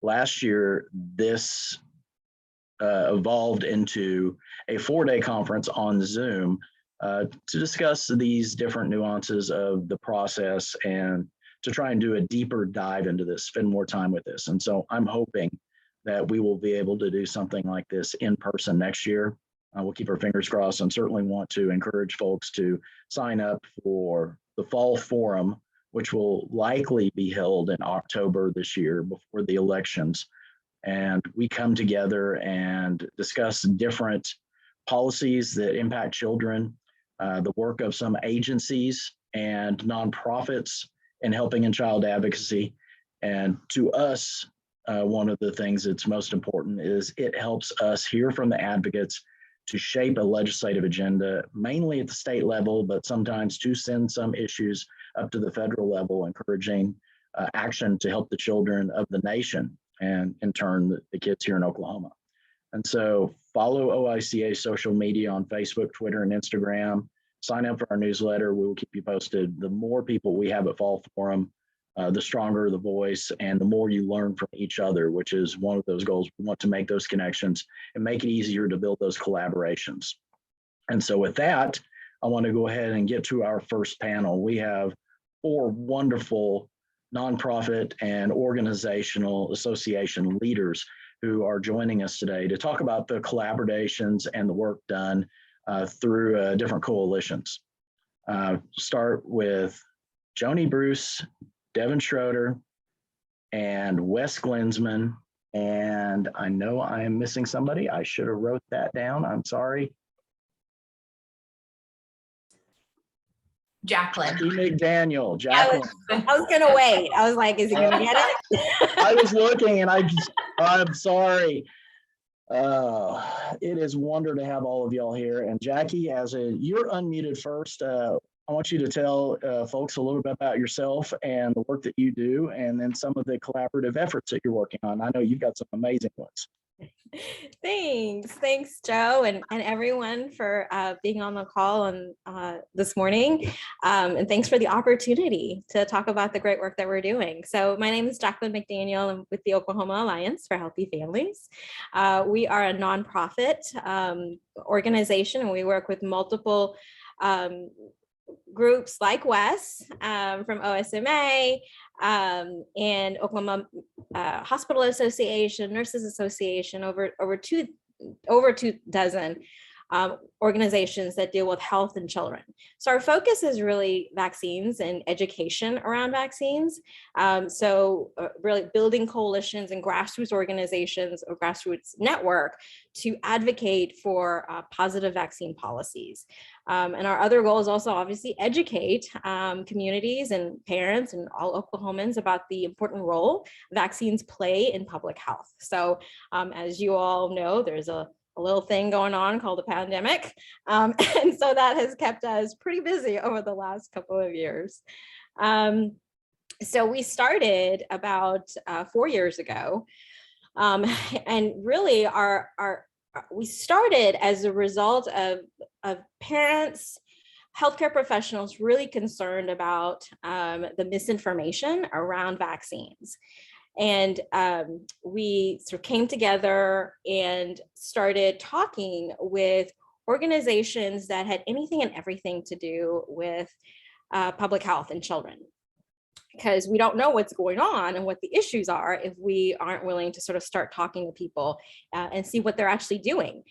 Last year, this evolved into a 4-day conference on Zoom to discuss these different nuances of the process and to try and do a deeper dive into this, spend more time with this. And so I'm hoping that we will be able to do something like this in person next year. We'll keep our fingers crossed, and certainly want to encourage folks to sign up for the fall forum, which will likely be held in October this year before the elections. And we come together and discuss different policies that impact children, the work of some agencies and nonprofits in helping in child advocacy. And to us, one of the things that's most important is it helps us hear from the advocates to shape a legislative agenda, mainly at the state level, but sometimes to send some issues up to the federal level, encouraging action to help the children of the nation and in turn the kids here in Oklahoma. And so follow OICA social media on Facebook, Twitter, and Instagram. Sign up for our newsletter. We will keep you posted. The more people we have at Fall Forum, the stronger the voice and the more you learn from each other, which is one of those goals. We want to make those connections and make it easier to build those collaborations. And so with that, I want to go ahead and get to our first panel. We have 4 wonderful nonprofit and organizational association leaders who are joining us today to talk about the collaborations and the work done through different coalitions. Start with Joni Bruce, Devin Schroeder, and Wes Glensman. And I know I am missing somebody. I should have wrote that down. I'm sorry. Jacqueline. McDaniel. Jacqueline. I was gonna wait. I was like, is he gonna get it? I was looking and I'm sorry. It is a wonder to have all of y'all here. And Jackie, you're unmuted first. I want you to tell folks a little bit about yourself and the work that you do, and then some of the collaborative efforts that you're working on. I know you've got some amazing ones. Thanks, Joe, and everyone for being on the call this morning. And thanks for the opportunity to talk about the great work that we're doing. So my name is Jacqueline Mcdaniel. I'm with the Oklahoma Alliance for Healthy Families. We are a nonprofit organization, and we work with multiple groups like Wes from OSMA and Oklahoma Hospital Association, Nurses Association, over two dozen organizations that deal with health and children. So our focus is really vaccines and education around vaccines. Really building coalitions and grassroots organizations or grassroots network to advocate for positive vaccine policies. And our other goal is also obviously educate communities and parents and all Oklahomans about the important role vaccines play in public health. So as you all know, there's a little thing going on called the pandemic. And so that has kept us pretty busy over the last couple of years. So we started about 4 years ago. And really we started as a result of parents, healthcare professionals really concerned about the misinformation around vaccines. And we sort of came together and started talking with organizations that had anything and everything to do with public health and children, because we don't know what's going on and what the issues are if we aren't willing to sort of start talking to people and see what they're actually doing.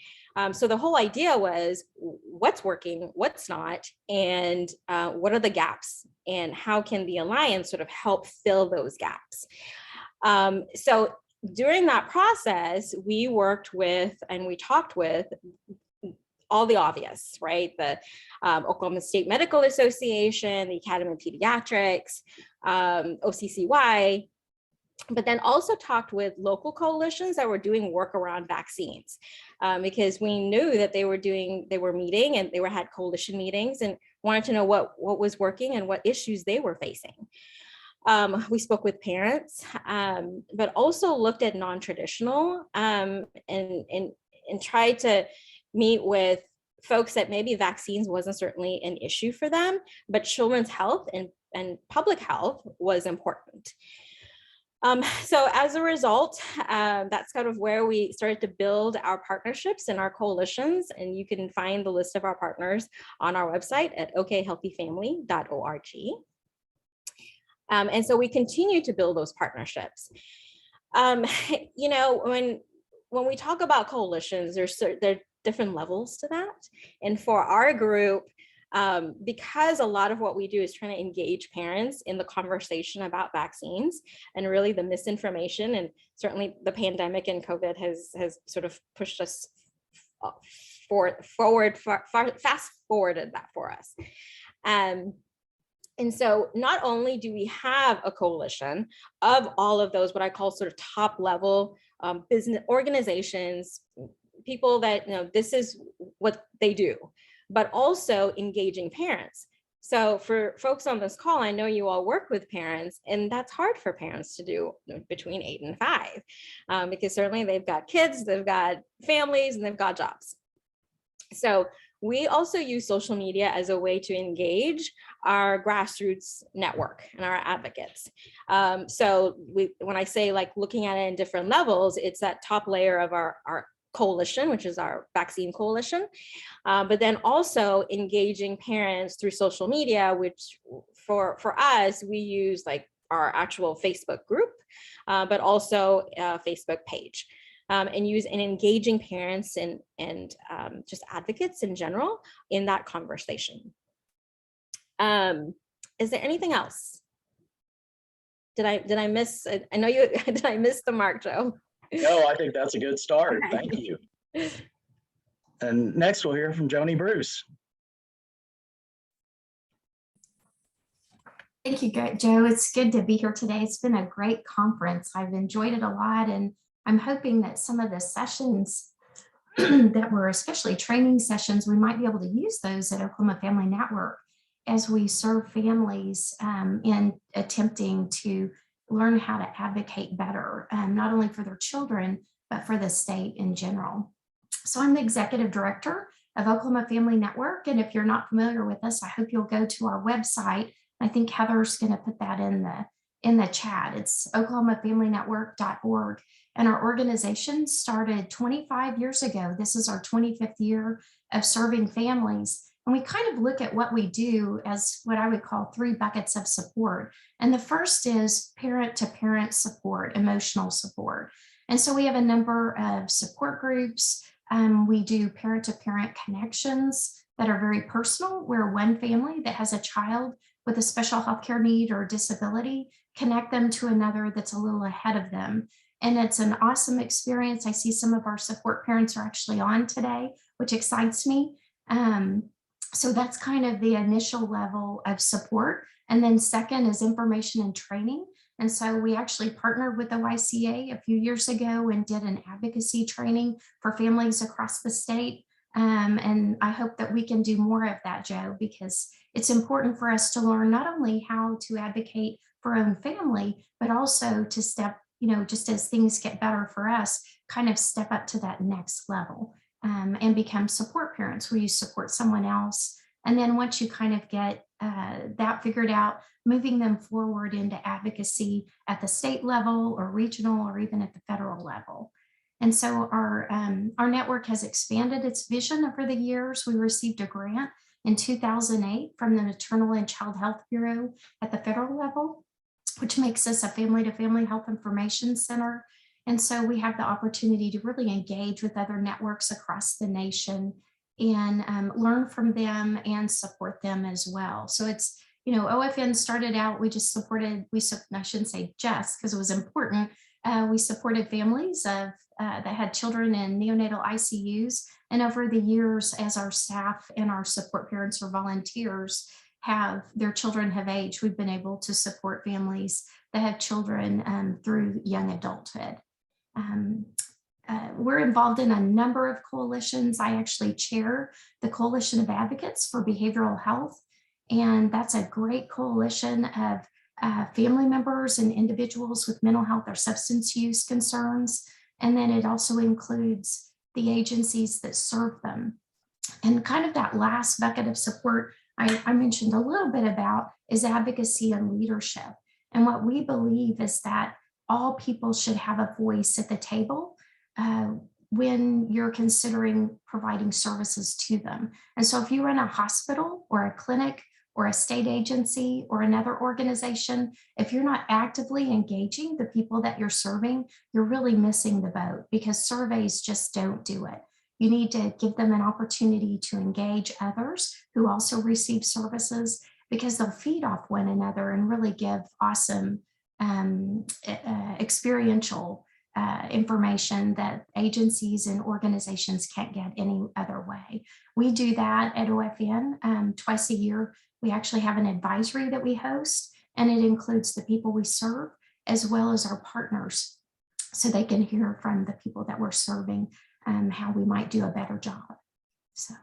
So the whole idea was what's working, what's not, and what are the gaps, and how can the Alliance sort of help fill those gaps. So during that process, we worked with and we talked with all the obvious, right? The Oklahoma State Medical Association, the Academy of Pediatrics, OCCY, but then also talked with local coalitions that were doing work around vaccines, because we knew that they were meeting and they had coalition meetings and wanted to know what was working and what issues they were facing. We spoke with parents, but also looked at non-traditional and tried to meet with folks that maybe vaccines wasn't certainly an issue for them, but children's health and public health was important. So as a result, that's kind of where we started to build our partnerships and our coalitions. And you can find the list of our partners on our website at okhealthyfamily.org. And so we continue to build those partnerships. You know, when we talk about coalitions, there are different levels to that. And for our group, because a lot of what we do is trying to engage parents in the conversation about vaccines and really the misinformation, and certainly the pandemic and COVID has sort of pushed us fast forwarded that for us. And so not only do we have a coalition of all of those, what I call sort of top level business organizations, people that, you know, this is what they do, but also engaging parents. So for folks on this call, I know you all work with parents, and that's hard for parents to do between 8 and 5, because certainly they've got kids, they've got families, and they've got jobs. So we also use social media as a way to engage our grassroots network and our advocates. So when I say like looking at it in different levels, it's that top layer of our coalition, which is our vaccine coalition, but then also engaging parents through social media, which for us, we use like our actual Facebook group, but also a Facebook page. And engaging parents and just advocates in general in that conversation. Is there anything else? Did I miss? I know you. Did I miss the mark, Joe? No, I think that's a good start. Okay. Thank you. And next we'll hear from Joni Bruce. Thank you, Joe. It's good to be here today. It's been a great conference. I've enjoyed it a lot, and I'm hoping that some of the sessions that were especially training sessions, we might be able to use those at Oklahoma Family Network as we serve families in attempting to learn how to advocate better, not only for their children, but for the state in general. So I'm the executive director of Oklahoma Family Network. And if you're not familiar with us, I hope you'll go to our website. I think Heather's going to put that in the chat. It's oklahomafamilynetwork.org. And our organization started 25 years ago. This is our 25th year of serving families. And we kind of look at what we do as what I would call 3 buckets of support. And the first is parent-to-parent support, emotional support. And so we have a number of support groups. We do parent-to-parent connections that are very personal, where one family that has a child with a special healthcare need or disability connect them to another that's a little ahead of them. And it's an awesome experience. I see some of our support parents are actually on today, which excites me. So that's kind of the initial level of support. And then second is information and training. And so we actually partnered with OICA a few years ago and did an advocacy training for families across the state. And I hope that we can do more of that, Joe, because it's important for us to learn not only how to advocate for our own family, but also to step, just as things get better for us, kind of step up to that next level and become support parents where you support someone else. And then once you kind of get that figured out, moving them forward into advocacy at the state level or regional or even at the federal level. And so our network has expanded its vision over the years. We received a grant in 2008 from the Maternal and Child Health Bureau at the federal level, which makes us a family-to-family health information center. And so we have the opportunity to really engage with other networks across the nation and learn from them and support them as well. So it's, OFN started out, I shouldn't say just because it was important. We supported families that had children in neonatal ICUs. And over the years, as our staff and our support parents or volunteers their children have aged, we've been able to support families that have children through young adulthood. We're involved in a number of coalitions. I actually chair the Coalition of Advocates for Behavioral Health, and that's a great coalition of family members and individuals with mental health or substance use concerns. And then it also includes the agencies that serve them. And kind of that last bucket of support I mentioned a little bit about is advocacy and leadership. And what we believe is that all people should have a voice at the table when you're considering providing services to them. And so if you run a hospital or a clinic or a state agency or another organization, if you're not actively engaging the people that you're serving, you're really missing the boat, because surveys just don't do it. You need to give them an opportunity to engage others who also receive services, because they'll feed off one another and really give awesome experiential information that agencies and organizations can't get any other way. We do that at OFN twice a year. We actually have an advisory that we host, and it includes the people we serve as well as our partners, so they can hear from the people that we're serving how we might do a better job. So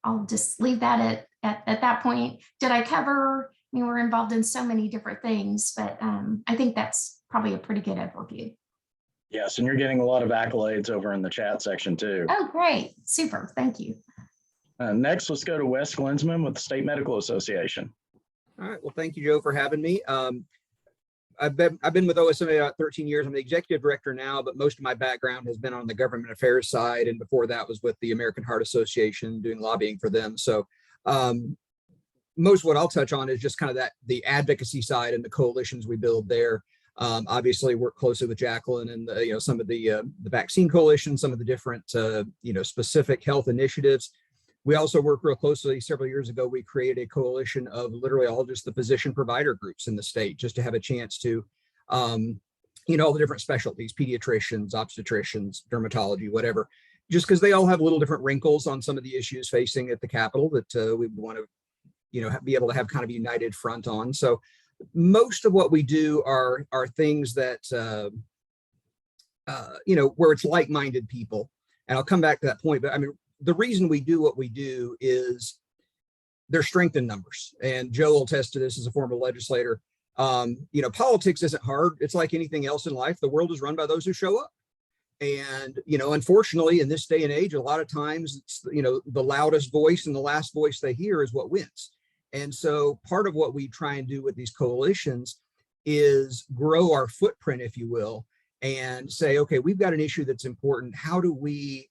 I'll just leave that at that point. Did I cover? I mean, we're involved in so many different things, but I think that's probably a pretty good overview. Yes, and you're getting a lot of accolades over in the chat section too. Oh, great. Super. Thank you. Next, let's go to Wes Glensman with the State Medical Association. All right. Well, thank you, Joe, for having me. I've been with OSMA about 13 years. I'm the executive director now, but most of my background has been on the government affairs side. And before that was with the American Heart Association, doing lobbying for them. So most of what I'll touch on is just kind of the advocacy side and the coalitions we build there. Obviously work closely with Jacqueline and some of the vaccine coalition, some of the different specific health initiatives. We also work real closely. Several years ago, we created a coalition of literally all just the physician provider groups in the state, just to have a chance to, all the different specialties, pediatricians, obstetricians, dermatology, whatever, just because they all have little different wrinkles on some of the issues facing at the Capitol that we want to, be able to have kind of a united front on. So most of what we do are things that, where it's like-minded people. And I'll come back to that point, but I mean, the reason we do what we do is there's strength in numbers. And Joe will attest to this as a former legislator. Politics isn't hard. It's like anything else in life. The world is run by those who show up. And, unfortunately, in this day and age, a lot of times, it's, the loudest voice and the last voice they hear is what wins. And so part of what we try and do with these coalitions is grow our footprint, if you will, and say, okay, we've got an issue that's important. How do we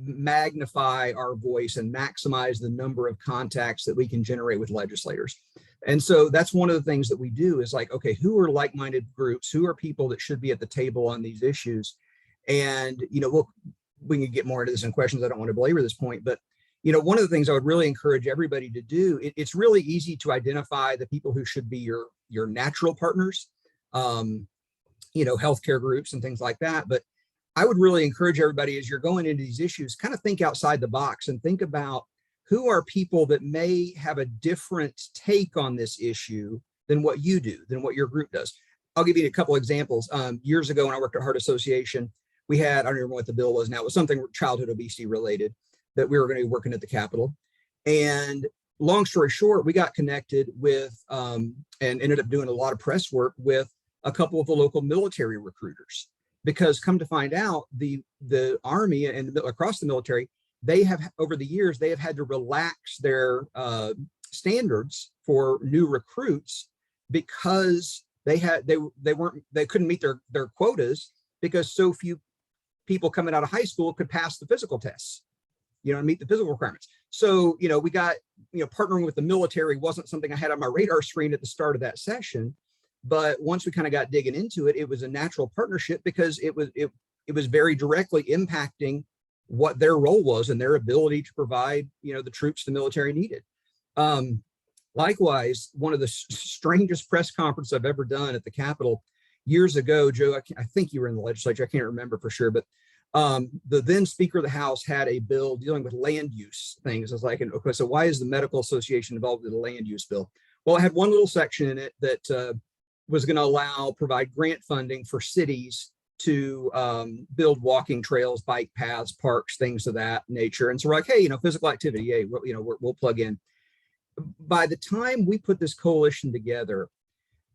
magnify our voice and maximize the number of contacts that we can generate with legislators? And so that's one of the things that we do is like, okay, who are like-minded groups? Who are people that should be at the table on these issues? And, we can get more into this in questions. I don't want to belabor this point, but, one of the things I would really encourage everybody to do, it's really easy to identify the people who should be your natural partners, healthcare groups and things like that. But I would really encourage everybody, as you're going into these issues, kind of think outside the box and think about who are people that may have a different take on this issue than what you do, than what your group does. I'll give you a couple examples. Years ago, when I worked at Heart Association, we had, I don't remember what the bill was now, it was something childhood obesity related that we were going to be working at the Capitol. And long story short, we got connected with and ended up doing a lot of press work with a couple of the local military recruiters. Because come to find out, the Army and across the military, they have, over the years, they have had to relax their standards for new recruits because they couldn't meet their quotas because so few people coming out of high school could pass the physical tests, and meet the physical requirements. So, we got, partnering with the military wasn't something I had on my radar screen at the start of that session. But once we kind of got digging into it, it was a natural partnership because it was very directly impacting what their role was and their ability to provide, the troops the military needed. Likewise, one of the strangest press conferences I've ever done at the Capitol years ago, Joe, I think you were in the legislature, I can't remember for sure, but the then Speaker of the House had a bill dealing with land use things. I was like, okay, so why is the Medical Association involved in the land use bill? Well, it had one little section in it that was going to provide grant funding for cities to build walking trails, bike paths, parks, things of that nature. And so we're like, hey, physical activity, hey, we'll plug in. By the time we put this coalition together,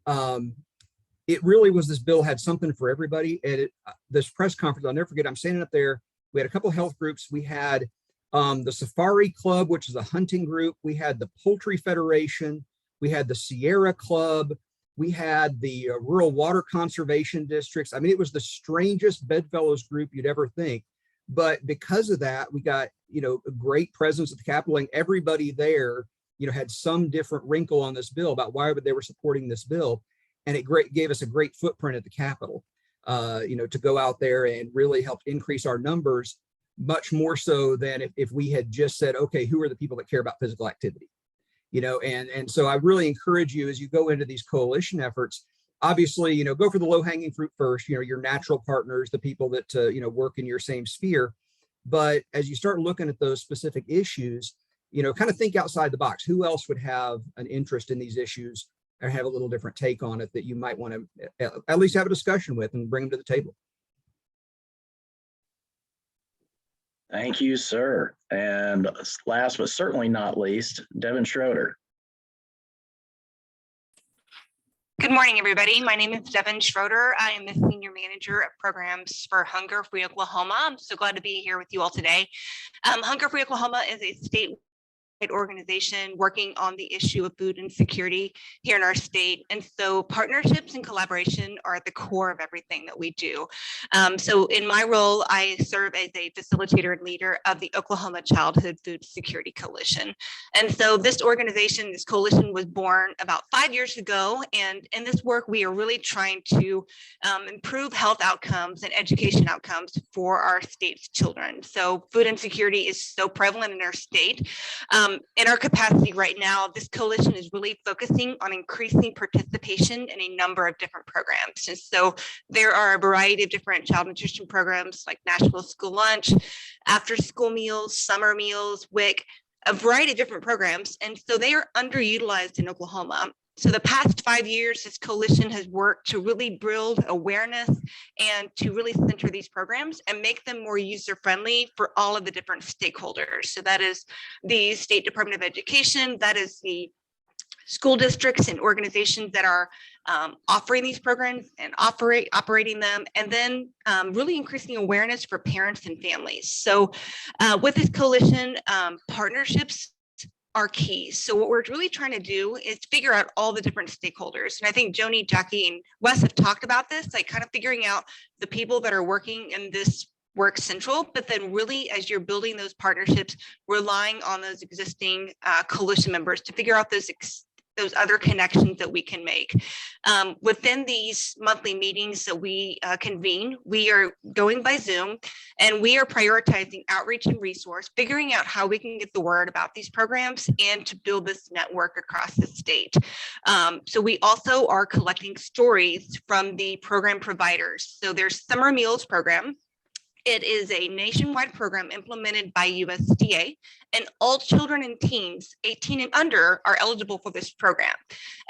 it really was, this bill had something for everybody. And this press conference, I'll never forget, I'm standing up there. We had a couple of health groups. We had the Safari Club, which is a hunting group. We had the Poultry Federation. We had the Sierra Club. We had the Rural Water Conservation Districts. I mean, it was the strangest bedfellows group you'd ever think. But because of that, we got, a great presence at the Capitol, and everybody there, had some different wrinkle on this bill about why they were supporting this bill. And it gave us a great footprint at the Capitol, to go out there and really help increase our numbers, much more so than if we had just said, okay, who are the people that care about physical activity? And so I really encourage you, as you go into these coalition efforts, obviously, go for the low hanging fruit first, your natural partners, the people that, work in your same sphere. But as you start looking at those specific issues, kind of think outside the box. Who else would have an interest in these issues or have a little different take on it that you might want to at least have a discussion with and bring them to the table? Thank you, sir. And last but certainly not least, Devin Schroeder. Good morning, everybody. My name is Devin Schroeder. I am the Senior Manager of Programs for Hunger Free Oklahoma. I'm so glad to be here with you all today. Hunger Free Oklahoma is a state organization working on the issue of food insecurity here in our state. And so partnerships and collaboration are at the core of everything that we do. So in my role, I serve as a facilitator and leader of the Oklahoma Childhood Food Security Coalition. And so this organization, this coalition was born about 5 years ago. And in this work, we are really trying to improve health outcomes and education outcomes for our state's children. So food insecurity is so prevalent in our state. In our capacity right now, this coalition is really focusing on increasing participation in a number of different programs. And so there are a variety of different child nutrition programs like National School Lunch, after school meals, summer meals, WIC, a variety of different programs. And so they are underutilized in Oklahoma. So the past 5 years, this coalition has worked to really build awareness and to really center these programs and make them more user-friendly for all of the different stakeholders. So that is the State Department of Education, that is the school districts and organizations that are offering these programs and operating them, and then really increasing awareness for parents and families. So with this coalition, partnerships are key. So what we're really trying to do is figure out all the different stakeholders. And I think Joni, Jackie, and Wes have talked about this, like kind of figuring out the people that are working in this work central, but then really as you're building those partnerships, relying on those existing coalition members to figure out those other connections that we can make. Within these monthly meetings that we convene, we are going by Zoom and we are prioritizing outreach and resource, figuring out how we can get the word about these programs and to build this network across the state. So we also are collecting stories from the program providers. So there's Summer Meals program. It is a nationwide program implemented by USDA, and all children and teens 18 and under are eligible for this program.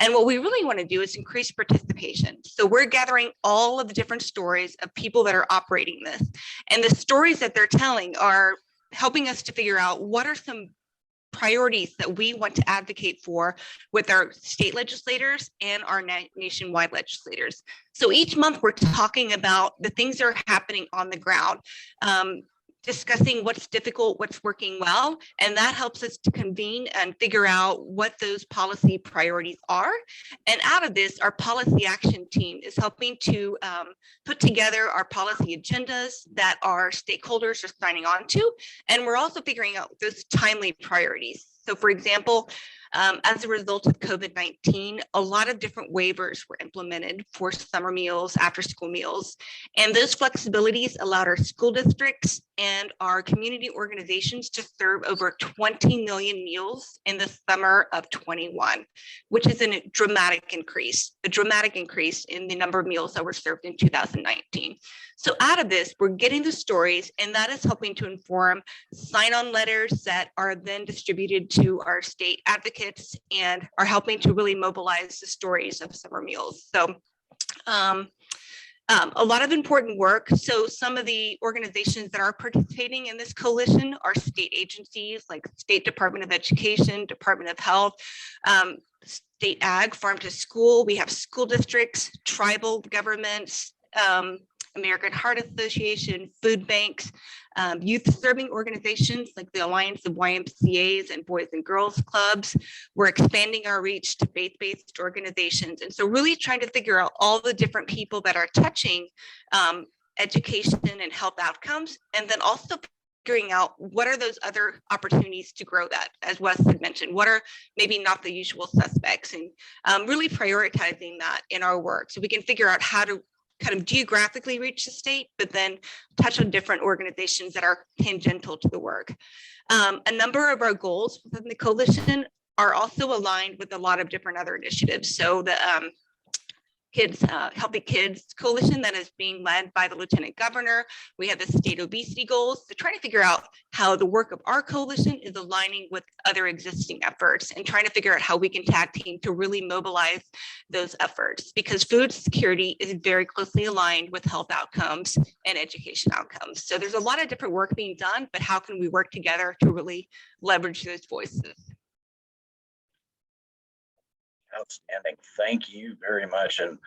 And what we really want to do is increase participation. So we're gathering all of the different stories of people that are operating this. And the stories that they're telling are helping us to figure out what are some priorities that we want to advocate for with our state legislators and our nationwide legislators. So each month we're talking about the things that are happening on the ground, discussing what's difficult, what's working well, and that helps us to convene and figure out what those policy priorities are. And out of this, our policy action team is helping to put together our policy agendas that our stakeholders are signing on to. And we're also figuring out those timely priorities. So for example, as a result of COVID-19, a lot of different waivers were implemented for summer meals, after school meals, and those flexibilities allowed our school districts and our community organizations to serve over 20 million meals in the summer of 21, which is a dramatic increase in the number of meals that were served in 2019. So out of this, we're getting the stories, and that is helping to inform sign-on letters that are then distributed to our state advocates and are helping to really mobilize the stories of summer meals. So a lot of important work. So some of the organizations that are participating in this coalition are state agencies like State Department of Education, Department of Health, State Ag, Farm to School. We have school districts, tribal governments, American Heart Association, food banks, youth serving organizations like the Alliance of YMCAs and Boys and Girls Clubs. We're expanding our reach to faith-based organizations. And so really trying to figure out all the different people that are touching education and health outcomes, and then also figuring out what are those other opportunities to grow that, as Wes had mentioned, what are maybe not the usual suspects, and really prioritizing that in our work so we can figure out how to kind of geographically reach the state, but then touch on different organizations that are tangential to the work. A number of our goals within the coalition are also aligned with a lot of different other initiatives. So the Healthy Kids Coalition that is being led by the Lieutenant Governor. We have the state obesity goals. So trying to figure out how the work of our coalition is aligning with other existing efforts and trying to figure out how we can tag team to really mobilize those efforts, because food security is very closely aligned with health outcomes and education outcomes. So there's a lot of different work being done, but how can we work together to really leverage those voices? Outstanding. Thank you very much. And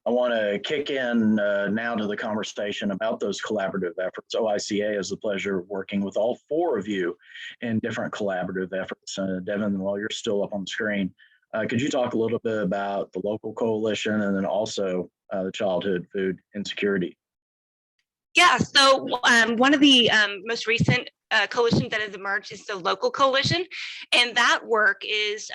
I want to kick in now to the conversation about those collaborative efforts. OICA has the pleasure of working with all four of you in different collaborative efforts. Devin, while you're still up on the screen, could you talk a little bit about the local coalition and then also the childhood food insecurity? Yeah, so one of the most recent coalitions that has emerged is the local coalition, and that work is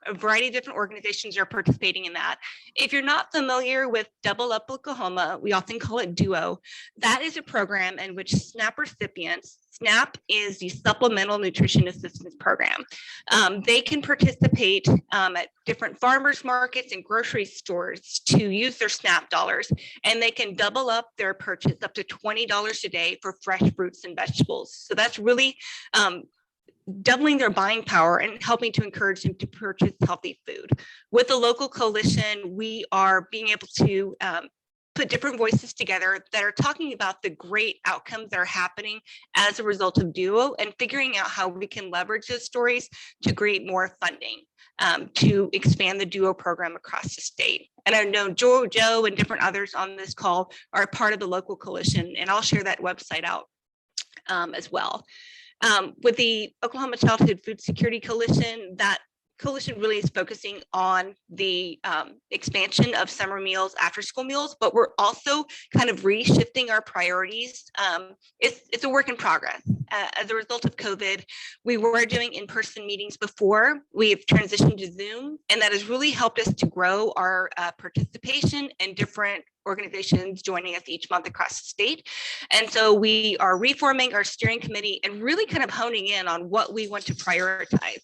a variety of different organizations are participating in that. If you're not familiar with Double Up Oklahoma, we often call it DUO. That is a program in which SNAP recipients, SNAP is the Supplemental Nutrition Assistance Program. They can participate at different farmers markets and grocery stores to use their SNAP dollars, and they can double up their purchase up to $20 a day for fresh fruits and vegetables. So that's really doubling their buying power and helping to encourage them to purchase healthy food. With the local coalition, we are being able to put different voices together that are talking about the great outcomes that are happening as a result of DUO and figuring out how we can leverage those stories to create more funding to expand the DUO program across the state. And I know Joe and different others on this call are part of the local coalition, and I'll share that website out as well. With the Oklahoma Childhood Food Security Coalition, that coalition really is focusing on the expansion of summer meals, after school meals, but we're also kind of reshifting our priorities. It's a work in progress. As a result of COVID, we were doing in-person meetings before. We've transitioned to Zoom, and that has really helped us to grow our participation and different organizations joining us each month across the state. And so we are reforming our steering committee and really kind of honing in on what we want to prioritize.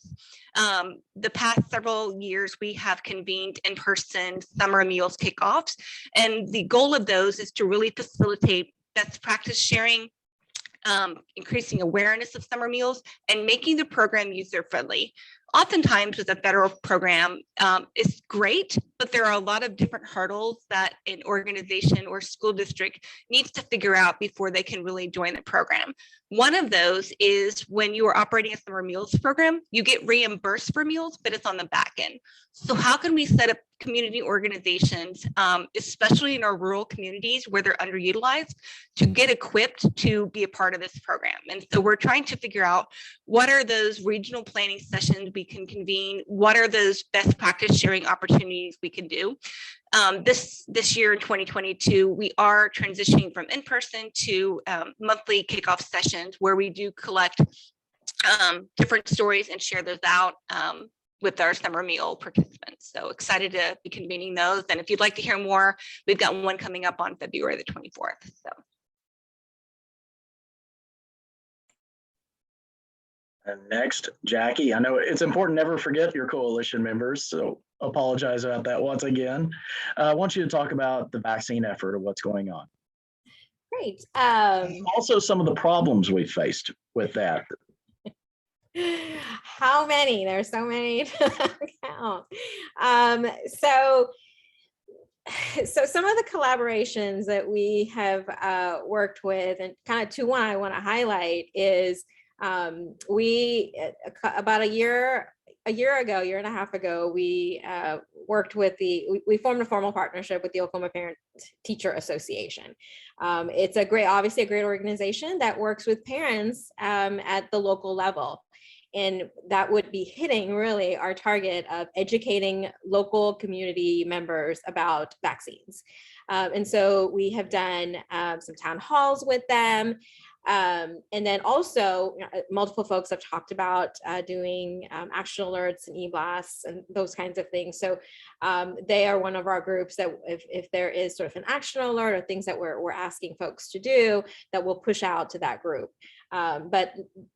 The past several years, we have convened in-person summer meals kickoffs, and the goal of those is to really facilitate best practice sharing, increasing awareness of summer meals, and making the program user-friendly. Oftentimes with a federal program, it's great, but there are a lot of different hurdles that an organization or school district needs to figure out before they can really join the program. One of those is when you are operating a summer meals program, you get reimbursed for meals, but it's on the back end. So how can we set up community organizations, especially in our rural communities where they're underutilized, to get equipped to be a part of this program? And so we're trying to figure out what are those regional planning sessions we can convene, what are those best practice sharing opportunities we can do. This year in 2022, we are transitioning from in-person to monthly kickoff sessions where we do collect different stories and share those out with our summer meal participants. So excited to be convening those. And if you'd like to hear more, we've got one coming up on February the 24th. So. And next, Jackie, I know it's important to never forget your coalition members, so apologize about that once again. I want you to talk about the vaccine effort of what's going on. Great. Also some of the problems we faced with that. How many? There's so many to count. So some of the collaborations that we have worked with, and kind of one I want to highlight is we about a year a year and a half ago, we worked with we formed a formal partnership with the Oklahoma Parent Teacher Association. It's obviously a great organization that works with parents at the local level. And that would be hitting really our target of educating local community members about vaccines. And so we have done some town halls with them. And then also multiple folks have talked about doing action alerts and e-blasts and those kinds of things. So they are one of our groups that if there is sort of an action alert or things that we're asking folks to do, that we'll push out to that group. But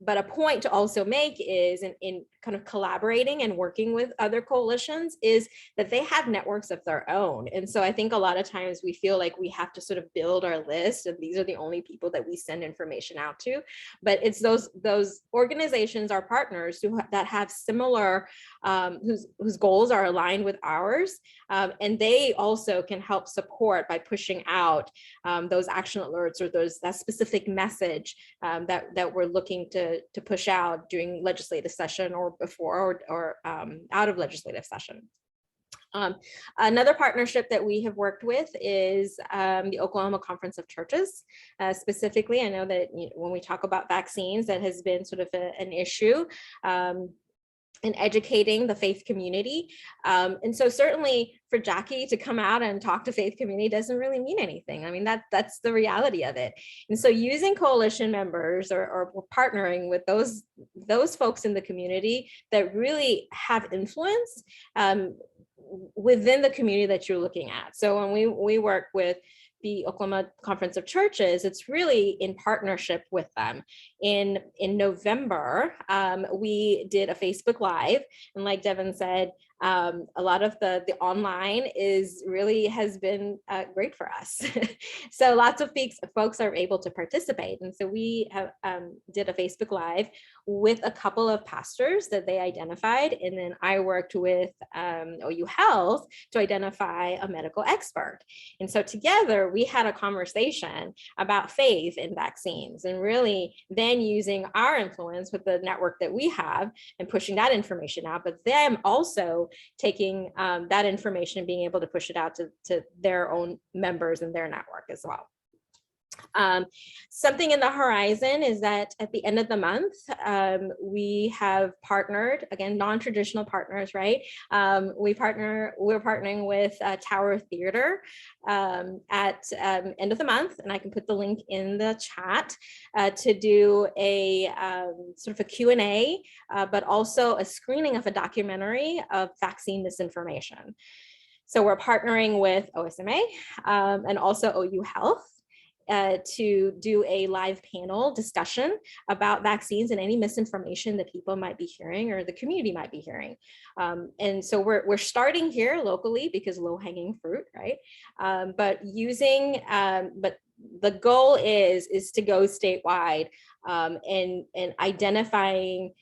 a point to also make is in kind of collaborating and working with other coalitions is that they have networks of their own. And so I think a lot of times we feel like we have to sort of build our list and these are the only people that we send information out to. But it's those organizations, our partners that have similar, whose goals are aligned with ours. And they also can help support by pushing out those action alerts or that specific message that we're looking to push out during legislative session or before or out of legislative session. Another partnership that we have worked with is the Oklahoma Conference of Churches. Specifically, I know that when we talk about vaccines, that has been sort of an issue in educating the faith community. And so certainly for Jackie to come out and talk to faith community doesn't really mean anything. I mean, that's the reality of it. And so using coalition members or partnering with those folks in the community that really have influence within the community that you're looking at. So when we work with the Oklahoma Conference of Churches, it's really in partnership with them. In November, we did a Facebook Live, and like Devin said, a lot of the online has been great for us. So lots of folks are able to participate, and so we have did a Facebook Live with a couple of pastors that they identified, and then I worked with OU Health to identify a medical expert. And so together we had a conversation about faith and vaccines, and really then using our influence with the network that we have and pushing that information out, but them also taking that information and being able to push it out to their own members and their network as well. Something in the horizon is that at the end of the month, we have partnered, again, non-traditional partners, right? We're partnering with Tower Theater at end of the month, and I can put the link in the chat to do a sort of a Q&A, but also a screening of a documentary of vaccine misinformation. So we're partnering with OSMA and also OU Health to do a live panel discussion about vaccines and any misinformation that people might be hearing or the community might be hearing. And so we're starting here locally because low-hanging fruit, right? But the goal is to go statewide and identifying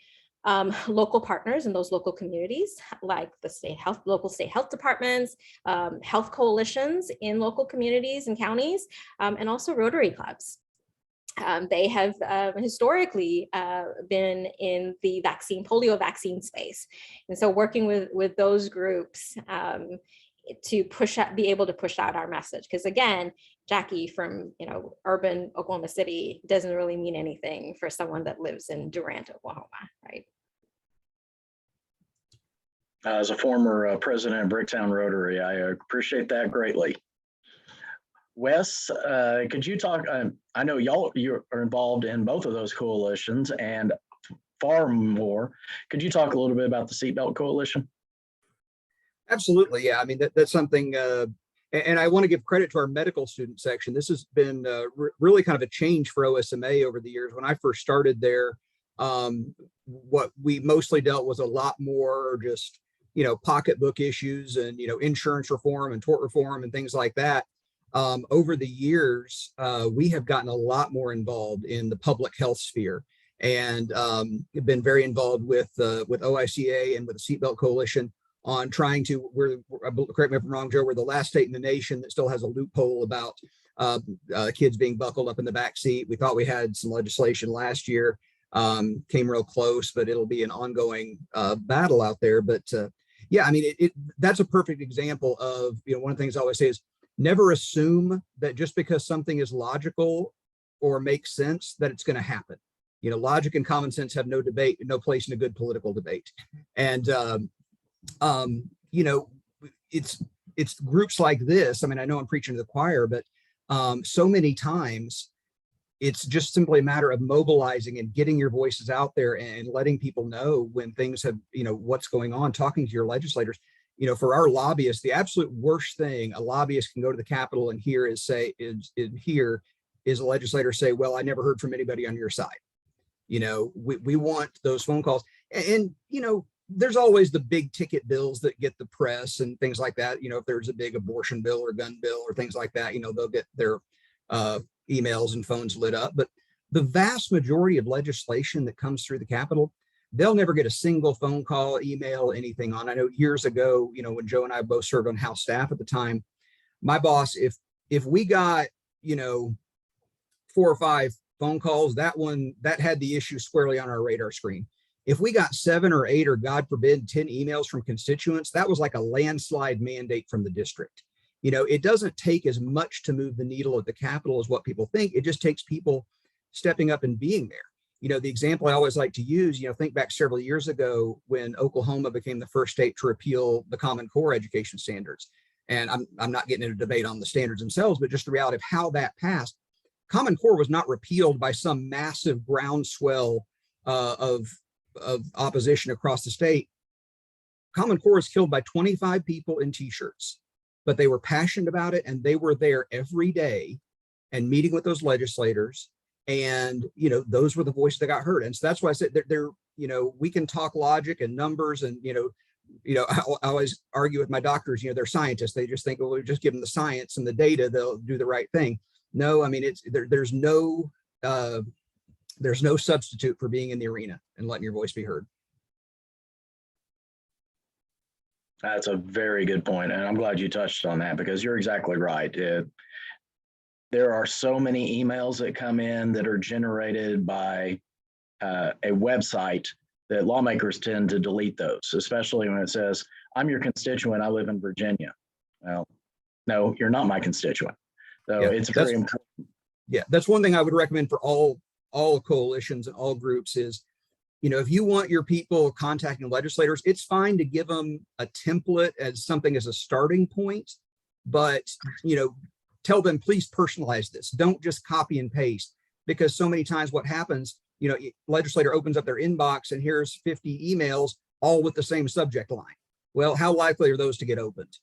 local partners in those local communities, like the local state health departments, health coalitions in local communities and counties, and also Rotary clubs. They have historically been in the polio vaccine space. And so working with those groups to be able to push out our message. Because again, Jackie, from urban Oklahoma City doesn't really mean anything for someone that lives in Durant, Oklahoma, right? As a former president of Bricktown Rotary, I appreciate that greatly. Wes, could you talk? I know you are involved in both of those coalitions and far more. Could you talk a little bit about the Seatbelt Coalition? Absolutely, yeah. I mean, that's something, and I want to give credit to our medical student section. This has been really kind of a change for OSMA over the years. When I first started there, what we mostly dealt was a lot more just, pocketbook issues and, insurance reform and tort reform and things like that. Over the years, we have gotten a lot more involved in the public health sphere and have been very involved with OICA and with the Seatbelt Coalition on trying to, correct me if I'm wrong, Joe, we're the last state in the nation that still has a loophole about kids being buckled up in the back seat. We thought we had some legislation last year came real close, but it'll be an ongoing battle out there. But yeah, I mean, that's a perfect example of, one of the things I always say is never assume that just because something is logical or makes sense that it's going to happen. Logic and common sense have no place in a good political debate. And it's groups like this. I mean, I know I'm preaching to the choir, but so many times it's just simply a matter of mobilizing and getting your voices out there and letting people know when things have, what's going on, talking to your legislators. For our lobbyists, the absolute worst thing a lobbyist can go to the Capitol and hear is a legislator say, well, I never heard from anybody on your side. We want those phone calls. And there's always the big ticket bills that get the press and things like that. If there's a big abortion bill or gun bill or things like that, they'll get their emails and phones lit up. But the vast majority of legislation that comes through the Capitol, they'll never get a single phone call, email, anything on. I know years ago, when Joe and I both served on House staff at the time, my boss, if we got, 4 or 5 phone calls, that had the issue squarely on our radar screen. If we got 7 or 8, or God forbid, 10 emails from constituents, that was like a landslide mandate from the district. It doesn't take as much to move the needle at the Capitol as what people think. It just takes people stepping up and being there. The example I always like to use, think back several years ago when Oklahoma became the first state to repeal the Common Core education standards. And I'm not getting into a debate on the standards themselves, but just the reality of how that passed. Common Core was not repealed by some massive groundswell of opposition across the state. Common Core was killed by 25 people in t-shirts, but they were passionate about it, and they were there every day and meeting with those legislators. And, those were the voices that got heard. And so that's why I said we can talk logic and numbers and, I always argue with my doctors, they're scientists. They just think, well, we just give them the science and the data, they'll do the right thing. No, I mean, there's no substitute for being in the arena and letting your voice be heard. That's a very good point, and I'm glad you touched on that, because you're exactly right. There are so many emails that come in that are generated by a website that lawmakers tend to delete those, especially when it says, I'm your constituent, I live in Virginia. Well, no, you're not my constituent. So it's very important. Yeah, that's one thing I would recommend for all coalitions and all groups is, if you want your people contacting legislators, it's fine to give them a template as something as a starting point, but, tell them, please personalize this. Don't just copy and paste, because so many times what happens, legislator opens up their inbox and here's 50 emails, all with the same subject line. Well, how likely are those to get opened?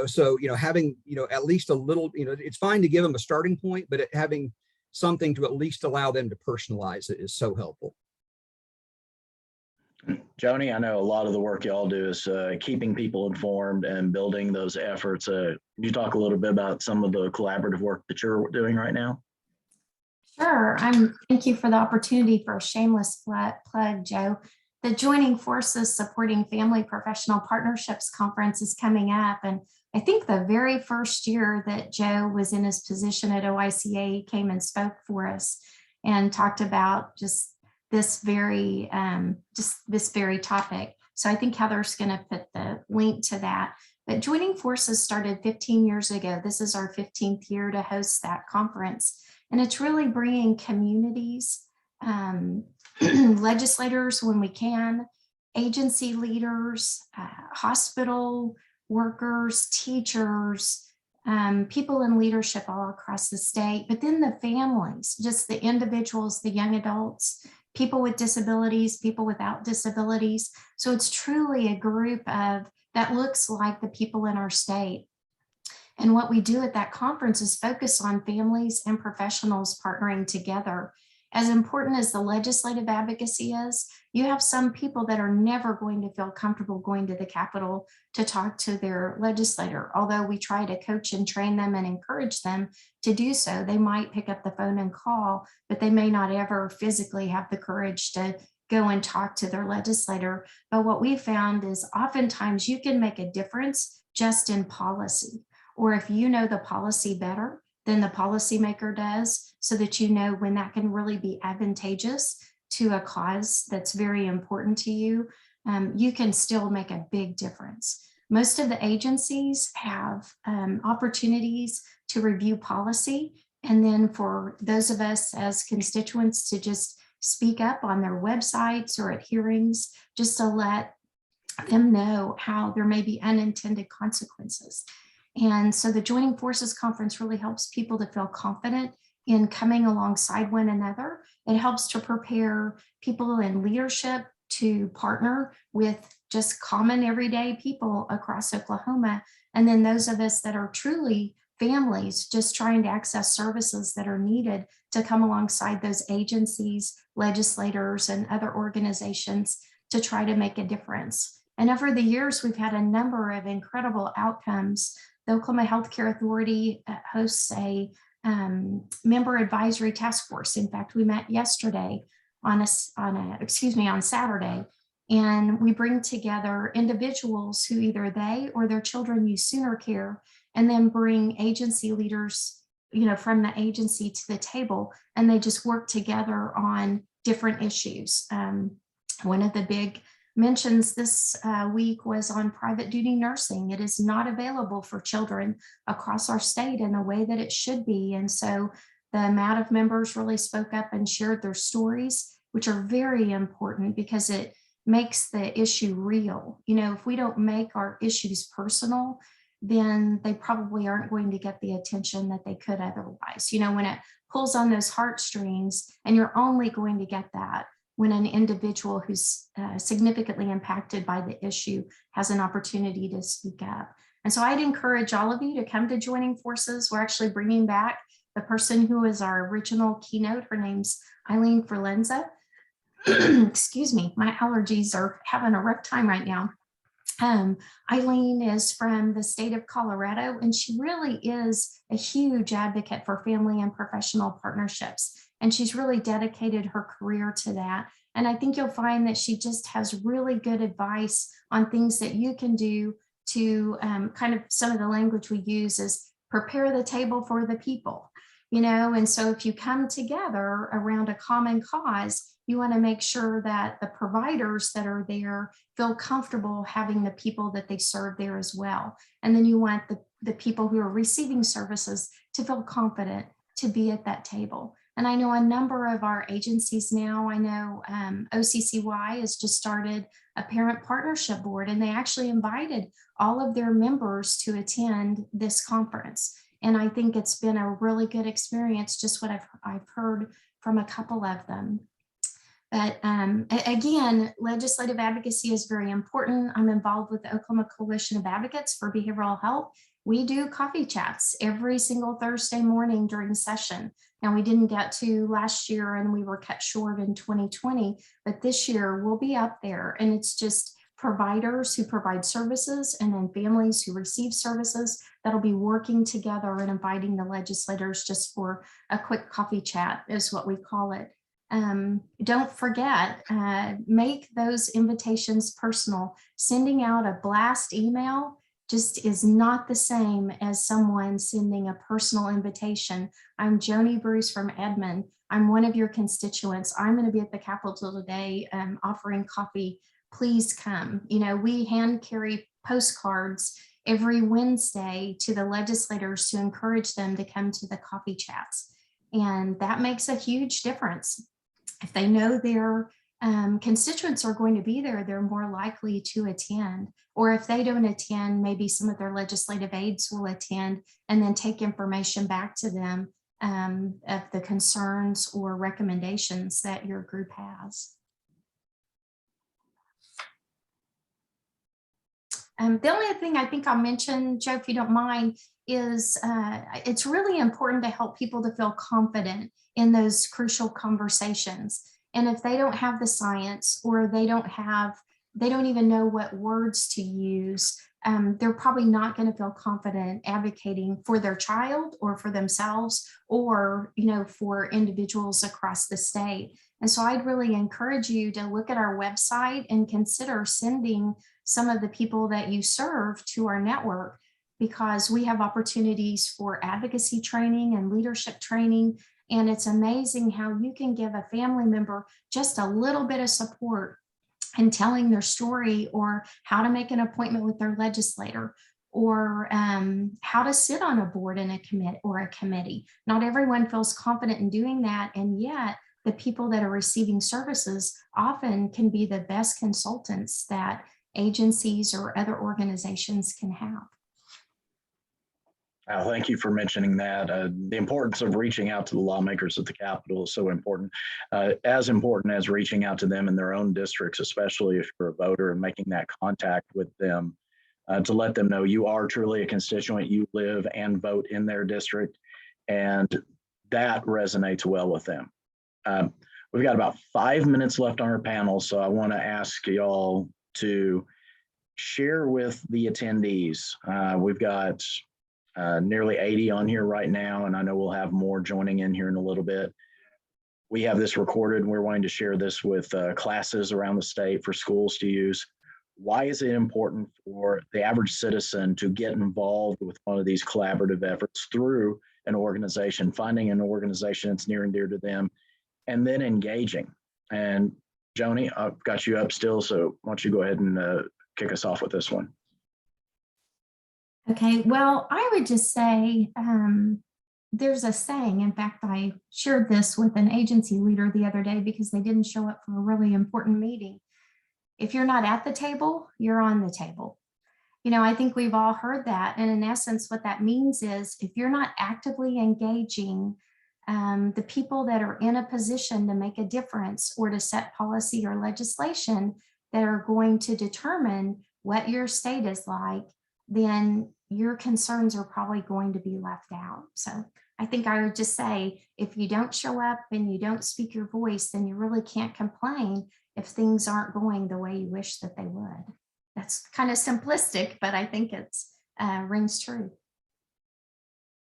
So, having, at least a little, it's fine to give them a starting point, but having something to at least allow them to personalize it is so helpful. Joni, I know a lot of the work y'all do is keeping people informed and building those efforts. Can you talk a little bit about some of the collaborative work that you're doing right now? Sure. Thank you for the opportunity for a shameless plug, Joe. The Joining Forces Supporting Family Professional Partnerships Conference is coming up. And I think the very first year that Joe was in his position at OICA, he came and spoke for us and talked about just this very topic. So I think Heather's going to put the link to that. But Joining Forces started 15 years ago. This is our 15th year to host that conference. And it's really bringing communities, legislators when we can, agency leaders, hospital workers, teachers, people in leadership all across the state, but then the families, just the individuals, the young adults, people with disabilities, people without disabilities. So it's truly a group that looks like the people in our state. And what we do at that conference is focus on families and professionals partnering together. As important as the legislative advocacy is, you have some people that are never going to feel comfortable going to the Capitol to talk to their legislator. Although we try to coach and train them and encourage them to do so, they might pick up the phone and call, but they may not ever physically have the courage to go and talk to their legislator. But what we found is oftentimes you can make a difference just in policy, or if you know the policy better than the policymaker does, so that you know when that can really be advantageous to a cause that's very important to you, you can still make a big difference. Most of the agencies have opportunities to review policy, and then for those of us as constituents to just speak up on their websites or at hearings, just to let them know how there may be unintended consequences. And so the Joining Forces Conference really helps people to feel confident in coming alongside one another. It helps to prepare people in leadership to partner with just common everyday people across Oklahoma. And then those of us that are truly families just trying to access services that are needed to come alongside those agencies, legislators, and other organizations to try to make a difference. And over the years, we've had a number of incredible outcomes. The Oklahoma Healthcare Authority hosts a member advisory task force. In fact, we met yesterday on Saturday, and we bring together individuals who either they or their children use Sooner Care, and then bring agency leaders, from the agency to the table, and they just work together on different issues. One of the big mentions this week was on private duty nursing. It is not available for children across our state in the way that it should be. And so the amount of members really spoke up and shared their stories, which are very important because it makes the issue real. If we don't make our issues personal, then they probably aren't going to get the attention that they could otherwise. When it pulls on those heartstrings, and you're only going to get that when an individual who's significantly impacted by the issue has an opportunity to speak up. And so I'd encourage all of you to come to Joining Forces. We're actually bringing back the person who was our original keynote. Her name's Eileen Ferlenza. Excuse me, my allergies are having a rough time right now. Eileen is from the state of Colorado, and she really is a huge advocate for family and professional partnerships. And she's really dedicated her career to that. And I think you'll find that she just has really good advice on things that you can do to kind of some of the language we use is prepare the table for the people, and so if you come together around a common cause, you want to make sure that the providers that are there feel comfortable having the people that they serve there as well. And then you want the people who are receiving services to feel confident to be at that table. And I know a number of our agencies now, I know OCCY has just started a parent partnership board, and they actually invited all of their members to attend this conference. And I think it's been a really good experience, just what I've heard from a couple of them. But again, legislative advocacy is very important. I'm involved with the Oklahoma Coalition of Advocates for Behavioral Health. We do coffee chats every single Thursday morning during session. Now, we didn't get to last year and we were cut short in 2020, but this year we'll be up there. And it's just providers who provide services and then families who receive services that'll be working together and inviting the legislators just for a quick coffee chat is what we call it. Don't forget, make those invitations personal. Sending out a blast email just is not the same as someone sending a personal invitation. I'm Joni Bruce from Edmond. I'm one of your constituents. I'm going to be at the Capitol today offering coffee. Please come. We hand carry postcards every Wednesday to the legislators to encourage them to come to the coffee chats. And that makes a huge difference. If they know their constituents are going to be there, they're more likely to attend. Or if they don't attend, maybe some of their legislative aides will attend and then take information back to them of the concerns or recommendations that your group has. The only thing I think I'll mention, Joe, if you don't mind, is it's really important to help people to feel confident in those crucial conversations. And if they don't have the science or they don't even know what words to use, they're probably not going to feel confident advocating for their child or for themselves or, for individuals across the state. And so I'd really encourage you to look at our website and consider sending some of the people that you serve to our network, because we have opportunities for advocacy training and leadership training. And it's amazing how you can give a family member just a little bit of support in telling their story, or how to make an appointment with their legislator, or how to sit on a board in a committee. Not everyone feels confident in doing that. And yet the people that are receiving services often can be the best consultants that agencies or other organizations can have. Thank you for mentioning that. The importance of reaching out to the lawmakers at the Capitol is so important, as important as reaching out to them in their own districts, especially if you're a voter, and making that contact with them to let them know you are truly a constituent, you live and vote in their district, and that resonates well with them. We've got about 5 minutes left on our panel, so I want to ask y'all to share with the attendees. We've got nearly 80 on here right now, and I know we'll have more joining in here in a little bit. We have this recorded, and we're wanting to share this with classes around the state for schools to use. Why is it important for the average citizen to get involved with one of these collaborative efforts through an organization, finding an organization that's near and dear to them, and then engaging? And Joni, I've got you up still, so why don't you go ahead and kick us off with this one? Okay, well, I would just say there's a saying. In fact, I shared this with an agency leader the other day because they didn't show up for a really important meeting. If you're not at the table, you're on the table. You know, I think we've all heard that. And in essence, what that means is if you're not actively engaging the people that are in a position to make a difference or to set policy or legislation that are going to determine what your state is like, then your concerns are probably going to be left out. So I think I would just say, if you don't show up and you don't speak your voice, then you really can't complain if things aren't going the way you wish that they would. That's kind of simplistic, but I think it's rings true.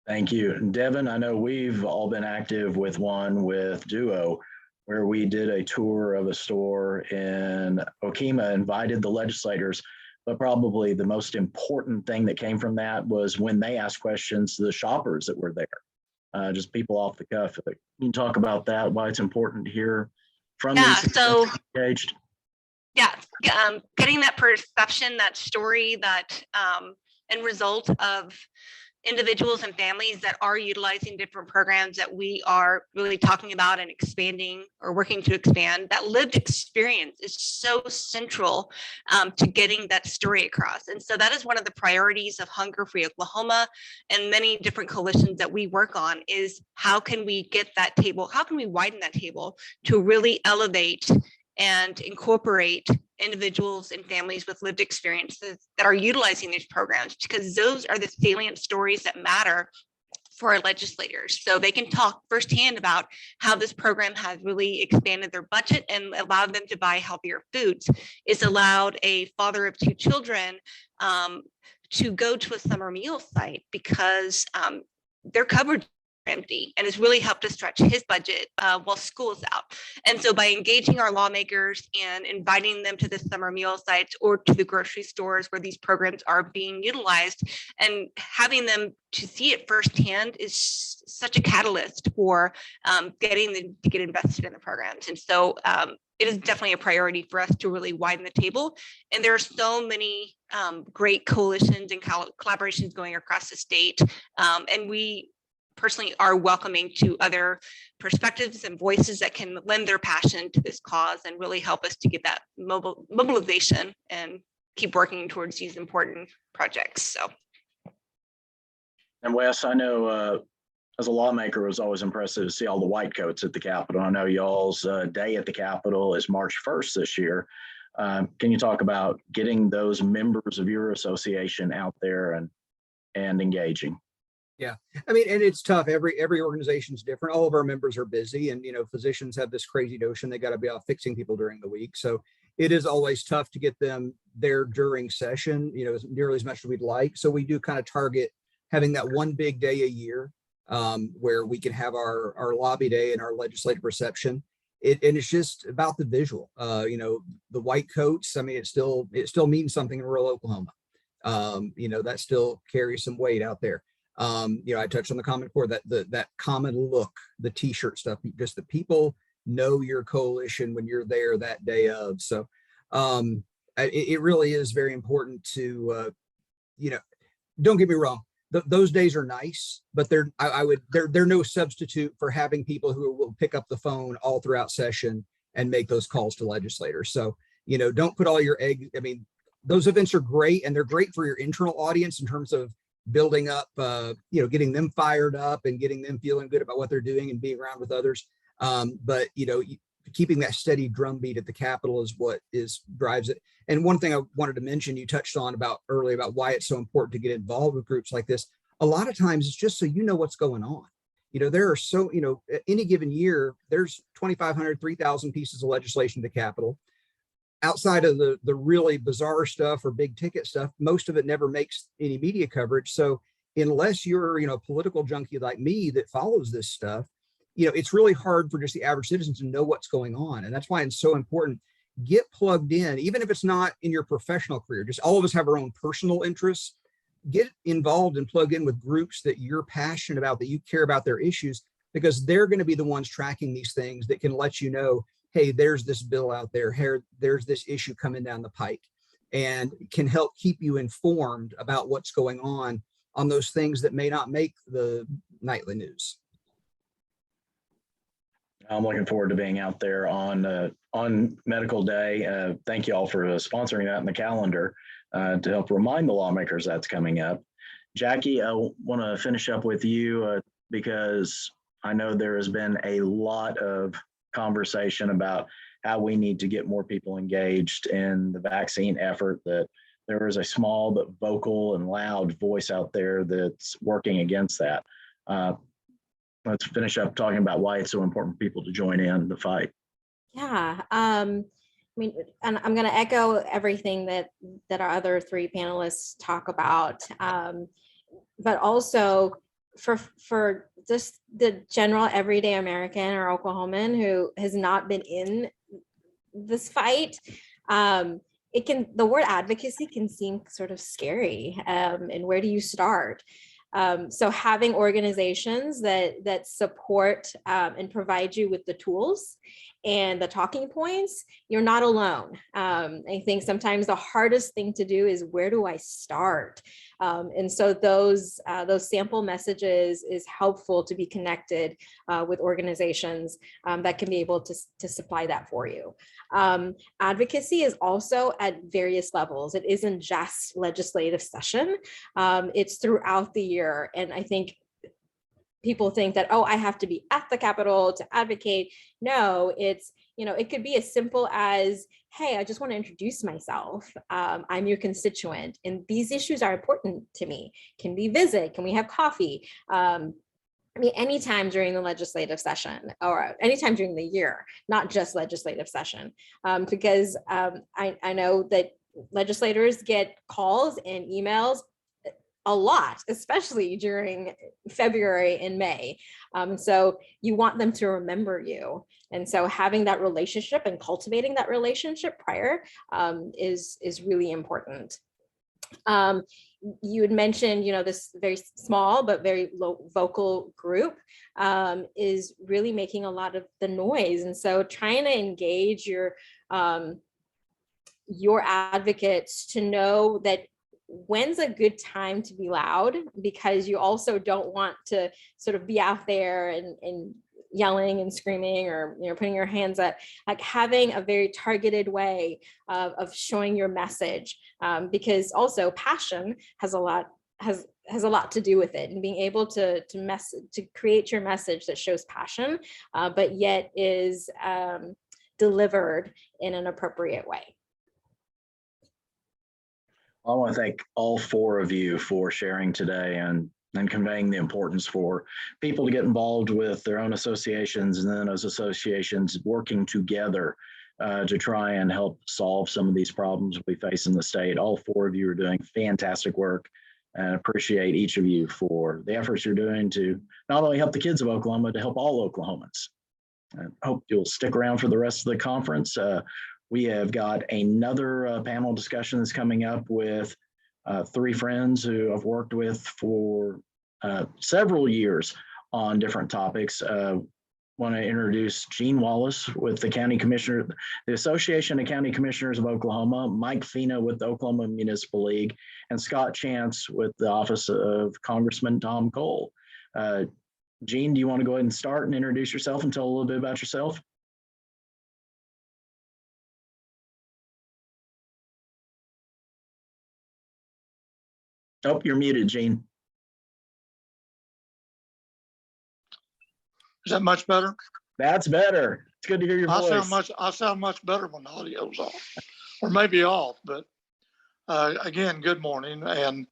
Thank you. And Devin, I know we've all been active with Duo, where we did a tour of a store in OICA, invited the legislators. But probably the most important thing that came from that was when they asked questions to the shoppers that were there, just people off the cuff. Can you talk about that, why it's important to hear from these engaged? Yeah, getting that perception, that story, that end result of individuals and families that are utilizing different programs that we are really talking about and expanding or working to expand. That lived experience is so central to getting that story across. And so that is one of the priorities of Hunger Free Oklahoma and many different coalitions that we work on, is how can we get that table, how can we widen that table to really elevate and incorporate individuals and families with lived experiences that are utilizing these programs, because those are the salient stories that matter for our legislators. So they can talk firsthand about how this program has really expanded their budget and allowed them to buy healthier foods. It's allowed a father of 2 children to go to a summer meal site because their cupboards empty, and it's really helped to stretch his budget while school is out. And so by engaging our lawmakers and inviting them to the summer meal sites or to the grocery stores where these programs are being utilized, and having them to see it firsthand is such a catalyst for getting them to get invested in the programs. And so it is definitely a priority for us to really widen the table. And there are so many great coalitions and collaborations going across the state. And we personally are welcoming to other perspectives and voices that can lend their passion to this cause and really help us to get that mobilization and keep working towards these important projects. So. And Wes, I know as a lawmaker, it was always impressive to see all the white coats at the Capitol. I know y'all's day at the Capitol is March 1st this year. Can you talk about getting those members of your association out there and engaging? Yeah, I mean, and it's tough. Every organization is different. All of our members are busy, and physicians have this crazy notion they got to be out fixing people during the week. So it is always tough to get them there during session, nearly as much as we'd like. So we do kind of target having that one big day a year where we can have our lobby day and our legislative reception. And it's just about the visual. The white coats. I mean, it still means something in rural Oklahoma. That still carries some weight out there. I touched on the Common Core, that common look, the t-shirt stuff, just that people know your coalition when you're there that day of. So it really is very important to, don't get me wrong. Those days are nice, but they're no substitute for having people who will pick up the phone all throughout session and make those calls to legislators. So, don't put all your eggs. I mean, those events are great, and they're great for your internal audience in terms of building up, getting them fired up and getting them feeling good about what they're doing and being around with others. But keeping that steady drumbeat at the Capitol is what drives it. And one thing I wanted to mention, you touched on earlier about why it's so important to get involved with groups like this. A lot of times it's just so you know what's going on. There are any given year, there's 2,500, 3,000 pieces of legislation to Capitol. Outside of the really bizarre stuff or big ticket stuff, most of it never makes any media coverage. So unless you're, a political junkie like me that follows this stuff, it's really hard for just the average citizen to know what's going on. And that's why it's so important. Get plugged in, even if it's not in your professional career. Just all of us have our own personal interests. Get involved and plugged in with groups that you're passionate about, that you care about their issues, because they're going to be the ones tracking these things that can let you know, hey, there's this bill out there, here, there's this issue coming down the pike, and can help keep you informed about what's going on those things that may not make the nightly news. I'm looking forward to being out there on Medical Day. Thank you all for sponsoring that in the calendar to help remind the lawmakers that's coming up. Jackie, I want to finish up with you because I know there has been a lot of conversation about how we need to get more people engaged in the vaccine effort, that there is a small but vocal and loud voice out there that's working against that. Let's finish up talking about why it's so important for people to join in the fight. Yeah, and I'm going to echo everything that our other three panelists talk about, but also for just the general everyday American or Oklahoman who has not been in this fight. The word advocacy can seem sort of scary, and where do you start? So having organizations that support and provide you with the tools and the talking points, you're not alone. I think sometimes the hardest thing to do is, where do I start? And so those sample messages is helpful to be connected with organizations that can be able to supply that for you. Advocacy is also at various levels. It isn't just legislative session. It's throughout the year. And I think people think that, oh, I have to be at the Capitol to advocate. No, it's, it could be as simple as, hey, I just want to introduce myself. I'm your constituent, and these issues are important to me. Can we visit? Can we have coffee? Anytime during the legislative session, or anytime during the year, not just legislative session, because I know that legislators get calls and emails a lot, especially during February and May. So you want them to remember you. And so having that relationship and cultivating that relationship prior is really important. You had mentioned, this very small but very low vocal group is really making a lot of the noise. And so trying to engage your advocates to know that when's a good time to be loud, because you also don't want to sort of be out there and yelling and screaming, or putting your hands up. Like having a very targeted way of showing your message, because also passion has a lot to do with it, and being able to create your message that shows passion, but yet is delivered in an appropriate way. I want to thank all four of you for sharing today and conveying the importance for people to get involved with their own associations, and then those associations working together to try and help solve some of these problems we face in the state. All four of you are doing fantastic work, and appreciate each of you for the efforts you're doing to not only help the kids of Oklahoma, to help all Oklahomans. I hope you'll stick around for the rest of the conference. We have got another panel discussion that's coming up with three friends who I've worked with for several years on different topics. Want to introduce Gene Wallace with the County Commissioner, the Association of County Commissioners of Oklahoma, Mike Fina with the Oklahoma Municipal League, and Scott Chance with the Office of Congressman Tom Cole. Gene, do you want to go ahead and start and introduce yourself and tell a little bit about yourself? Oh, you're muted, Gene. Is that much better? That's better. It's good to hear your voice. I sound much better when the audio's off, or maybe off. But again, good morning, and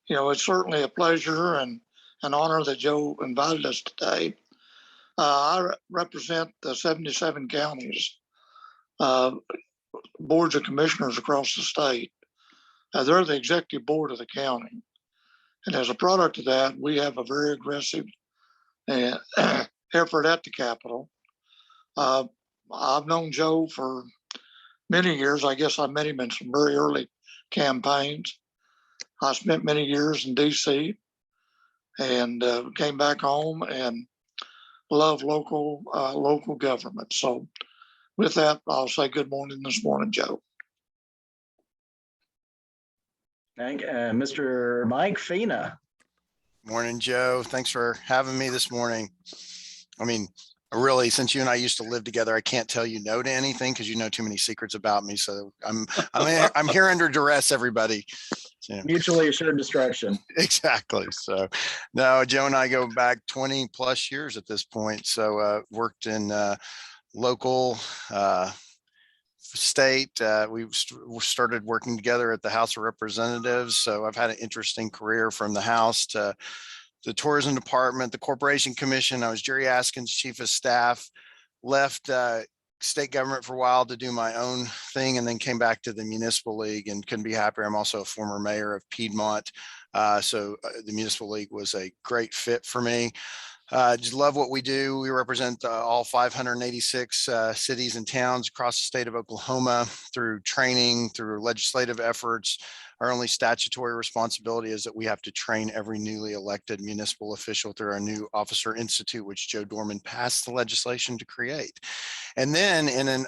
it's certainly a pleasure and an honor that Joe invited us today. I represent the 77 counties, boards of commissioners across the state. They're the executive board of the county, and as a product of that, we have a very aggressive effort at the Capitol. I've known Joe for many years. I guess I met him in some very early campaigns. I spent many years in DC and came back home and love local government. So with that, I'll say good morning this morning, Joe. Thank Mr. Mike Fina. Morning, Joe. Thanks for having me this morning. I mean, really, since you and I used to live together, I can't tell you no to anything because you know too many secrets about me. So I'm here under duress, everybody. So, mutually assured destruction. Exactly. So no, Joe and I go back 20 plus years at this point. So worked in local, state. We started working together at the House of Representatives. So I've had an interesting career from the House to the tourism department, the corporation commission. I was Jerry Askins' chief of staff, left state government for a while to do my own thing, and then came back to the municipal league and couldn't be happier. I'm also a former mayor of Piedmont. So the municipal league was a great fit for me. Just love what we do. We represent all 586 cities and towns across the state of Oklahoma through training, through legislative efforts. Our only statutory responsibility is that we have to train every newly elected municipal official through our new Officer Institute, which Joe Dorman passed the legislation to create. And then in an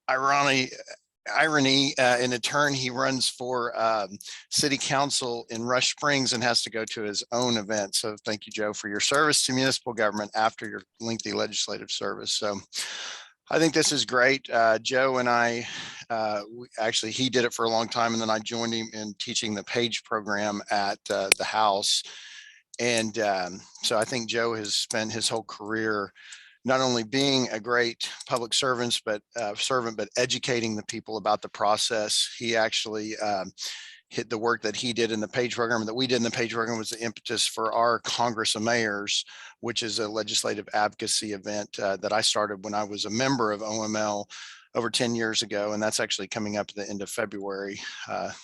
irony, in a turn, he runs for city council in Rush Springs and has to go to his own event. So thank you, Joe, for your service to municipal government after your lengthy legislative service. So I think this is great. Joe and I, actually, he did it for a long time, and then I joined him in teaching the PAGE program at the House. And so I think Joe has spent his whole career not only being a great public servant, but educating the people about the process. He actually hit the work that he did in the PAGE program and that we did in the PAGE program was the impetus for our Congress of Mayors, which is a legislative advocacy event that I started when I was a member of OML over 10 years ago. And that's actually coming up at the end of February.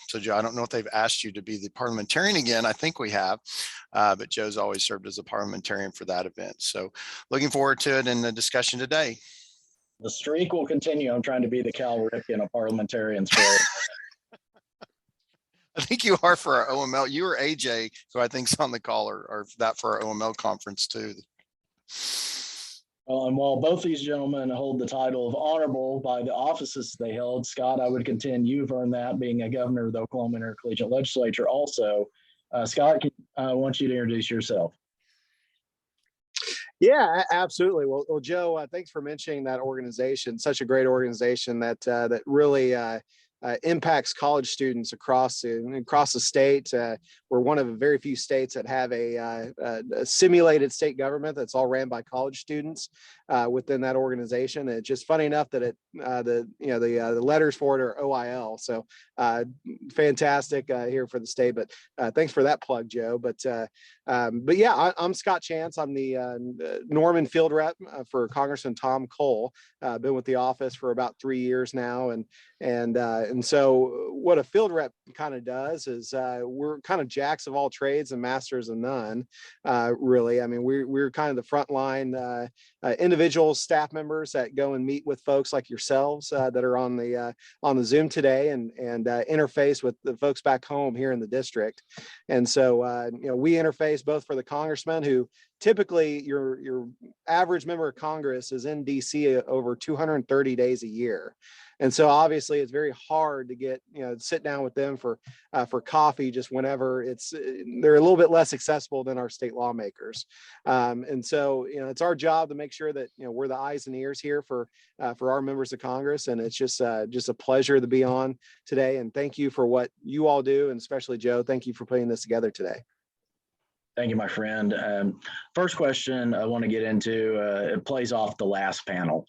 So Joe, I don't know if they've asked you to be the parliamentarian again. I think we have, but Joe's always served as a parliamentarian for that event. So looking forward to it in the discussion today. The streak will continue. I'm trying to be the Cal Ripken of parliamentarians for I think you are for our OML. You or AJ, who I think's on the call, or that for our OML conference too. And while both these gentlemen hold the title of honorable by the offices they held, Scott, I would contend you've earned that being a governor of the Oklahoma Intercollegiate Legislature also. Scott, I want you to introduce yourself. Yeah, absolutely. Well, Joe, thanks for mentioning that organization. Such a great organization that really impacts college students across the state. We're one of the very few states that have a simulated state government that's all ran by college students within that organization. And it's just funny enough that the letters for it are OIL. So fantastic here for the state. But thanks for that plug, Joe. But yeah, I'm Scott Chance. I'm the Norman field rep for Congressman Tom Cole. Been with the office for about 3 years now, and And so what a field rep kind of does is we're kind of jacks of all trades and masters of none, really. I mean, we're kind of the frontline individual staff members that go and meet with folks like yourselves that are on the Zoom today and interface with the folks back home here in the district. And so, we interface both for the congressman, who typically your average member of Congress is in DC over 230 days a year. And so obviously it's very hard to get, sit down with them for coffee just whenever they're a little bit less accessible than our state lawmakers. And so, it's our job to make sure that, we're the eyes and ears here for our members of Congress. And it's just a pleasure to be on today. And thank you for what you all do. And especially Joe, thank you for putting this together today. Thank you, my friend. First question I want to get into, it plays off the last panel.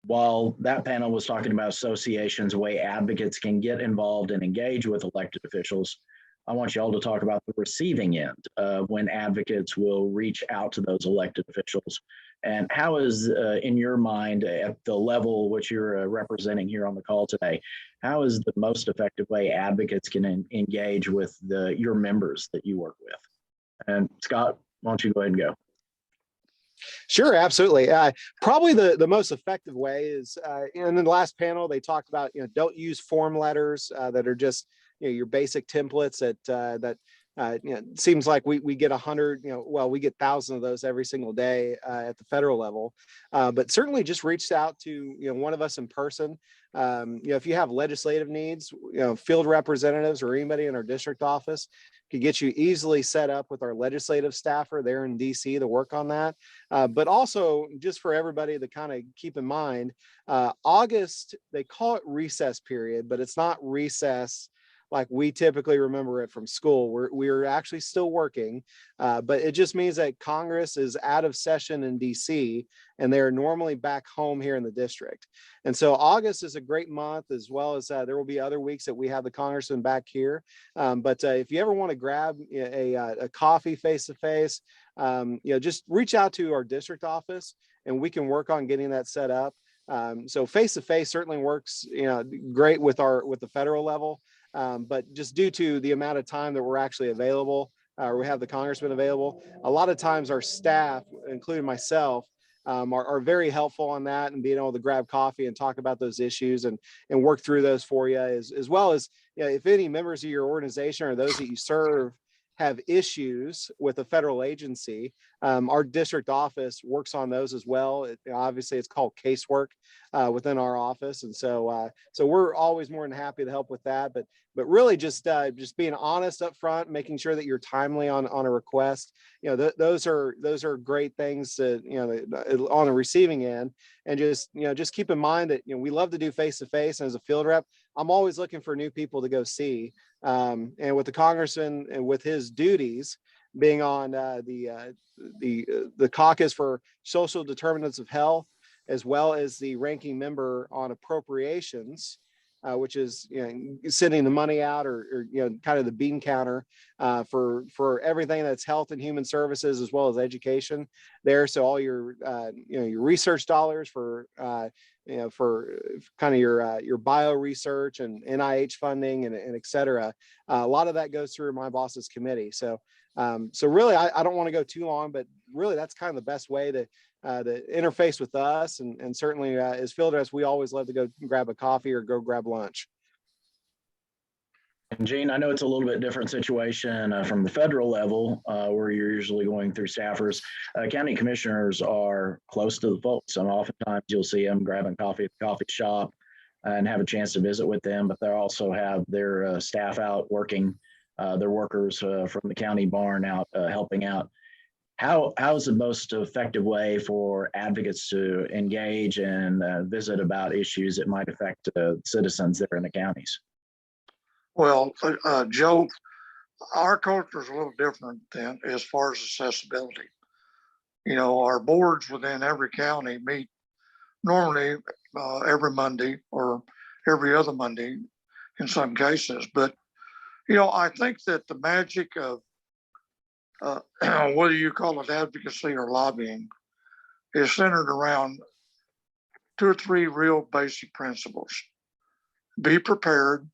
While that panel was talking about associations, the way advocates can get involved and engage with elected officials, I want you all to talk about the receiving end when advocates will reach out to those elected officials. And how is, in your mind, at the level which you're representing here on the call today, how is the most effective way advocates can engage with your members that you work with? And Scott, why don't you go ahead and go? Sure, absolutely. Probably the most effective way is, in the last panel, they talked about, don't use form letters that are just, your basic templates that seems like we get 100, we get thousands of those every single day at the federal level. But certainly just reached out to, one of us in person. If you have legislative needs, field representatives or anybody in our district office could get you easily set up with our legislative staffer there in DC to work on that. But also just for everybody to kind of keep in mind, August, they call it recess period, but it's not recess like we typically remember it from school. We're actually still working, but it just means that Congress is out of session in DC and they're normally back home here in the district. And so August is a great month, as well as there will be other weeks that we have the congressman back here. But if you ever want to grab a coffee face-to-face, just reach out to our district office and we can work on getting that set up. So face-to-face certainly works, great with the federal level. But just due to the amount of time that we're actually available, we have the congressman available, a lot of times our staff, including myself, are very helpful on that and being able to grab coffee and talk about those issues and work through those for you, as well as, if any members of your organization or those that you serve have issues with a federal agency, our district office works on those as well. Obviously, it's called casework within our office, and so we're always more than happy to help with that. But really, just being honest up front, making sure that you're timely on a request. Those are great things that, on the receiving end, and just keep in mind that we love to do face to face. And as a field rep, I'm always looking for new people to go see. And with the congressman and with his duties being on the caucus for social determinants of health, as well as the ranking member on appropriations, which is sending the money out or kind of the bean counter for everything that's health and human services, as well as education there. So all your your research dollars for kind of your bio research and NIH funding and et cetera. A lot of that goes through my boss's committee. So really, I don't want to go too long, but really that's kind of the best way to interface with us. And certainly as field reps, we always love to go grab a coffee or go grab lunch. And Gene, I know it's a little bit different situation from the federal level where you're usually going through staffers. County commissioners are close to the folks, and oftentimes you'll see them grabbing coffee at the coffee shop and have a chance to visit with them, but they also have their staff out working, their workers from the county barn out helping out. How is the most effective way for advocates to engage and visit about issues that might affect citizens there in the counties? Well, Joe, our culture is a little different than as far as accessibility. Our boards within every county meet normally every Monday or every other Monday in some cases. But, I think that the magic of whether you call it advocacy or lobbying is centered around 2 or 3 real basic principles. be prepared,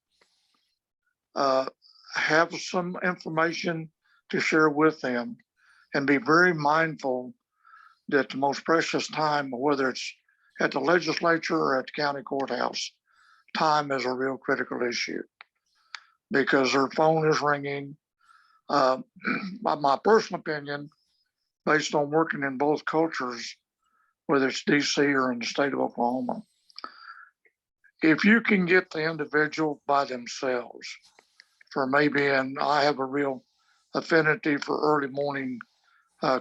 have some information to share with them, and be very mindful that the most precious time, whether it's at the legislature or at the county courthouse, time is a real critical issue because their phone is ringing. My personal opinion, based on working in both cultures, whether it's DC or in the state of Oklahoma, if you can get the individual by themselves, for maybe, and I have a real affinity for early morning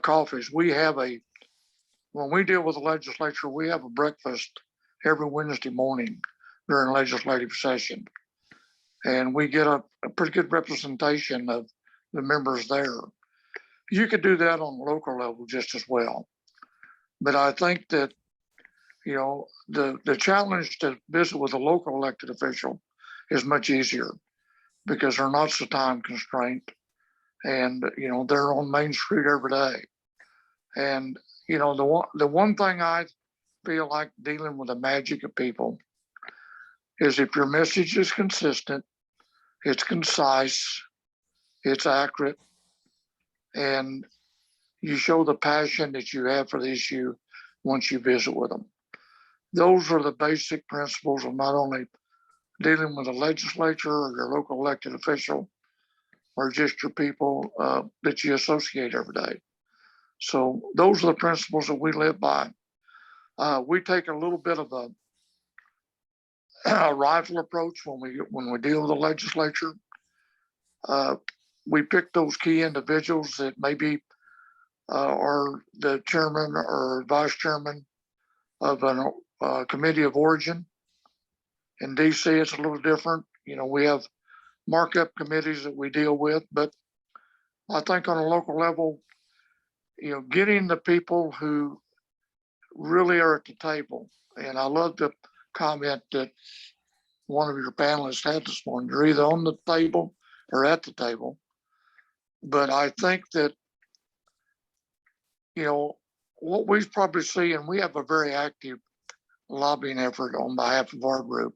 coffees. When we deal with the legislature, we have a breakfast every Wednesday morning during legislative session. And we get a pretty good representation of the members there. You could do that on the local level just as well. But I think that, the challenge to visit with a local elected official is much easier because they're not so time constrained. And, they're on Main Street every day. And, the one thing I feel like dealing with the magic of people is if your message is consistent, it's concise, it's accurate, and you show the passion that you have for the issue once you visit with them. Those are the basic principles of not only dealing with the legislature or your local elected official or just your people that you associate every day. So those are the principles that we live by. We take a little bit of a rifle approach when we deal with the legislature. We pick those key individuals that maybe are the chairman or vice chairman of a committee of origin. In DC, it's a little different. We have markup committees that we deal with, but I think on a local level, getting the people who really are at the table. And I love the comment that one of your panelists had this morning. You're either on the table or at the table. But I think that, what we probably see, and we have a very active lobbying effort on behalf of our group,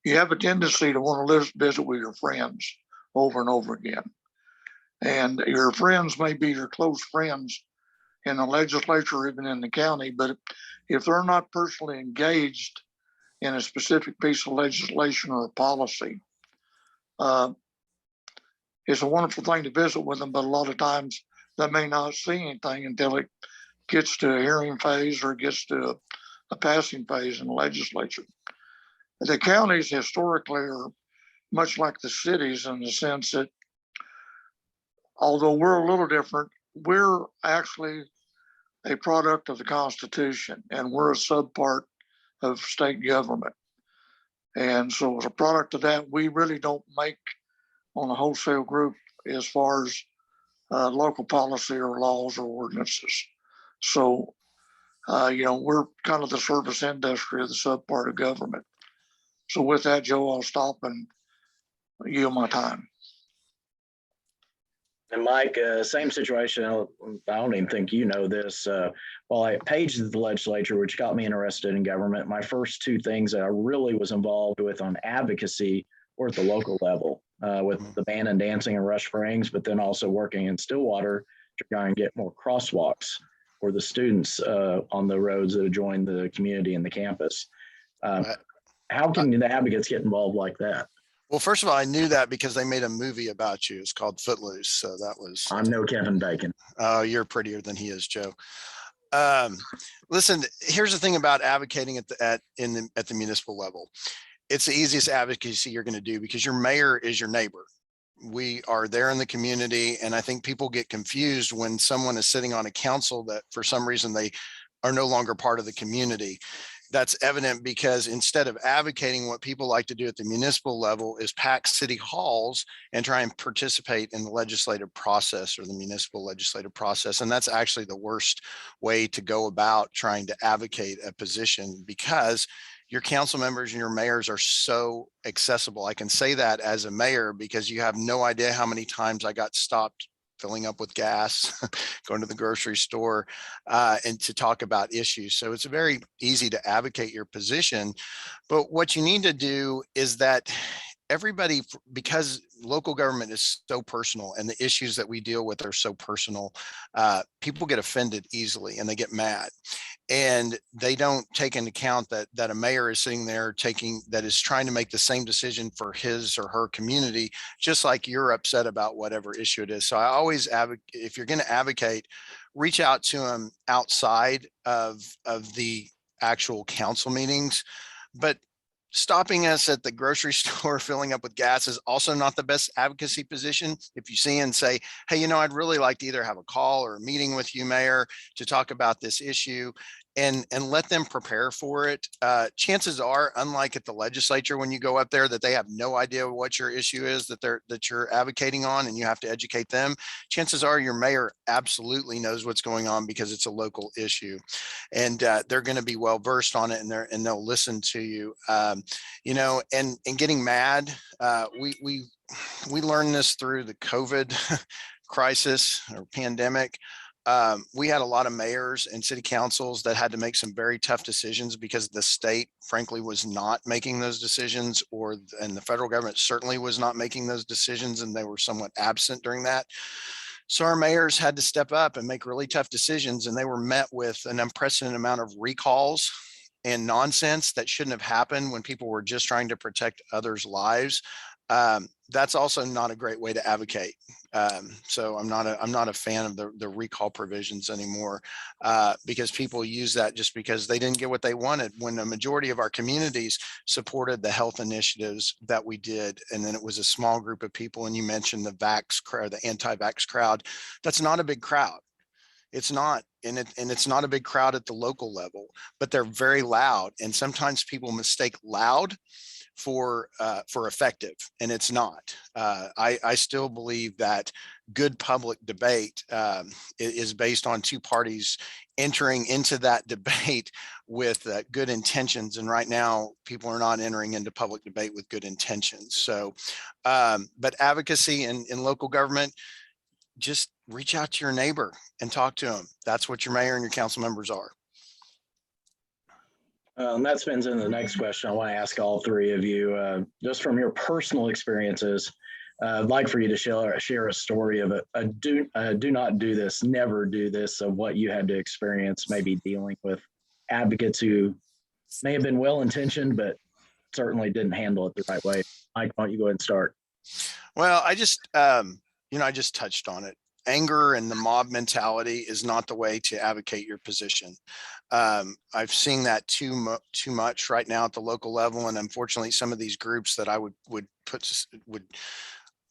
you have a tendency to want to visit with your friends over and over again. And your friends may be your close friends in the legislature, even in the county, but if they're not personally engaged in a specific piece of legislation or a policy, it's a wonderful thing to visit with them, but a lot of times they may not see anything until it gets to a hearing phase or gets to a passing phase in the legislature. The counties historically are much like the cities in the sense that although we're a little different, we're actually a product of the Constitution and we're a subpart of state government. And so as a product of that, we really don't make on a wholesale group as far as local policy or laws or ordinances. So, we're kind of the service industry of the subpart of government. So with that, Joe, I'll stop and yield my time. And Mike, same situation. I don't even think you know this. While I paged the legislature, which got me interested in government, my first two things that I really was involved with on advocacy were at the local level with the band and dancing in Rush Springs, but then also working in Stillwater to try and get more crosswalks for the students on the roads that join the community and the campus. How can the advocates get involved like that? Well, first of all, I knew that because they made a movie about you. It's called Footloose. So that was. I'm no Kevin Bacon. Oh, you're prettier than he is, Joe. Listen, here's the thing about advocating at the municipal level. It's the easiest advocacy you're going to do because your mayor is your neighbor. We are there in the community. And I think people get confused when someone is sitting on a council that for some reason they are no longer part of the community. That's evident because instead of advocating, what people like to do at the municipal level is pack city halls and try and participate in the legislative process or the municipal legislative process. And that's actually the worst way to go about trying to advocate a position because your council members and your mayors are so accessible. I can say that as a mayor because you have no idea how many times I got stopped filling up with gas, going to the grocery store, and to talk about issues. So it's very easy to advocate your position. But what you need to do is that everybody, because local government is so personal and the issues that we deal with are so personal, people get offended easily and they get mad. And they don't take into account that a mayor is sitting there that is trying to make the same decision for his or her community, just like you're upset about whatever issue it is. So I always advocate, if you're going to advocate, reach out to them outside of the actual council meetings. But stopping us at the grocery store filling up with gas is also not the best advocacy position. If you see and say, hey, I'd really like to either have a call or a meeting with you, Mayor, to talk about this issue, and let them prepare for it. Chances are, unlike at the legislature, when you go up there, that they have no idea what your issue is that you're advocating on, and you have to educate them. Chances are your mayor absolutely knows what's going on because it's a local issue, and they're going to be well versed on it, and they'll listen to you. And getting mad. We learned this through the COVID crisis or pandemic. We had a lot of mayors and city councils that had to make some very tough decisions because the state, frankly, was not making those decisions, and the federal government certainly was not making those decisions, and they were somewhat absent during that. So our mayors had to step up and make really tough decisions, and they were met with an unprecedented amount of recalls and nonsense that shouldn't have happened when people were just trying to protect others' lives. That's also not a great way to advocate. So I'm not a fan of the recall provisions anymore, because people use that just because they didn't get what they wanted, when the majority of our communities supported the health initiatives that we did. And then it was a small group of people. And you mentioned the vax crowd, the anti-vax crowd. That's not a big crowd. It's not, and it's not a big crowd at the local level, but they're very loud. And sometimes people mistake loud for effective, and it's not. I still believe that good public debate is based on two parties entering into that debate with good intentions. And right now, people are not entering into public debate with good intentions. So, but advocacy in local government, just reach out to your neighbor and talk to them. That's what your mayor and your council members are. And that spins into the next question I want to ask all three of you. Just from your personal experiences, I'd like for you to share a story of a do not do this, never do this, of what you had to experience, maybe dealing with advocates who may have been well-intentioned, but certainly didn't handle it the right way. Mike, why don't you go ahead and start? Well, I just touched on it. Anger and the mob mentality is not the way to advocate your position. I've seen that too much right now at the local level, and unfortunately, some of these groups that I would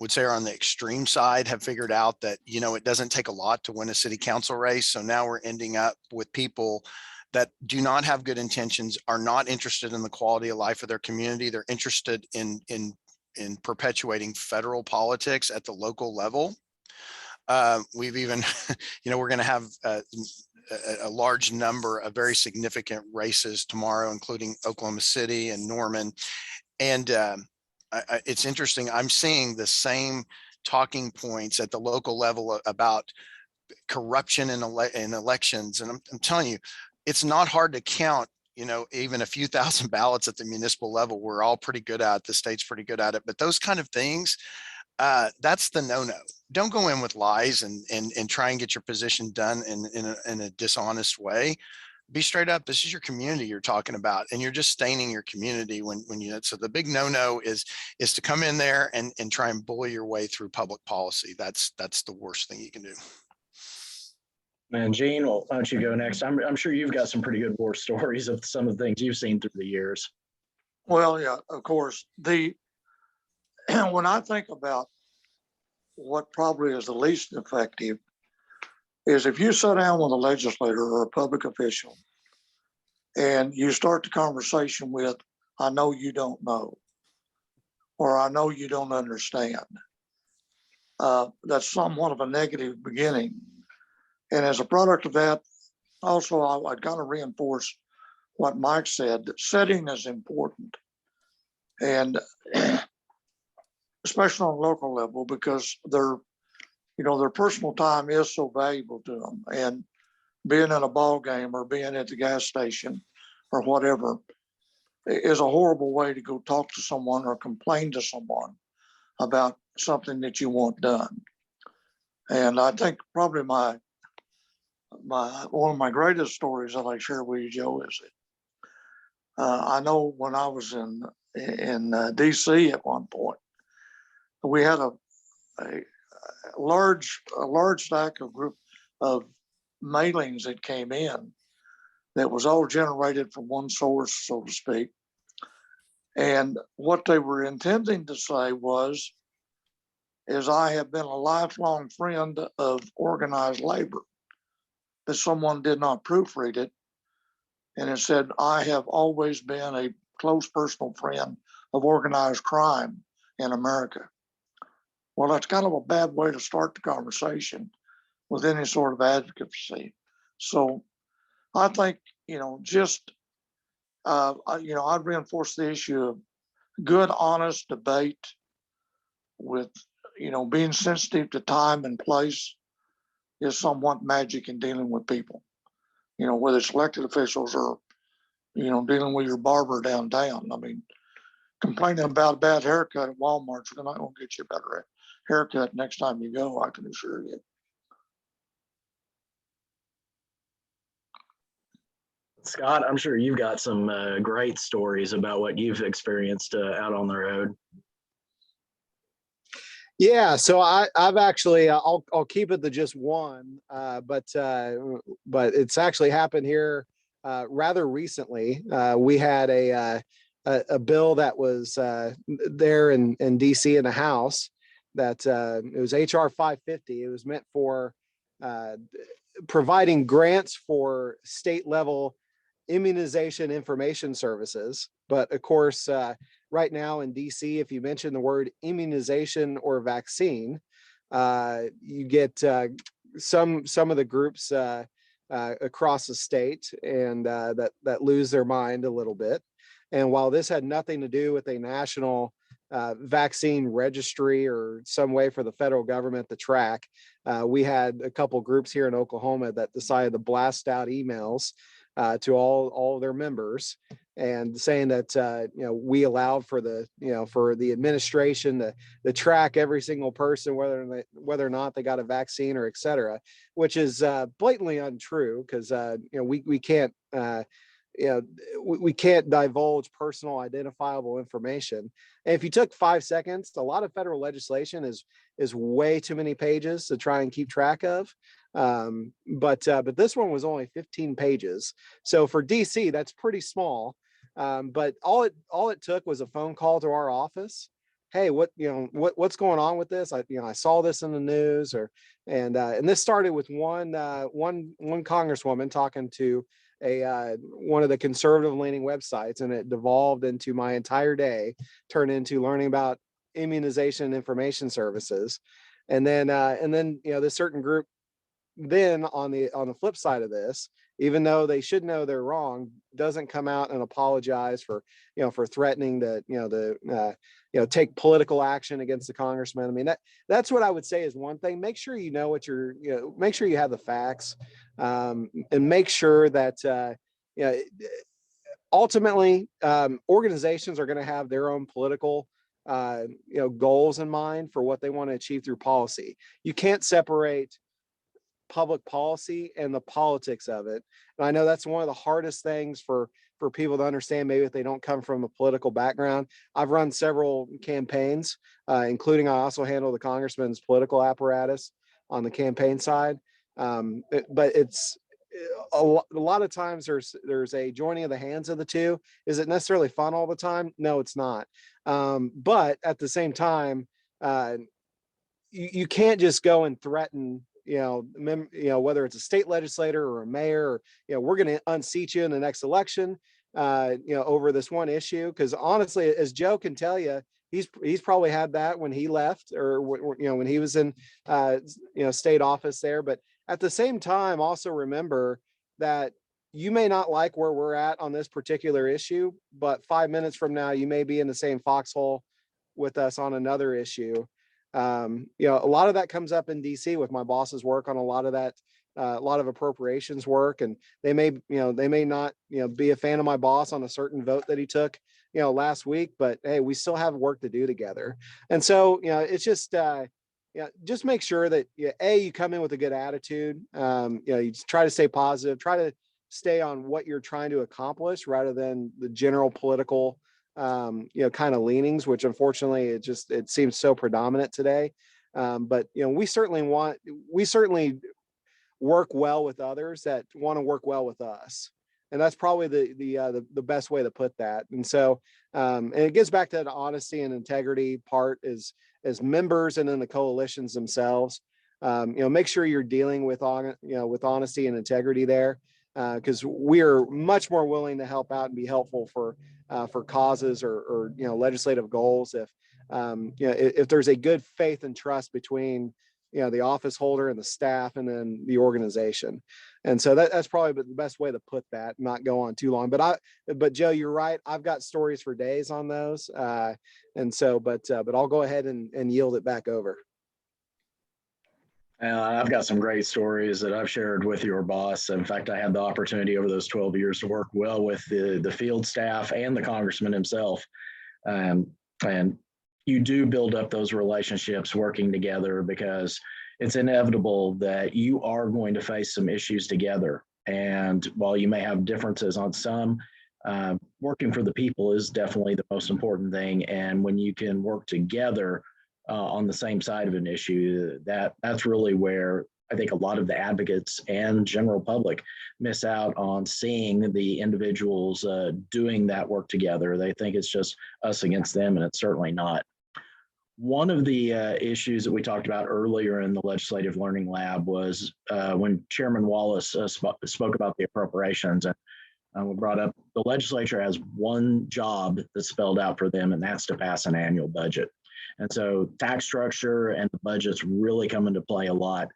say are on the extreme side have figured out that it doesn't take a lot to win a city council race. So now we're ending up with people that do not have good intentions, are not interested in the quality of life of their community. They're interested in perpetuating federal politics at the local level. We've even, we're going to have a large number of very significant races tomorrow, including Oklahoma City and Norman. And it's interesting. I'm seeing the same talking points at the local level about corruption in elections. And I'm telling you, it's not hard to count, even a few thousand ballots at the municipal level. We're all pretty good at it. The state's pretty good at it. But those kind of things, that's the no-no. Don't go in with lies and try and get your position done in a dishonest way. Be straight up. This is your community you're talking about, and you're just staining your community when so the big no-no is to come in there and try and bully your way through public policy. That's the worst thing you can do. Man, Gene, well, why don't you go next? I'm sure you've got some pretty good war stories of some of the things you've seen through the years. Well, yeah, of course. When I think about what probably is the least effective is if you sit down with a legislator or a public official and you start the conversation with, I know you don't know, or I know you don't understand. That's somewhat of a negative beginning. And as a product of that, also, I'd kind of reinforce what Mike said, that setting is important. And especially on a local level, because their personal time is so valuable to them. And being in a ball game or being at the gas station or whatever is a horrible way to go talk to someone or complain to someone about something that you want done. And I think probably one of my greatest stories that I share with you, Joe, is that I know when I was in DC at one point, we had a large stack of mailings that came in that was all generated from one source, so to speak. And what they were intending to say is I have been a lifelong friend of organized labor, that someone did not proofread it. And it said, I have always been a close personal friend of organized crime in America. Well, that's kind of a bad way to start the conversation with any sort of advocacy. So I think, I'd reinforce the issue of good, honest debate with, being sensitive to time and place is somewhat magic in dealing with people, whether it's elected officials or, dealing with your barber downtown. I mean, complaining about a bad haircut at Walmart's not going to get you a better haircut next time you go, I can assure you. Scott, I'm sure you've got some great stories about what you've experienced out on the road. Yeah, so I've actually I'll keep it to just one, but it's actually happened here rather recently. We had a bill that was there in DC in the House that it was HR 550. It was meant for providing grants for state level immunization information services, but of course. Right now in DC, if you mention the word immunization or vaccine, you get some of the groups across the state and that lose their mind a little bit. And while this had nothing to do with a national vaccine registry or some way for the federal government to track, we had a couple groups here in Oklahoma that decided to blast out emails to all their members and saying that we allowed for the administration to track every single person whether or not they got a vaccine or et cetera, which is blatantly untrue because we can't we can't divulge personal identifiable information. And if you took 5 seconds, a lot of federal legislation is way too many pages to try and keep track of. But this one was only 15 pages. So for DC, that's pretty small. But all it took was a phone call to our office. Hey, what's going on with this? I saw this in the news, and this started with one congresswoman talking to one of the conservative leaning websites, and it devolved into my entire day, turned into learning about immunization and information services. And then this certain group then on the flip side of this, even though they should know they're wrong, doesn't come out and apologize for threatening to take political action against the congressman. I mean, that's what I would say is one thing. Make sure you know what make sure you have the facts, and make sure that ultimately organizations are going to have their own political goals in mind for what they want to achieve through policy. You can't separate public policy and the politics of it. And I know that's one of the hardest things for people to understand, maybe if they don't come from a political background. I've run several campaigns, including I also handle the congressman's political apparatus on the campaign side. But it's a lot of times there's a joining of the hands of the two. Is it necessarily fun all the time? No, it's not. But at the same time, you can't just go and threaten whether it's a state legislator or a mayor, or, we're going to unseat you in the next election, over this one issue. Because honestly, as Joe can tell you, he's probably had that when he left or when he was in state office there. But at the same time, also remember that you may not like where we're at on this particular issue, but 5 minutes from now, you may be in the same foxhole with us on another issue. A lot of that comes up in DC with my boss's work on a lot of that, a lot of appropriations work, and they may not, be a fan of my boss on a certain vote that he took, last week, but hey, we still have work to do together. And so, it's just, just make sure that you come in with a good attitude. You try to stay positive, try to stay on what you're trying to accomplish rather than the general political, kind of leanings, which unfortunately it seems so predominant today. But we certainly work well with others that want to work well with us. And that's probably the best way to put that. And so, and it gets back to the honesty and integrity part as members and then the coalitions themselves. Make sure you're dealing with with honesty and integrity there, because we are much more willing to help out and be helpful for causes or legislative goals if there's a good faith and trust between the office holder and the staff and then the organization. And so that's probably the best way to put that, not go on too long. But Joe, you're right. I've got stories for days on those. And so, but I'll go ahead and yield it back over. I've got some great stories that I've shared with your boss. In fact, I had the opportunity over those 12 years to work well with the field staff and the congressman himself. And you do build up those relationships working together, because it's inevitable that you are going to face some issues together. And while you may have differences on some, working for the people is definitely the most important thing. And when you can work together on the same side of an issue, that's really where I think a lot of the advocates and general public miss out on seeing the individuals doing that work together. They think it's just us against them, and it's certainly not. One of the issues that we talked about earlier in the Legislative Learning Lab was when Chairman Wallace spoke about the appropriations, and we brought up the legislature has one job that's spelled out for them, and that's to pass an annual budget. And so tax structure and the budgets really come into play a lot.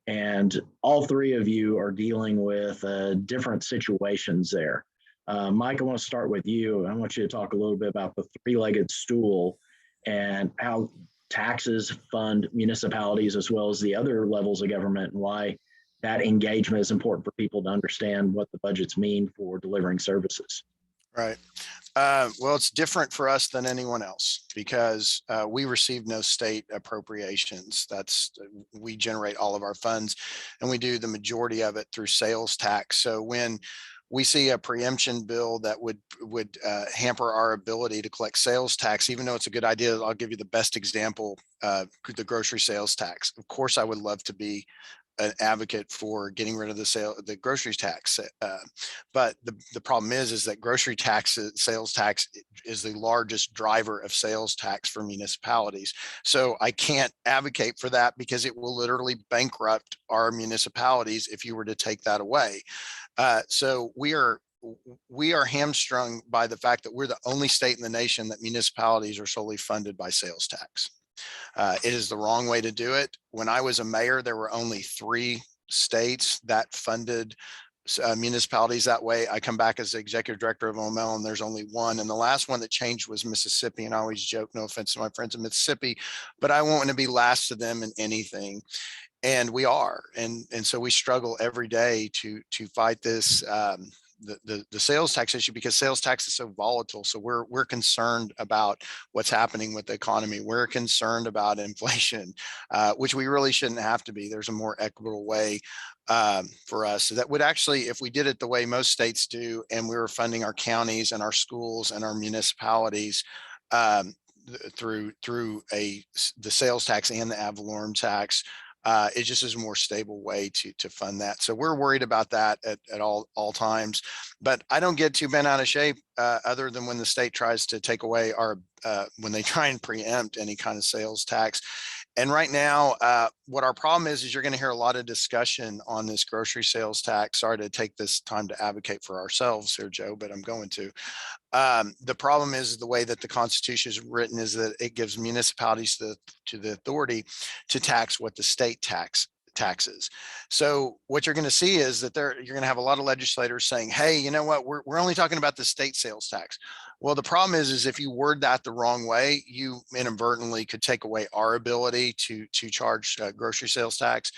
And all three of you are dealing with different situations there. Mike, I want to start with you. I want you to talk a little bit about the three-legged stool and how taxes fund municipalities as well as the other levels of government, and why that engagement is important for people to understand what the budgets mean for delivering services. Right. Well, it's different for us than anyone else because we receive no state appropriations. We generate all of our funds, and we do the majority of it through sales tax. So when we see a preemption bill that would hamper our ability to collect sales tax, even though it's a good idea, I'll give you the best example, the grocery sales tax. Of course, I would love to be an advocate for getting rid of the grocery tax. But the problem is that grocery tax, sales tax is the largest driver of sales tax for municipalities. So I can't advocate for that because it will literally bankrupt our municipalities if you were to take that away. So we are hamstrung by the fact that we're the only state in the nation that municipalities are solely funded by sales tax. It is the wrong way to do it. When I was a mayor, there were only 3 states that funded municipalities that way. I come back as the executive director of OML, and there's only 1. And the last one that changed was Mississippi. And I always joke, no offense to my friends in Mississippi, but I want to be last to them in anything. And we are. And so we struggle every day to fight this. The sales tax issue, because sales tax is so volatile. So we're concerned about what's happening with the economy. We're concerned about inflation, which we really shouldn't have to be. There's a more equitable way for us. So that would actually, if we did it the way most states do, and we were funding our counties and our schools and our municipalities through the sales tax and the ad valorem tax, it just is a more stable way to fund that. So we're worried about that at all times, but I don't get too bent out of shape other than when the state tries to take away when they try and preempt any kind of sales tax. And right now, what our problem is you're going to hear a lot of discussion on this grocery sales tax. Sorry to take this time to advocate for ourselves here, Joe, but I'm going to. The problem is the way that the Constitution is written is that it gives municipalities the authority to tax what the state taxes. So what you're going to see is that you're going to have a lot of legislators saying, hey, you know what, we're only talking about the state sales tax. Well, the problem is if you word that the wrong way, you inadvertently could take away our ability to charge grocery sales tax.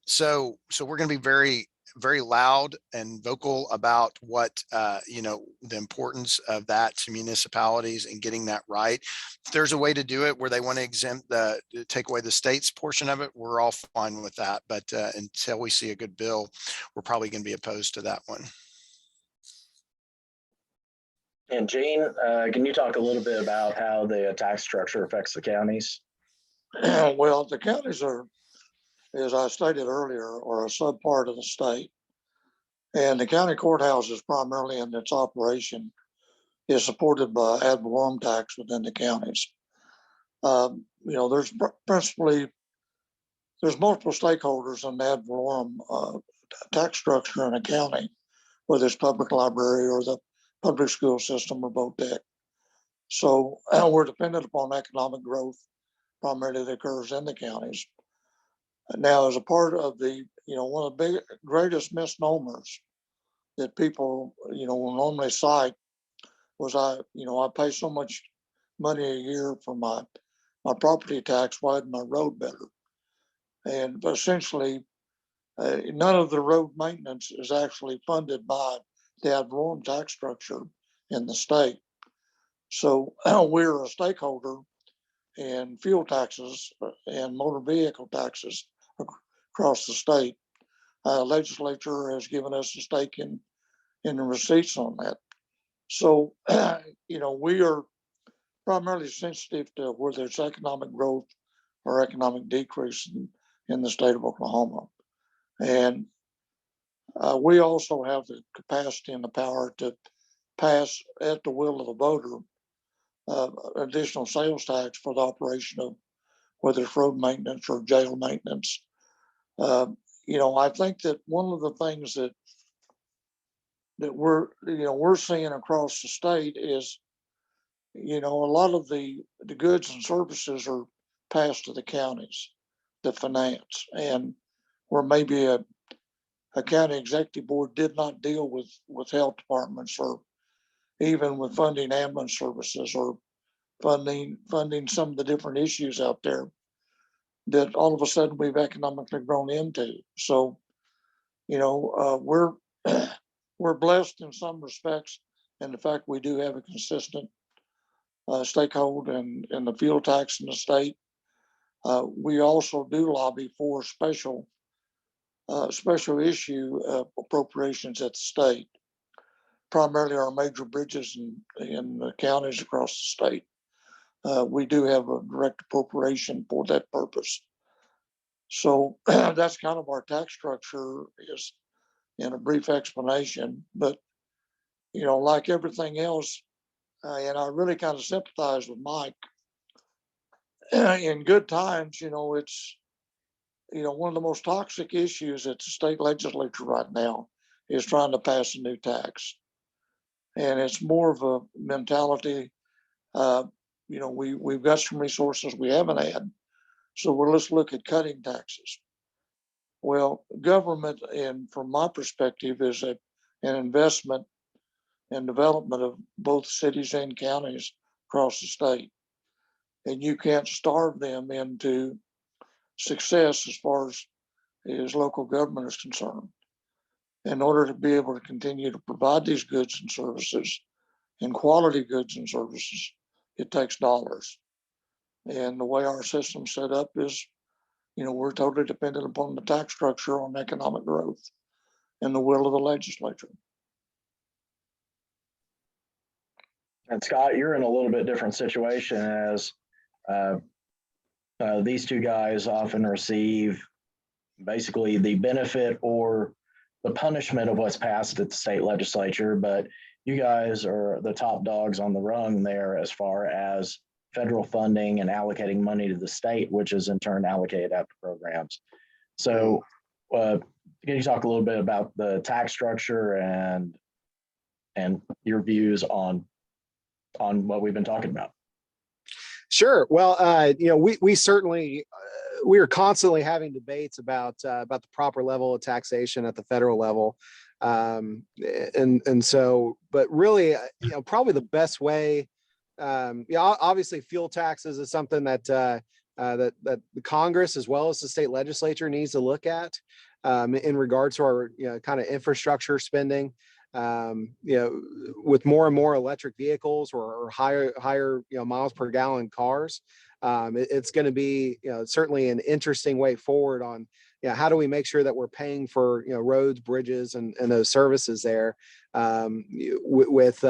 So we're going to be very loud and vocal about what, the importance of that to municipalities and getting that right. If there's a way to do it where they want to take away the state's portion of it, we're all fine with that. But until we see a good bill, we're probably going to be opposed to that one. And Gene, can you talk a little bit about how the tax structure affects the counties? Well, the counties are, as I stated earlier, are a subpart of the state. And the county courthouses, primarily in its operation, is supported by ad valorem tax within the counties. There's multiple stakeholders in the ad valorem tax structure in a county, whether it's public library or the public school system or VOTEC. So we're dependent upon economic growth primarily that occurs in the counties. Now, as a part of the, one of the greatest misnomers that people, will normally cite was I pay so much money a year for my property tax, why isn't my road better? And essentially, none of the road maintenance is actually funded by the ad valorem tax structure in the state. So we're a stakeholder in fuel taxes and motor vehicle taxes across the state. Legislature has given us a stake in the receipts on that. So, we are primarily sensitive to whether it's economic growth or economic decrease in the state of Oklahoma. And we also have the capacity and the power to pass at the will of the voter additional sales tax for the operation of whether it's road maintenance or jail maintenance. I think that one of the things that we're seeing across the state is, a lot of the goods and services are passed to the counties, the finance, and where maybe a county executive board did not deal with health departments or even with funding ambulance services or funding some of the different issues out there that all of a sudden we've economically grown into. So, we're blessed in some respects, and the fact we do have a consistent stakeholder in the fuel tax in the state. We also do lobby for special issue appropriations at the state, primarily our major bridges in the counties across the state. We do have a direct appropriation for that purpose. So that's kind of our tax structure is in a brief explanation, but like everything else, and I really kind of sympathize with Mike. In good times, it's one of the most toxic issues at the state legislature right now is trying to pass a new tax, and it's more of a mentality. We've got some resources we haven't had, so let's look at cutting taxes. Well, government, and from my perspective, is an investment and development of both cities and counties across the state. And you can't starve them into success as far as local government is concerned. In order to be able to continue to provide these goods and services and quality goods and services, it takes dollars. And the way our system's set up is, we're totally dependent upon the tax structure on economic growth and the will of the legislature. And Scott, you're in a little bit different situation as these two guys often receive basically the benefit or the punishment of what's passed at the state legislature, but you guys are the top dogs on the rung there as far as federal funding and allocating money to the state, which is in turn allocated out to programs. So can you talk a little bit about the tax structure and your views on what we've been talking about? Sure. Well, we certainly we are constantly having debates about the proper level of taxation at the federal level. And so, but really, probably the best way, obviously fuel taxes is something that that the Congress as well as the state legislature needs to look at in regards to our kind of infrastructure spending. With more and more electric vehicles or higher miles per gallon cars, it's going to be certainly an interesting way forward on how do we make sure that we're paying for roads, bridges, and those services there, with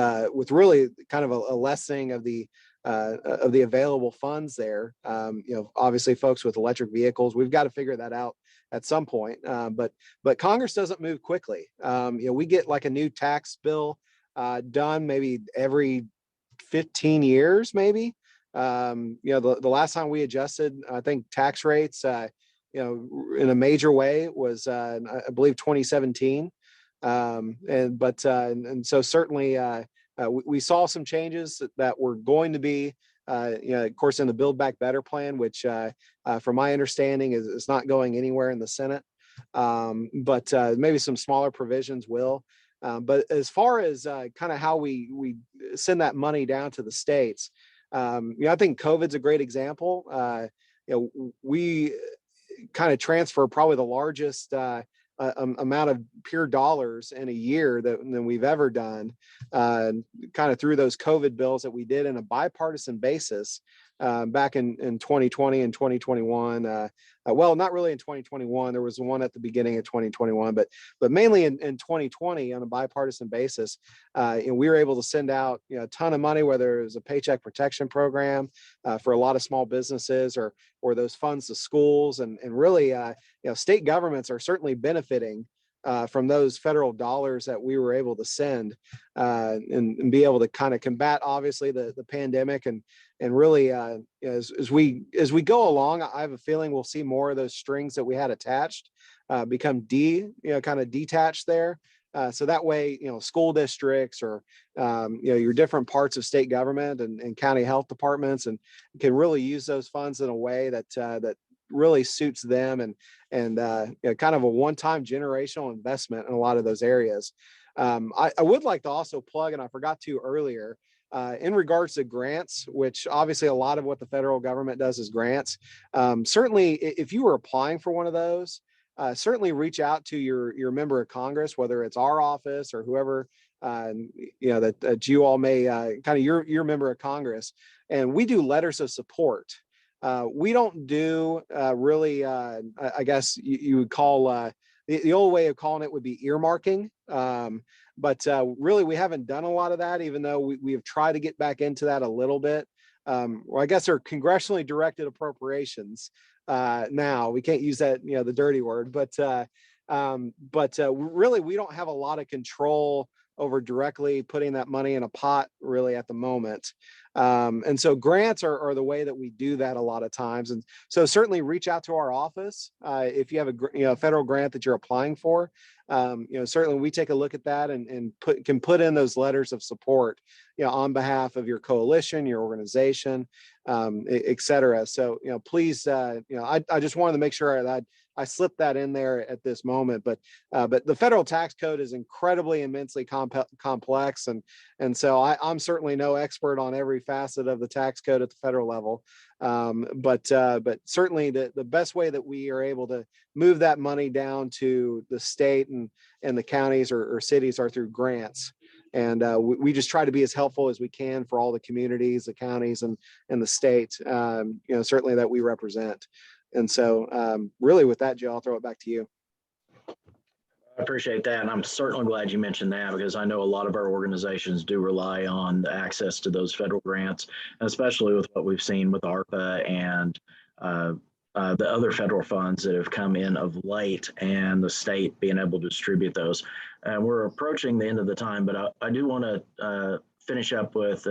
really kind of a lessening of the available funds there. Obviously folks with electric vehicles, we've got to figure that out at some point. But Congress doesn't move quickly. We get like a new tax bill done maybe every 15 years, maybe. The last time we adjusted, I think, tax rates, in a major way was, I believe, 2017. And so certainly we saw some changes that were going to be, of course, in the Build Back Better plan, which from my understanding is not going anywhere in the Senate. But maybe some smaller provisions will. But as far as kind of how we send that money down to the states, I think COVID's a great example. We kind of transfer probably the largest amount of pure dollars in a year than we've ever done, kind of through those COVID bills that we did in a bipartisan basis back in 2020 and 2021. Well, not really in 2021. There was one at the beginning of 2021, but mainly in 2020 on a bipartisan basis. We were able to send out a ton of money, whether it was a paycheck protection program for a lot of small businesses or those funds to schools, and really state governments are certainly benefiting from those federal dollars that we were able to send and be able to kind of combat, obviously, the pandemic and really as we go along, I have a feeling we'll see more of those strings that we had attached become kind of detached there. So that way, school districts or your different parts of state government and county health departments and can really use those funds in a way that really suits them and kind of a one-time generational investment in a lot of those areas. I would like to also plug, and I forgot to earlier, in regards to grants, which obviously a lot of what the federal government does is grants. Certainly, if you were applying for one of those, certainly reach out to your member of Congress, whether it's our office or whoever that you all may kind of your member of Congress. And we do letters of support. We don't do really, I guess you would call the old way of calling it would be earmarking. But really, we haven't done a lot of that, even though we have tried to get back into that a little bit. Well, I guess they're congressionally directed appropriations. Now we can't use that, the dirty word, but really, we don't have a lot of control over directly putting that money in a pot really at the moment. And so grants are the way that we do that a lot of times. And so certainly reach out to our office if you have a federal grant that you're applying for. Certainly we take a look at that and can put in those letters of support, on behalf of your coalition, your organization, et cetera. So, please, I just wanted to make sure that I slipped that in there at this moment, but the federal tax code is incredibly, immensely complex, and so I'm certainly no expert on every facet of the tax code at the federal level, but certainly the best way that we are able to move that money down to the state and the counties or cities are through grants. And we just try to be as helpful as we can for all the communities, the counties, and the state, certainly that we represent. And so really with that, Joe, I'll throw it back to you. I appreciate that. And I'm certainly glad you mentioned that, because I know a lot of our organizations do rely on the access to those federal grants, especially with what we've seen with ARPA and the other federal funds that have come in of late, and the state being able to distribute those. We're approaching the end of the time, but I do want to finish up with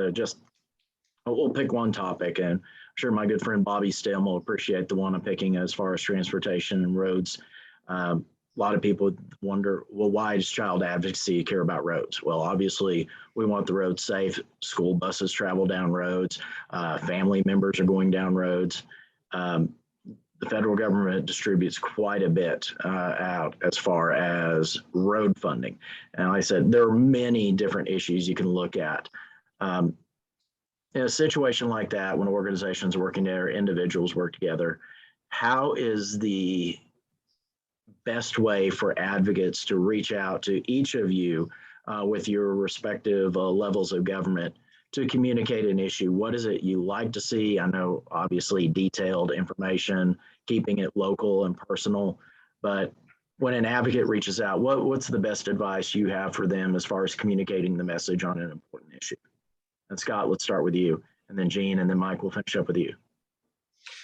we'll pick one topic, and I'm sure my good friend Bobby Stem will appreciate the one I'm picking as far as transportation and roads. A lot of people wonder, well, why does child advocacy care about roads? Well, obviously, we want the roads safe. School buses travel down roads. Family members are going down roads. the federal government distributes quite a bit out as far as road funding. And like I said, there are many different issues you can look at. In a situation like that, when organizations are working together, individuals work together, how is the best way for advocates to reach out to each of you with your respective levels of government to communicate an issue? What is it you like to see? I know obviously detailed information, keeping it local and personal, but when an advocate reaches out, what's the best advice you have for them as far as communicating the message on an important issue? And Scott, let's start with you, and then Gene, and then Mike, we'll finish up with you.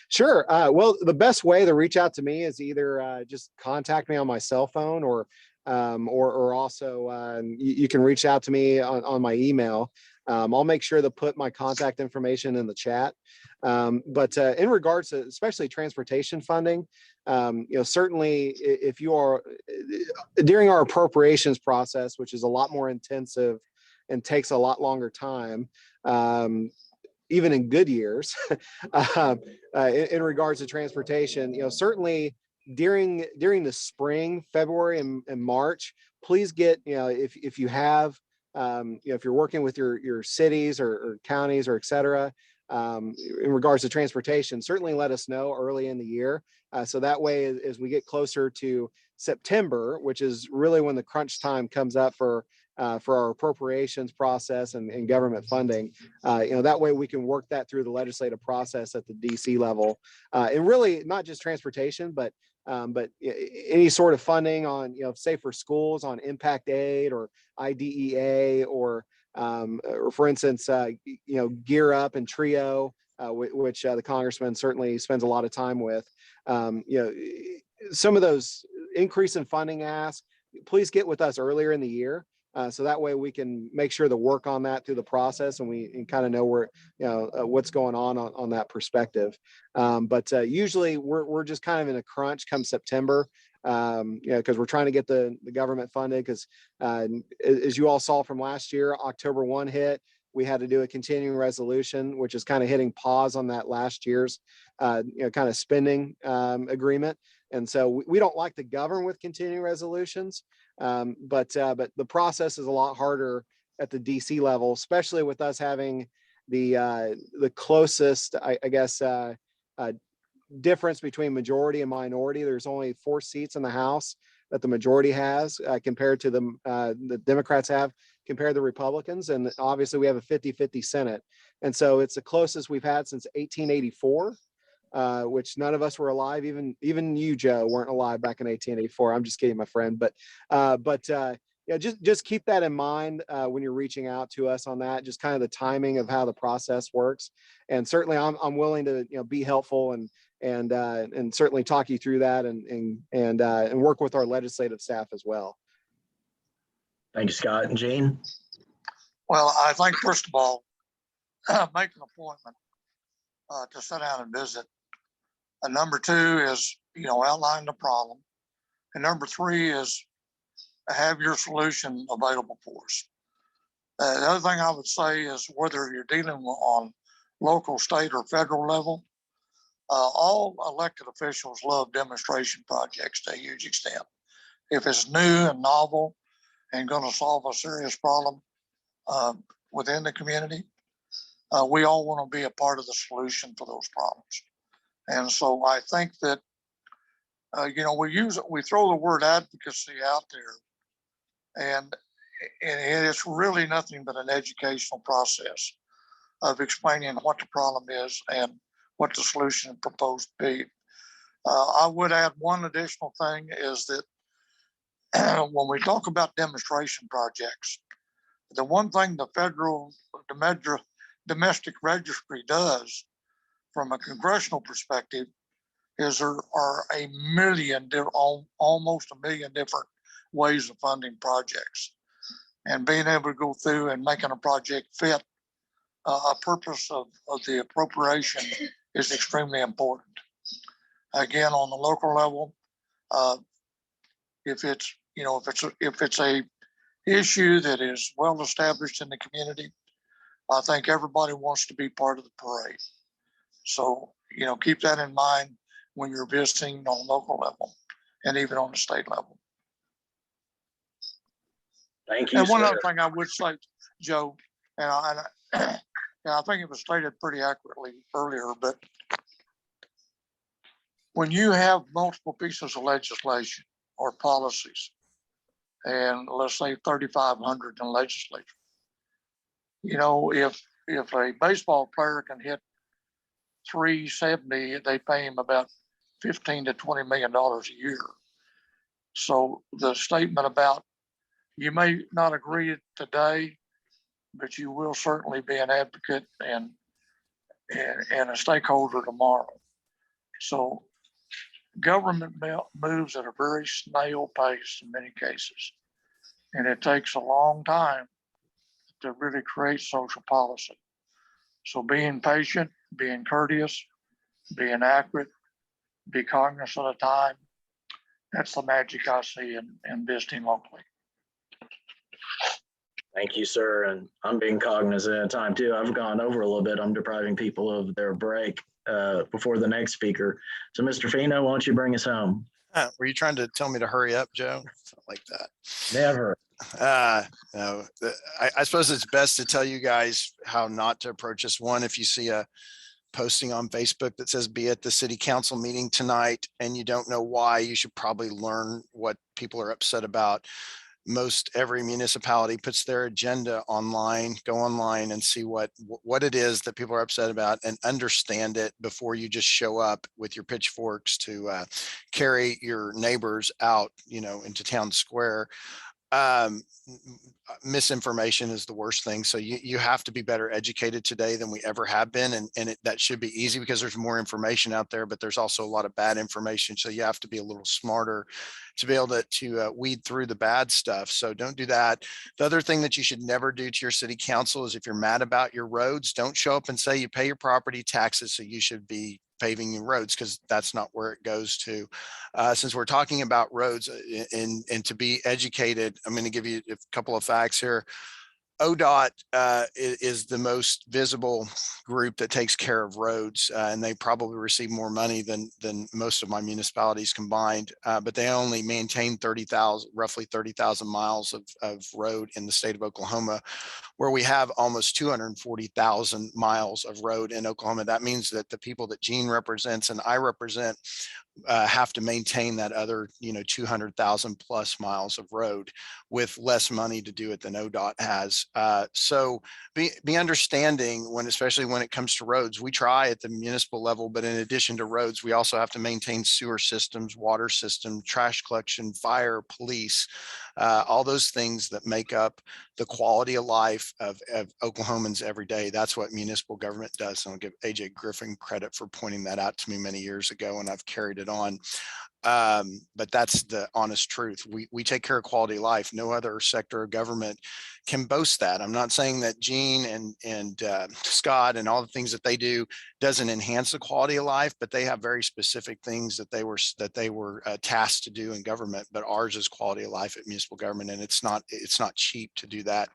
Sure. Well, the best way to reach out to me is either just contact me on my cell phone, or also you can reach out to me on my email. I'll make sure to put my contact information in the chat. But in regards to especially transportation funding, certainly if you are during our appropriations process, which is a lot more intensive and takes a lot longer time, even in good years, in regards to transportation, certainly during the spring, February and March, please get, if you have, if you're working with your cities or counties or et cetera, in regards to transportation, certainly let us know early in the year. So that way, as we get closer to September, which is really when the crunch time comes up for our appropriations process and government funding, that way we can work that through the legislative process at the DC level, and really not just transportation, but any sort of funding on, say for schools on impact aid or IDEA, or for instance, Gear Up and TRIO, which the congressman certainly spends a lot of time with. Some of those increase in funding asks, please get with us earlier in the year. So that way we can make sure to work on that through the process, and we kind of know where, what's going on that perspective. But usually we're just kind of in a crunch come September, because we're trying to get the government funded, because as you all saw from last year, October 1 hit, we had to do a continuing resolution, which is kind of hitting pause on that last year's, kind of spending agreement. And so we don't like to govern with continuing resolutions, but the process is a lot harder at the DC level, especially with us having the closest, I guess, difference between majority and minority. There's only 4 seats in the House that the majority has, compared to the Democrats have compared to the Republicans. And obviously we have a 50-50 Senate. And so it's the closest we've had since 1884. Which none of us were alive. Even you, Joe, weren't alive back in 1884. I'm just kidding, my friend. But just keep that in mind when you're reaching out to us on that. Just kind of the timing of how the process works. And certainly, I'm willing to be helpful and certainly talk you through that and work with our legislative staff as well. Thank you, Scott. And Gene? Well, I think first of all, make an appointment to sit down and visit. And number 2 is, outline the problem. And number 3 is have your solution available for us. The other thing I would say is whether you're dealing on local, state, or federal level, all elected officials love demonstration projects to a huge extent. If it's new and novel and going to solve a serious problem within the community, we all want to be a part of the solution for those problems. And so I think that, we throw the word advocacy out there, and it's really nothing but an educational process of explaining what the problem is and what the solution proposed to be. I would add one additional thing is that when we talk about demonstration projects, the one thing the federal domestic registry does from a congressional perspective is there are almost a million different ways of funding projects, and being able to go through and making a project fit a purpose of the appropriation is extremely important. Again, on the local level, if it's a issue that is well established in the community, I think everybody wants to be part of the parade. So, keep that in mind when you're visiting on local level and even on the state level. Thank you, And one sir. other thing I would say, Joe, and I think it was stated pretty accurately earlier, but when you have multiple pieces of legislation or policies, and let's say 3,500 in the legislature, you know, if a baseball player can hit 370, they pay him about $15 to $20 million a year. So the statement about you may not agree today, but you will certainly be an advocate and a stakeholder tomorrow. So government moves at a very snail pace in many cases, and it takes a long time to really create social policy. So being patient, being courteous, being accurate, be cognizant of time, that's the magic I see in visiting locally. Thank you, sir. And I'm being cognizant of time too. I've gone over a little bit. I'm depriving people of their break before the next speaker. So Mr. Fino, why don't you bring us home? Were you trying to tell me to hurry up, Joe? Something like that. Never. No, I suppose it's best to tell you guys how not to approach this. One, if you see a posting on Facebook that says be at the city council meeting tonight and you don't know why, you should probably learn what people are upset about. Most every municipality puts their agenda online. Go online and see what it is that people are upset about and understand it before you just show up with your pitchforks to carry your neighbors out, you know, into town square. Misinformation is the worst thing. So you have to be better educated today than we ever have been. And that should be easy because there's more information out there, but there's also a lot of bad information. So you have to be a little smarter to be able to weed through the bad stuff. So don't do that. The other thing that you should never do to your city council is if you're mad about your roads, don't show up and say you pay your property taxes, so you should be paving your roads, because that's not where it goes to. Since we're talking about roads and to be educated, I'm going to give you a couple of facts here. ODOT is the most visible group that takes care of roads, and they probably receive more money than most of my municipalities combined, but they only maintain roughly 30,000 miles of road in the state of Oklahoma, where we have almost 240,000 miles of road in Oklahoma. That means that the people that Gene represents and I represent have to maintain that other, 200,000 plus miles of road with less money to do it than ODOT has. So be understanding especially when it comes to roads. We try at the municipal level, but in addition to roads, we also have to maintain sewer systems, water system, trash collection, fire, police, all those things that make up the quality of life of Oklahomans every day. That's what municipal government does. And I'll give AJ Griffin credit for pointing that out to me many years ago, and I've carried it on. But that's the honest truth. We take care of quality of life. No other sector of government can boast that. I'm not saying that Gene and Scott and all the things that they do doesn't enhance the quality of life, but they have very specific things that they were tasked to do in government. But ours is quality of life at municipal government, and it's not cheap to do that.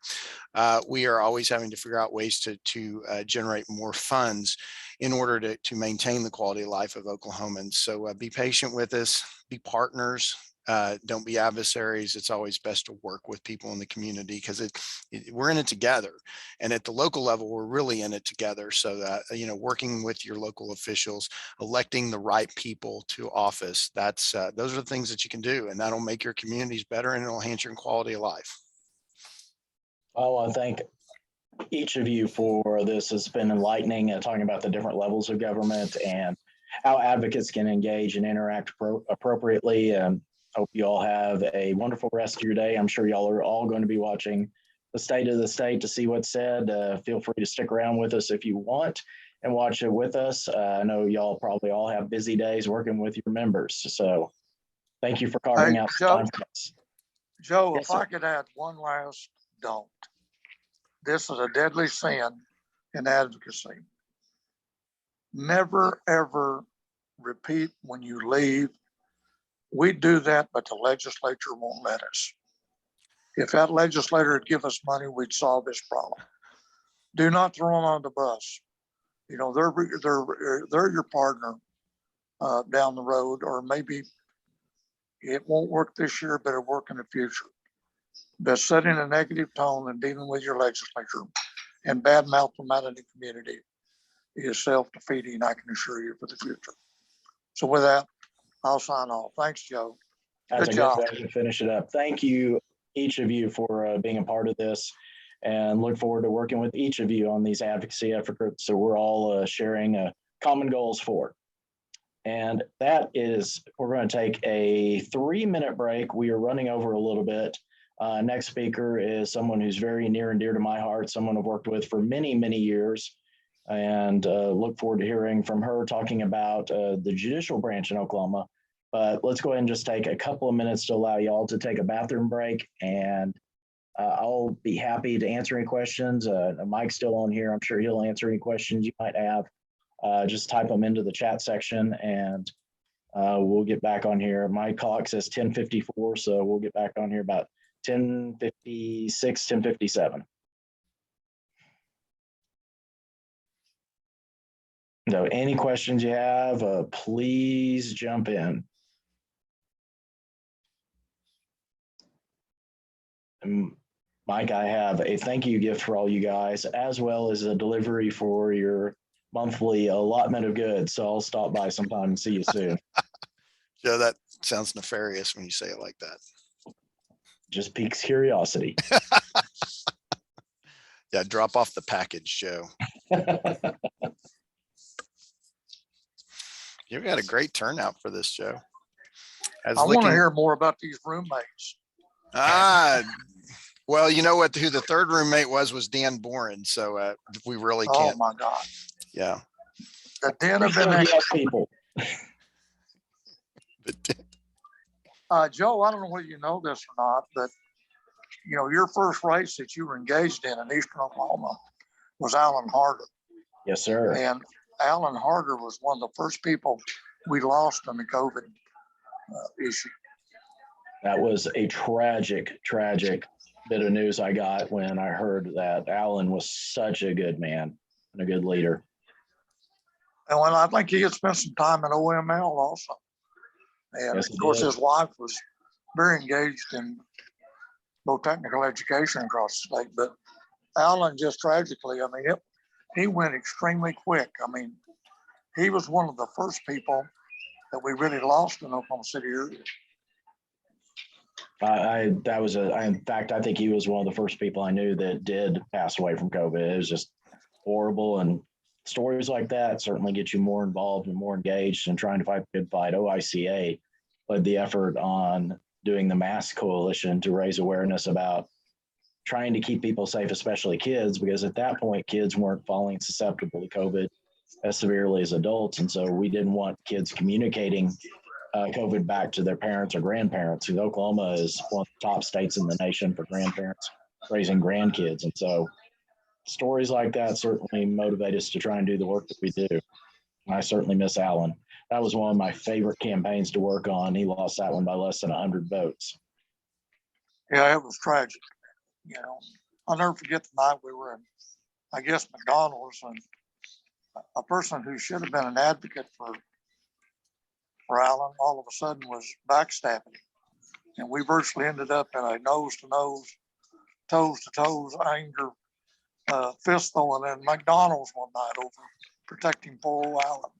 We are always having to figure out ways to generate more funds in order to maintain the quality of life of Oklahomans. So be patient with us, be partners, don't be adversaries. It's always best to work with people in the community because we're in it together. And at the local level, we're really in it together. So that, working with your local officials, electing the right people to office, those are the things that you can do, and that'll make your communities better and it'll enhance your quality of life. I want to thank each of you for this. It's been enlightening, talking about the different levels of government and how advocates can engage and interact appropriately. Hope you all have a wonderful rest of your day. I'm sure y'all are all going to be watching the State of the State to see what's said. Feel free to stick around with us if you want and watch it with us. I know y'all probably all have busy days working with your members. So thank you for carving out some time for us. Joe, Yes, if sir. I could add one last don't. This is a deadly sin in advocacy. Never, ever repeat when you leave, we do that, but the legislature won't let us. If that legislator would give us money, we'd solve this problem. Do not throw them on the bus. They're your partner down the road, or maybe it won't work this year, but it'll work in the future. But setting a negative tone and dealing with your legislature and bad mouth them out in the community is self-defeating, I can assure you, for the future. So with that, I'll sign off. Thanks, Joe. That's Good a job. good way to finish it up. Thank you, each of you, for being a part of this, and look forward to working with each of you on these advocacy efforts that we're all sharing common goals for. And that is, we're going to take a 3-minute break. We are running over a little bit. Next speaker is someone who's very near and dear to my heart, someone I've worked with for many, many years, and look forward to hearing from her talking about the judicial branch in Oklahoma. But let's go ahead and just take a couple of minutes to allow y'all to take a bathroom break, and I'll be happy to answer any questions. Mike's still on here. I'm sure he'll answer any questions you might have. Just type them into the chat section, and we'll get back on here. My clock says 10:54, so we'll get back on here about 10:56, 10:57. So any questions you have, please jump in. And Mike, I have a thank you gift for all you guys, as well as a delivery for your monthly allotment of goods. So I'll stop by sometime and see you soon. Joe, that sounds nefarious when you say it like that. Just piques curiosity. Yeah, drop off the package, Joe. You've got a great turnout for this, Joe. I want to hear more about these roommates. Well, you know what? Who the third roommate was Dan Boren. So we really can't. Oh my God. Yeah. The den of inaction. People. Joe, I don't know whether you know this or not, but you know, your first race that you were engaged in Eastern Oklahoma was Alan Harder. Yes, sir. And Alan Harder was one of the first people we lost in the COVID issue. That was a tragic, tragic bit of news I got when I heard that Alan was such a good man and a good leader. And when I think he had spent some time in OML also. And Yes, of course, did. his wife was very engaged in both technical education across the state. But Alan just tragically, I mean, he went extremely quick. I mean, he was one of the first people that we really lost in Oklahoma City area. In fact, I think he was one of the first people I knew that did pass away from COVID. It was just horrible. And stories like that certainly get you more involved and more engaged in trying to fight the good fight. OICA led the effort on doing the Mask Coalition to raise awareness about trying to keep people safe, especially kids, because at that point, kids weren't falling susceptible to COVID as severely as adults. And so we didn't want kids communicating COVID back to their parents or grandparents, because Oklahoma is one of the top states in the nation for grandparents raising grandkids. And so stories like that certainly motivate us to try and do the work that we do. And I certainly miss Alan. That was one of my favorite campaigns to work on. He lost that one by less than 100 votes. Yeah, it was tragic. You know, I'll never forget the night we were in, I guess, McDonald's, and a person who should have been an advocate for Alan all of a sudden was backstabbing him. And we virtually ended up in a nose-to-nose, toes-to-toes anger, fist throwing in McDonald's one night over protecting poor old Alan.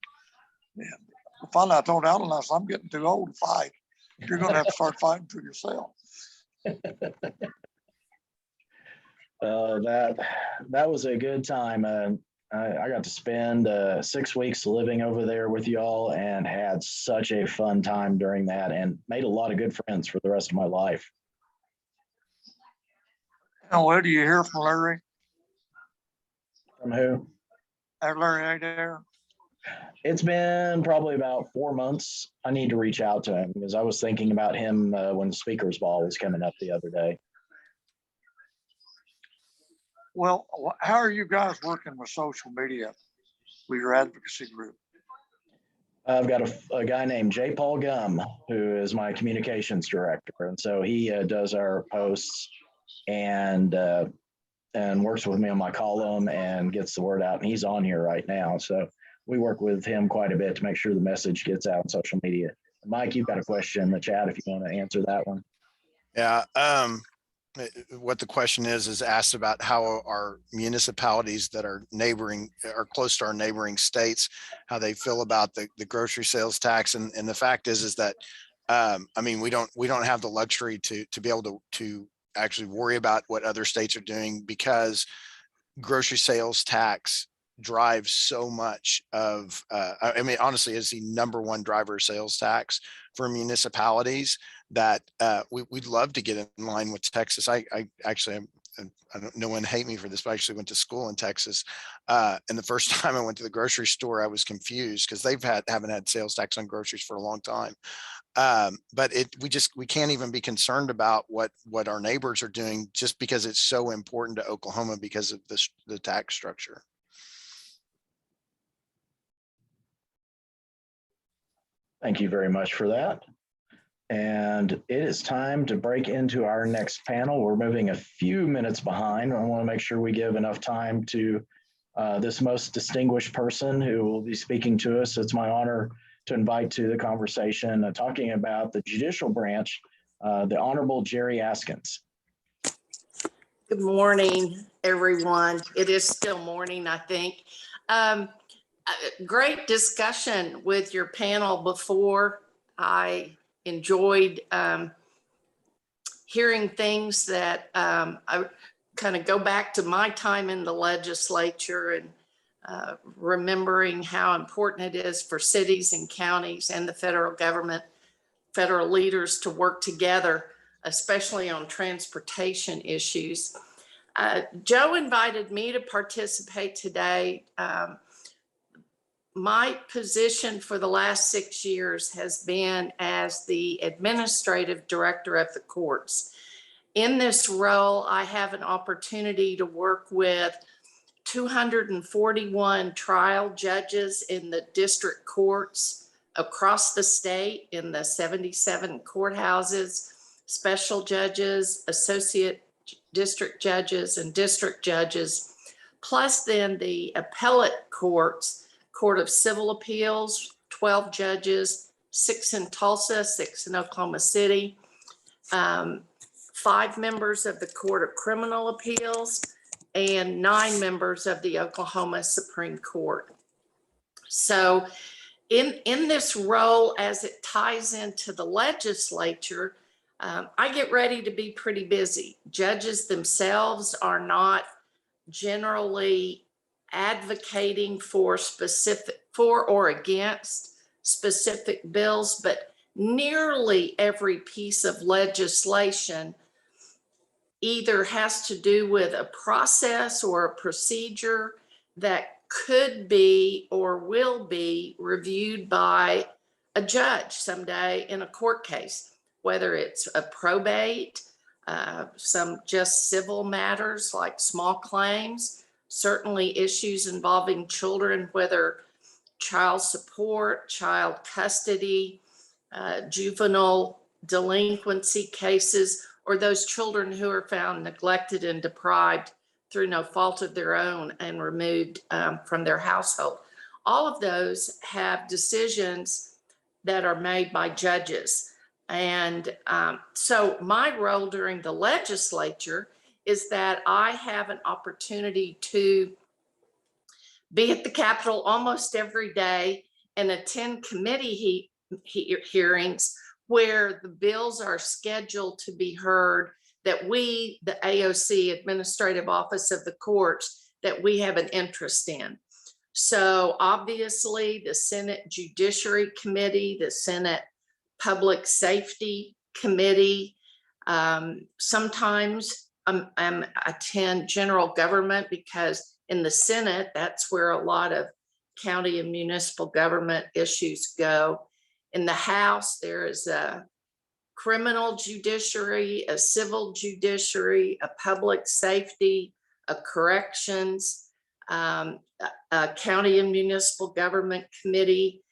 And finally I told Alan, I said, I'm getting too old to fight. You're going to have to start fighting for yourself. That was a good time. I got to spend 6 weeks living over there with y'all and had such a fun time during that, and made a lot of good friends for the rest of my life. And where do you hear from Larry? From who? Larry Adair? It's been probably about 4 months. I need to reach out to him because I was thinking about him when the speaker's ball was coming up the other day. Well, how are you guys working with social media with your advocacy group? I've got a guy named J. Paul Gum, who is my communications director. And so he does our posts and works with me on my column and gets the word out. And he's on here right now. So we work with him quite a bit to make sure the message gets out on social media. Mike, you've got a question in the chat if you want to answer that one. Yeah. What the question is asked about how our municipalities that are close to our neighboring states, how they feel about the grocery sales tax. And the fact is that, I mean, we don't have the luxury to be able to actually worry about what other states are doing, because grocery sales tax drives so much of, I mean, honestly, is the #1 driver of sales tax for municipalities that we'd love to get in line with Texas. I actually am, I don't, no one hate me for this, but I actually went to school in Texas. And the first time I went to the grocery store, I was confused because haven't had sales tax on groceries for a long time. But we can't even be concerned about what our neighbors are doing, just because it's so important to Oklahoma because of the tax structure. Thank you very much for that. And it is time to break into our next panel. We're moving a few minutes behind. I want to make sure we give enough time to this most distinguished person who will be speaking to us. It's my honor to invite to the conversation talking about the Judicial Branch, the Honorable Jerry Askins. Good morning, everyone. It is still morning, I think. Great discussion with your panel before. I enjoyed hearing things that I kind of go back to my time in the legislature and remembering how important it is for cities and counties and the federal government, federal leaders to work together, especially on transportation issues. Joe invited me to participate today. My position for the last 6 years has been as the administrative director of the courts. In this role, I have an opportunity to work with 241 trial judges in the district courts across the state in the 77 courthouses, special judges, associate district judges, and district judges, plus then the appellate courts, Court of Civil Appeals, 12 judges, 6 in Tulsa, 6 in Oklahoma City, 5 members of the Court of Criminal Appeals, and 9 members of the Oklahoma Supreme Court. So in this role, as it ties into the legislature, I get ready to be pretty busy. Judges themselves are not generally advocating for or against specific bills, but nearly every piece of legislation either has to do with a process or a procedure that could be or will be reviewed by a judge someday in a court case, whether it's a probate, some just civil matters like small claims, certainly issues involving children, whether child support, child custody, juvenile delinquency cases, or those children who are found neglected and deprived through no fault of their own and removed from their household. All of those have decisions that are made by judges. And so my role during the legislature is that I have an opportunity to be at the Capitol almost every day and attend committee hearings where the bills are scheduled to be heard, that we, the AOC, Administrative Office of the Courts, that we have an interest in. So obviously the Senate Judiciary Committee, the Senate Public Safety Committee, sometimes I attend general government because in the Senate, that's where a lot of county and municipal government issues go. In the House, there is a criminal judiciary, a civil judiciary, a public safety, a corrections, a county and municipal government committee.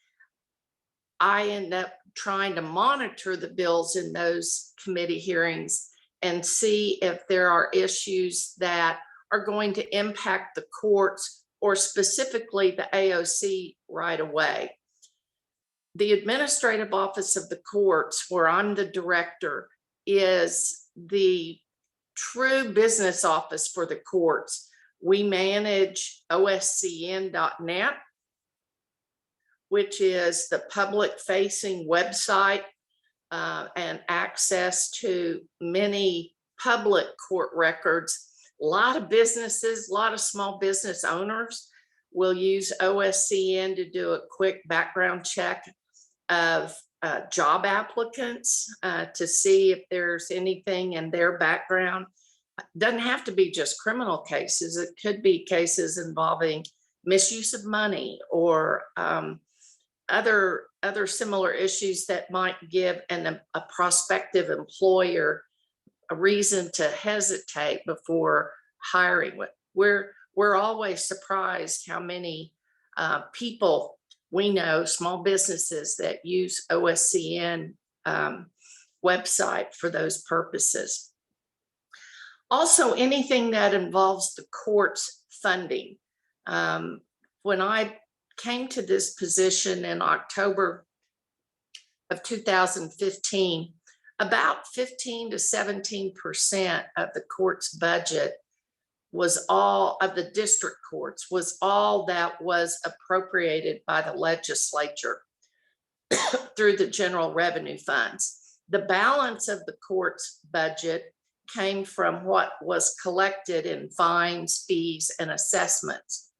I end up trying to monitor the bills in those committee hearings and see if there are issues that are going to impact the courts or specifically the AOC right away. The administrative office of the courts, where I'm the director, is the true business office for the courts. We manage OSCN.net, which is the public-facing website and access to many public court records. A lot of businesses, a lot of small business owners will use OSCN to do a quick background check of job applicants to see if there's anything in their background. Doesn't have to be just criminal cases. It could be cases involving misuse of money or other similar issues that might give a prospective employer a reason to hesitate before hiring. We're always surprised how many people we know, small businesses, that use OSCN website for those purposes. Also, anything that involves the court's funding. When I came to this position in October of 2015, about 15 to 17% of the court's budget was all of the district courts, was all that was appropriated by the legislature through the general revenue funds. The balance of the court's budget came from what was collected in fines, fees, and assessments.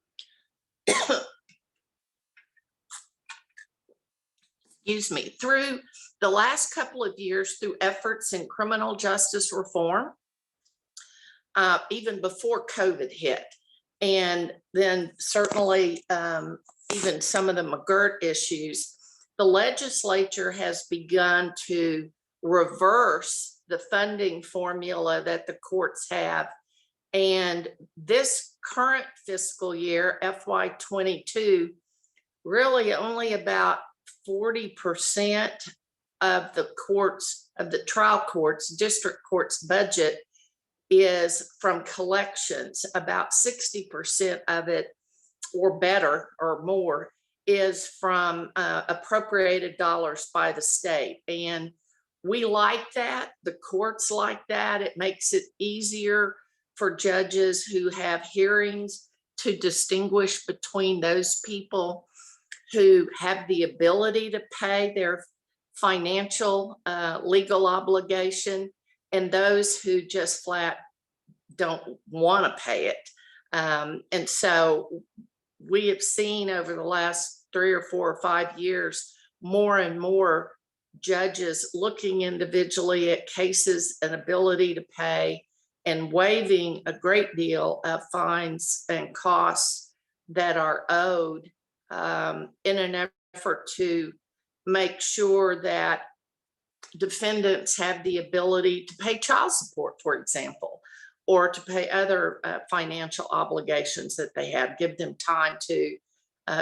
Excuse me. Through the last couple of years, through efforts in criminal justice reform, even before COVID hit, and then certainly even some of the McGirt issues, the legislature has begun to reverse the funding formula that the courts have. And this current fiscal year, FY22, really only about 40% of the courts, of the trial courts, district courts budget is from collections. About 60% of it, or better or more, is from appropriated dollars by the state. And we like that. The courts like that. It makes it easier for judges who have hearings to distinguish between those people who have the ability to pay their financial legal obligation and those who just flat don't want to pay it. And so we have seen over the last 3 or 4 or 5 years, more and more judges looking individually at cases and ability to pay and waiving a great deal of fines and costs that are owed in an effort to make sure that defendants have the ability to pay child support, for example, or to pay other financial obligations that they have, give them time to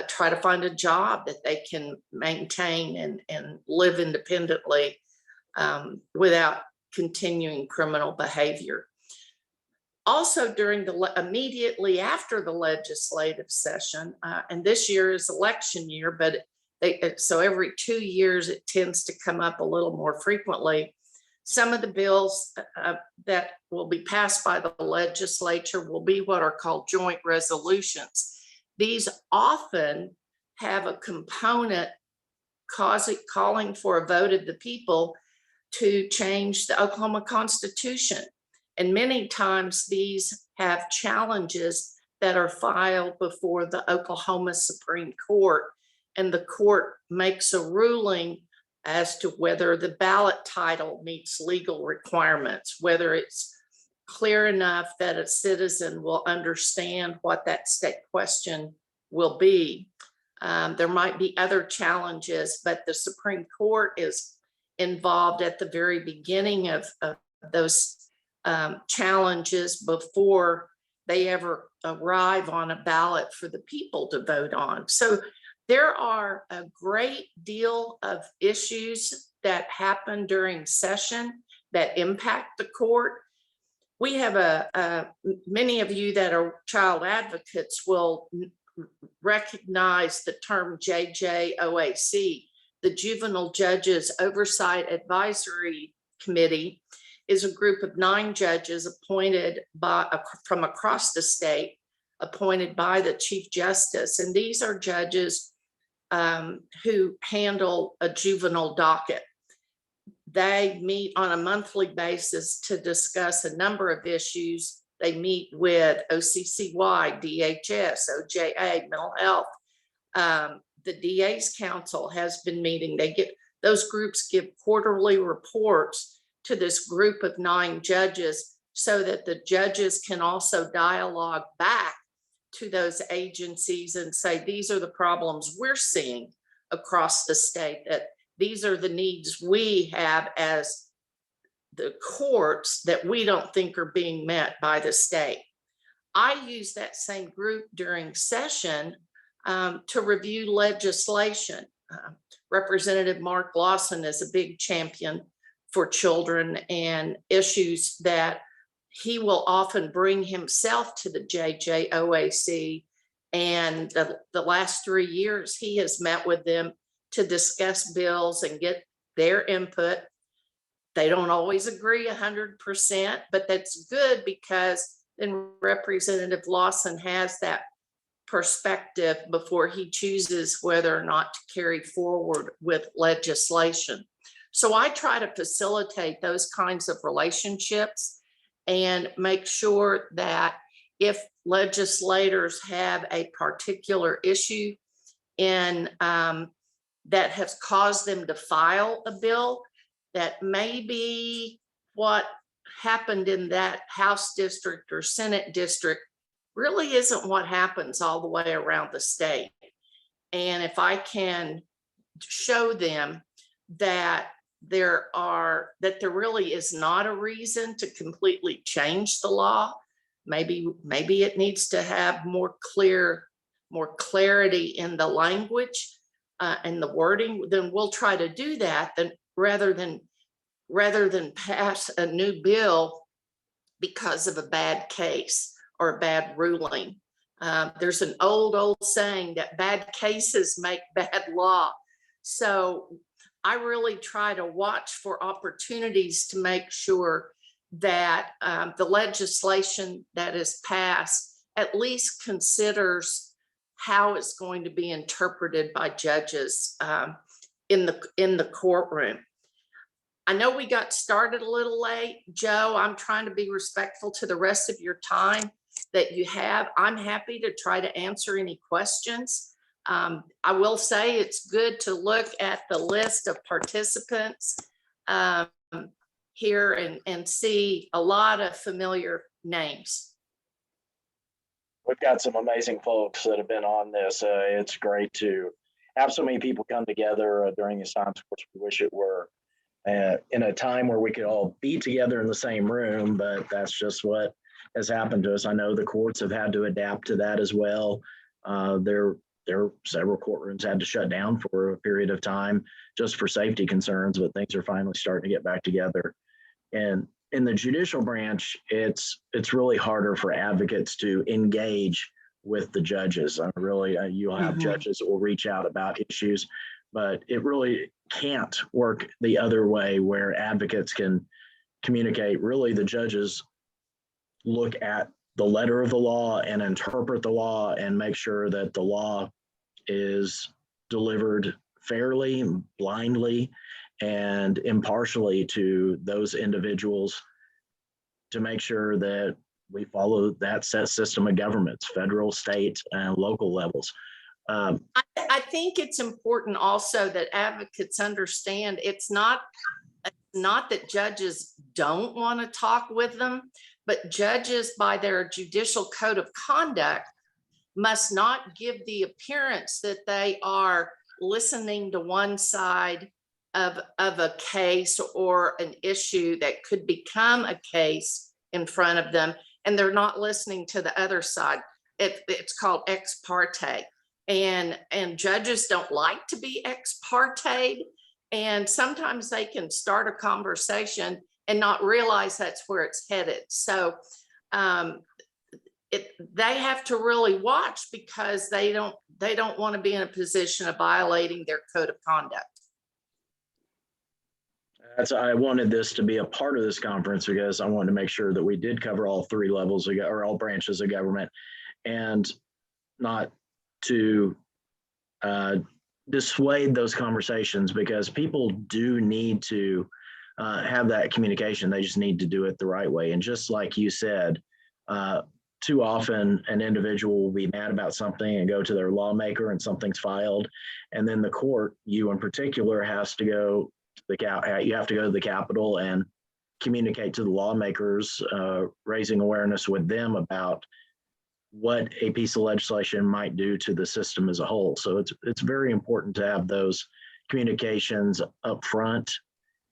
try to find a job that they can maintain and live independently without continuing criminal behavior. Also, during immediately after the legislative session, and this year is election year, but so every 2 years it tends to come up a little more frequently. Some of the bills that will be passed by the legislature will be what are called joint resolutions. These often have a component calling for a vote of the people to change the Oklahoma Constitution. And many times these have challenges that are filed before the Oklahoma Supreme Court, and the court makes a ruling as to whether the ballot title meets legal requirements, whether it's clear enough that a citizen will understand what that state question will be. There might be other challenges, but the Supreme Court is involved at the very beginning of those challenges before they ever arrive on a ballot for the people to vote on. So there are a great deal of issues that happen during session that impact the court. we have many of you that are child advocates will recognize the term JJOAC, the Juvenile Judges Oversight Advisory Committee is a group of 9 judges appointed from across the state, appointed by the Chief Justice. And these are judges who handle a juvenile docket. They meet on a monthly basis to discuss a number of issues. They meet with OCCY, DHS, OJA, mental health. The DA's council has been meeting. Those groups give quarterly reports to this group of 9 judges so that the judges can also dialogue back to those agencies and say, these are the problems we're seeing across the state, that these are the needs we have as the courts that we don't think are being met by the state. I use that same group during session to review legislation. Representative Mark Lawson is a big champion for children and issues that he will often bring himself to the JJOAC. And the last 3 years, he has met with them to discuss bills and get their input. They don't always agree 100%, but that's good because then Representative Lawson has that perspective before he chooses whether or not to carry forward with legislation. So I try to facilitate those kinds of relationships and make sure that if legislators have a particular issue in that has caused them to file a bill, that maybe what happened in that House district or Senate district really isn't what happens all the way around the state. And if I can show them that there really is not a reason to completely change the law, maybe it needs to have more clarity in the language and the wording, then we'll try to do that, then rather than pass a new bill because of a bad case or a bad ruling. There's an old saying that bad cases make bad law. So I really try to watch for opportunities to make sure that the legislation that is passed at least considers how it's going to be interpreted by judges in the courtroom. I know we got started a little late. Joe, I'm trying to be respectful to the rest of your time that you have. I'm happy to try to answer any questions. I will say it's good to look at the list of participants here and see a lot of familiar names. We've got some amazing folks that have been on this. It's great to have so many people come together during these times. Of course, we wish it were in a time where we could all be together in the same room, but that's just what has happened to us. I know the courts have had to adapt to that as well. There are several courtrooms had to shut down for a period of time just for safety concerns, but things are finally starting to get back together. And in the judicial branch, it's really harder for advocates to engage with the judges. You'll have judges that will reach out about issues, but it really can't work the other way where advocates can communicate. Really, the judges look at the letter of the law and interpret the law and make sure that the law is delivered fairly, blindly, and impartially to those individuals to make sure that we follow that set system of governments, federal, state, and local levels. I think it's important also that advocates understand it's not that judges don't want to talk with them, but judges by their judicial code of conduct must not give the appearance that they are listening to one side of a case or an issue that could become a case in front of them, and they're not listening to the other side. It's called ex parte, and judges don't like to be ex parte, and sometimes they can start a conversation and not realize that's where it's headed. So they have to really watch, because they don't want to be in a position of violating their code of conduct. I wanted this to be a part of this conference because I wanted to make sure that we did cover all three levels of, or all branches of government, and not to dissuade those conversations, because people do need to have that communication. They just need to do it the right way. And just like you said, too often an individual will be mad about something and go to their lawmaker, and something's filed, and then the court, you in particular, has to go to you have to go to the Capitol and communicate to the lawmakers, raising awareness with them about what a piece of legislation might do to the system as a whole. So it's very important to have those communications up front.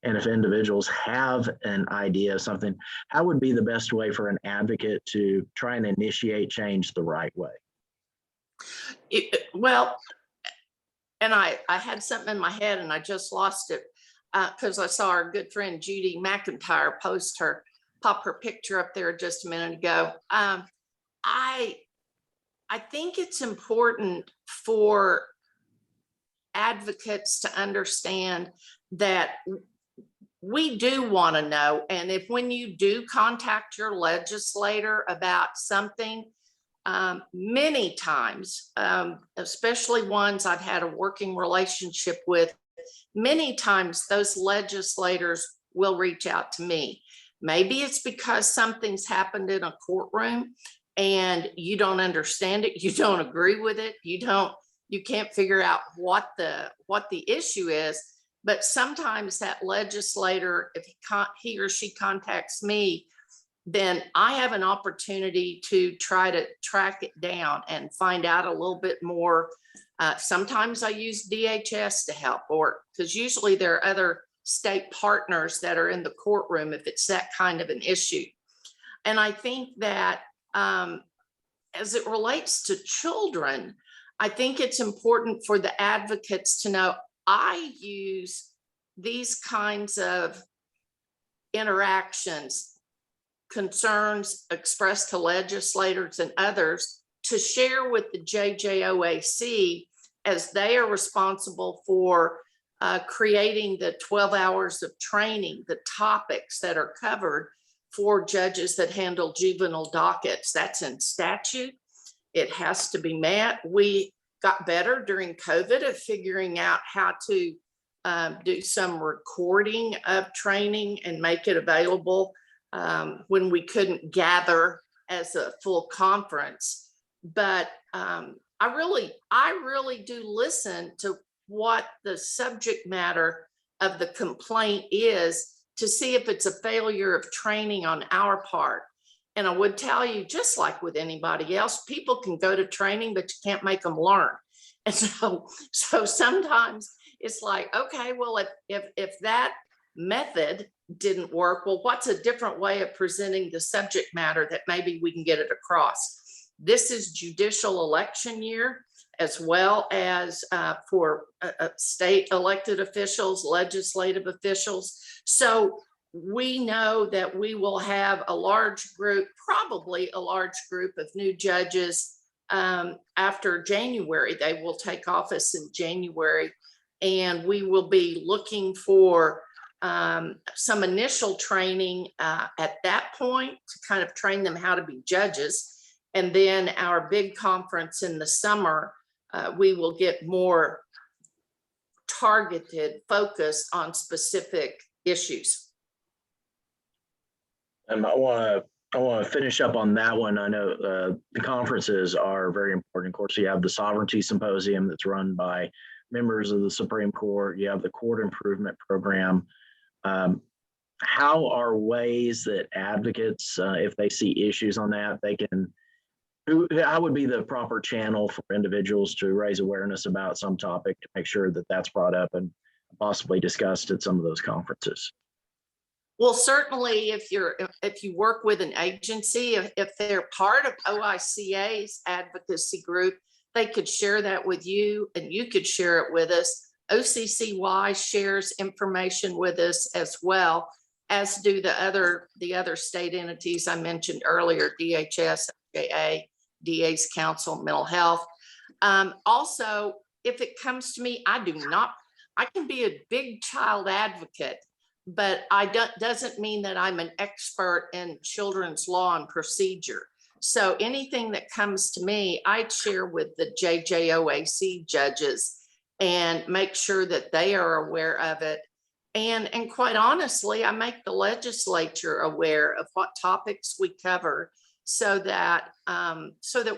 And if individuals have an idea of something, how would be the best way for an advocate to try and initiate change the right way? Well, and I had something in my head and I just lost it, because I saw our good friend Judy McIntyre pop her picture up there just a minute ago. I think it's important for advocates to understand that we do want to know. And when you do contact your legislator about something, many times, especially ones I've had a working relationship with, many times those legislators will reach out to me. Maybe it's because something's happened in a courtroom and you don't understand it, you don't agree with it, you can't figure out what the issue is. But sometimes that legislator, if he or she contacts me, then I have an opportunity to try to track it down and find out a little bit more. Sometimes I use DHS to help, or because usually there are other state partners that are in the courtroom if it's that kind of an issue. And I think that as it relates to children, I think it's important for the advocates to know I use these kinds of interactions, concerns expressed to legislators and others, to share with the JJOAC, as they are responsible for creating the 12 hours of training, the topics that are covered for judges that handle juvenile dockets. That's in statute. It has to be met. We got better during COVID at figuring out how to do some recording of training and make it available when we couldn't gather as a full conference. But I really do listen to what the subject matter of the complaint is, to see if it's a failure of training on our part. And I would tell you, just like with anybody else, people can go to training, but you can't make them learn. And so sometimes it's like, okay, well, if that method didn't work, well, what's a different way of presenting the subject matter that maybe we can get it across? This is judicial election year, as well as for state elected officials, legislative officials. So we know that we will have a large group, probably a large group of new judges after January. They will take office in January, and we will be looking for some initial training at that point to kind of train them how to be judges. And then our big conference in the summer, we will get more targeted, focused on specific issues. And I want to finish up on that one. I know the conferences are very important. Of course, you have the Sovereignty Symposium that's run by members of the Supreme Court. You have the Court Improvement Program. How are ways that advocates, if they see issues on that, they can, how would be the proper channel for individuals to raise awareness about some topic to make sure that that's brought up and possibly discussed at some of those conferences? Well, certainly if you work with an agency, if they're part of OICA's advocacy group, they could share that with you and you could share it with us. OCCY shares information with us as well. as do the other state entities I mentioned earlier, DHS, JA, DA's Council, Mental Health. Also, if it comes to me, I can be a big child advocate, but doesn't mean that I'm an expert in children's law and procedure. So anything that comes to me, I'd share with the JJOAC judges and make sure that they are aware of it. And quite honestly, I make the legislature aware of what topics we cover so that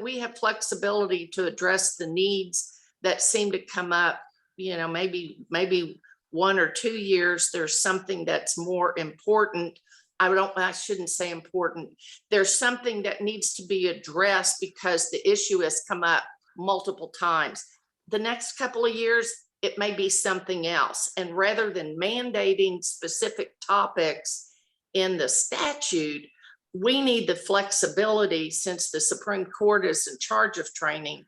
we have flexibility to address the needs that seem to come up. You know, maybe 1 or 2 years, there's something that's more important. I shouldn't say important. There's something that needs to be addressed because the issue has come up multiple times. The next couple of years, it may be something else. And rather than mandating specific topics in the statute, we need the flexibility, since the Supreme Court is in charge of training.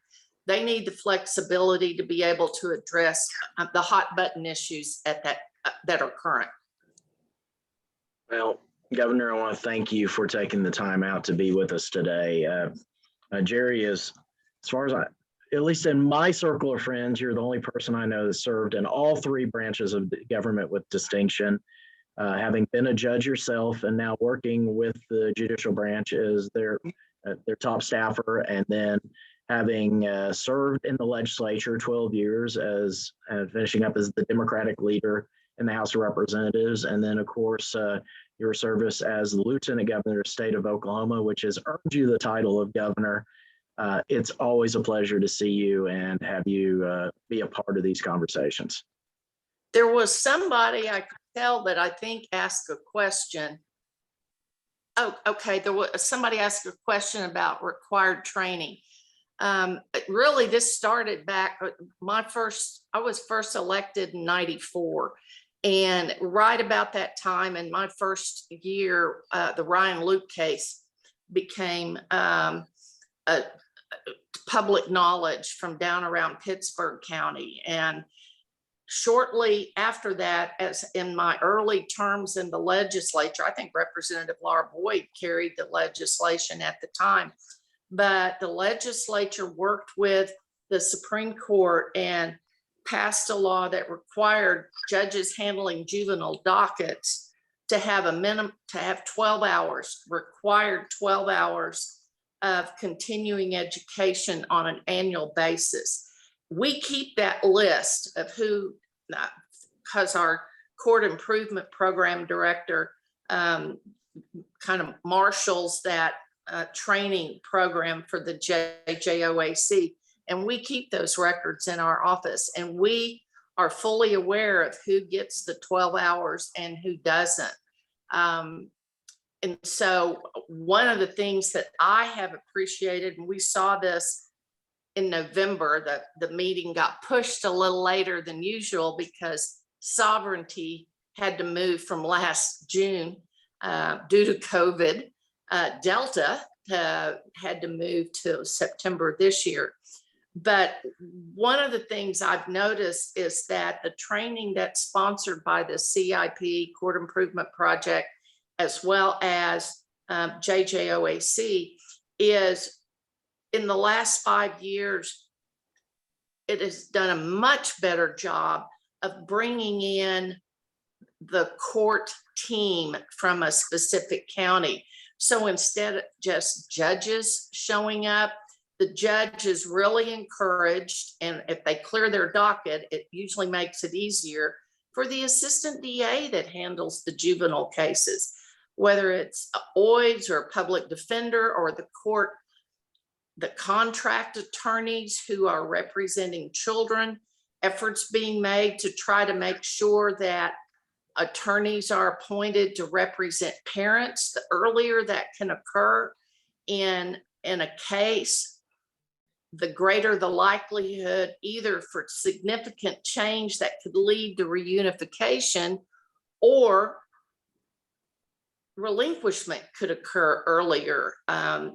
They need the flexibility to be able to address the hot button issues that are current. Well, Governor, I want to thank you for taking the time out to be with us today. Jerry is, as far as at least in my circle of friends, you're the only person I know that served in all 3 branches of the government with distinction. Having been a judge yourself and now working with the Judicial Branch as their top staffer, and then having served in the legislature 12 years as finishing up as the Democratic leader in the House of Representatives, and then of course your service as the Lieutenant Governor of the state of Oklahoma, which has earned you the title of governor. It's always a pleasure to see you and have you be a part of these conversations. There was somebody I could tell that I think asked a question. Oh, okay. There was somebody asked a question about required training. Really, this started back, I was first elected in '94. And right about that time, in my first year, the Ryan Luke case became public knowledge from down around Pittsburgh County. And shortly after that, as in my early terms in the legislature, I think Representative Laura Boyd carried the legislation at the time, but the legislature worked with the Supreme Court and passed a law that required judges handling juvenile dockets to have to have 12 hours, required 12 hours of continuing education on an annual basis. We keep that list of who, because our court improvement program director kind of marshals that training program for the JJOAC. And we keep those records in our office, and we are fully aware of who gets the 12 hours and who doesn't. And so one of the things that I have appreciated, and we saw this in November, the meeting got pushed a little later than usual because sovereignty had to move from last June due to COVID. Delta had to move to September this year. But one of the things I've noticed is that the training that's sponsored by the CIP Court Improvement Project, as well as JJOAC, is in the last 5 years, it has done a much better job of bringing in the court team from a specific county. So instead of just judges showing up, the judge is really encouraged, and if they clear their docket, it usually makes it easier for the assistant DA that handles the juvenile cases, whether it's OIDs or a public defender or the court, the contract attorneys who are representing children, efforts being made to try to make sure that attorneys are appointed to represent parents. The earlier that can occur in a case, the greater the likelihood either for significant change that could lead to reunification or relinquishment could occur earlier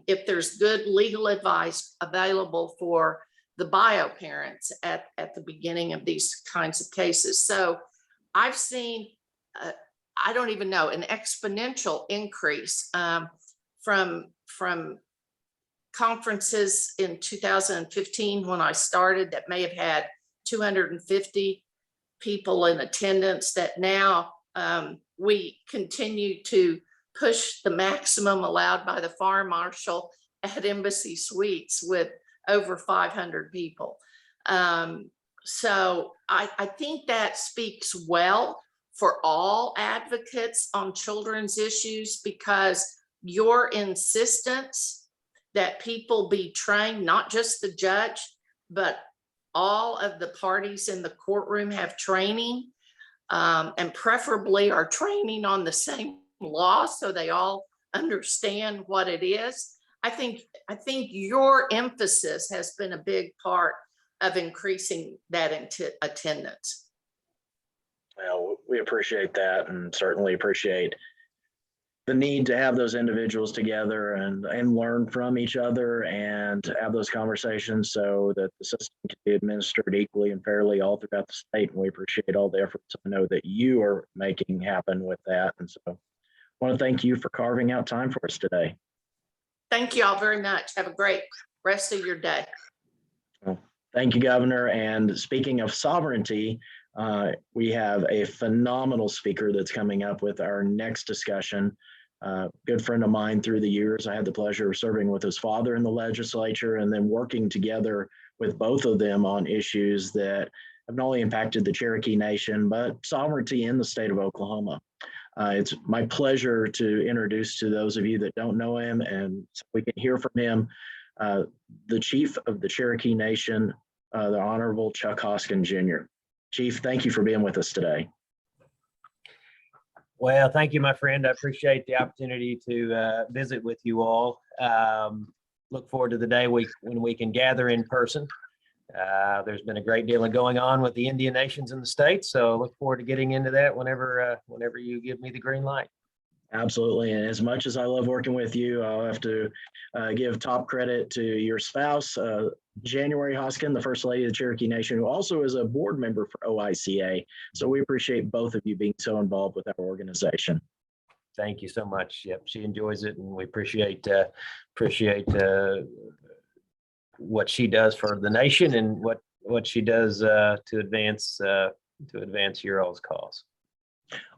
if there's good legal advice available for the bio parents at the beginning of these kinds of cases. So I've seen I don't even know, an exponential increase from conferences in 2015 when I started that may have had 250 people in attendance, that now we continue to push the maximum allowed by the fire marshal at Embassy Suites with over 500 people. So I think that speaks well for all advocates on children's issues, because your insistence that people be trained, not just the judge, but all of the parties in the courtroom have training, and preferably are training on the same law so they all understand what it is. I think your emphasis has been a big part of increasing that attendance. Well, we appreciate that, and certainly appreciate the need to have those individuals together and learn from each other and have those conversations so that the system can be administered equally and fairly all throughout the state. And we appreciate all the efforts I know that you are making happen with that. And so I want to thank you for carving out time for us today. Thank you all very much. Have a great rest of your day. Well, thank you, Governor. And speaking of sovereignty, we have a phenomenal speaker that's coming up with our next discussion. Good friend of mine through the years. I had the pleasure of serving with his father in the legislature and then working together with both of them on issues that have not only impacted the Cherokee Nation, but sovereignty in the state of Oklahoma. It's my pleasure to introduce to those of you that don't know him, and so we can hear from him, the Chief of the Cherokee Nation, the Honorable Chuck Hoskin Jr. Chief, thank you for being with us today. Well, thank you, my friend. I appreciate the opportunity to visit with you all. Look forward to the day when we can gather in person. There's been a great deal of going on with the Indian nations in the state, so look forward to getting into that whenever you give me the green light. Absolutely. And as much as I love working with you, I'll have to give top credit to your spouse, January Hoskin, the First Lady of the Cherokee Nation, who also is a board member for OICA. So we appreciate both of you being so involved with our organization. Thank you so much. Yep, she enjoys it, and we appreciate what she does for the nation and what she does to advance your all's cause.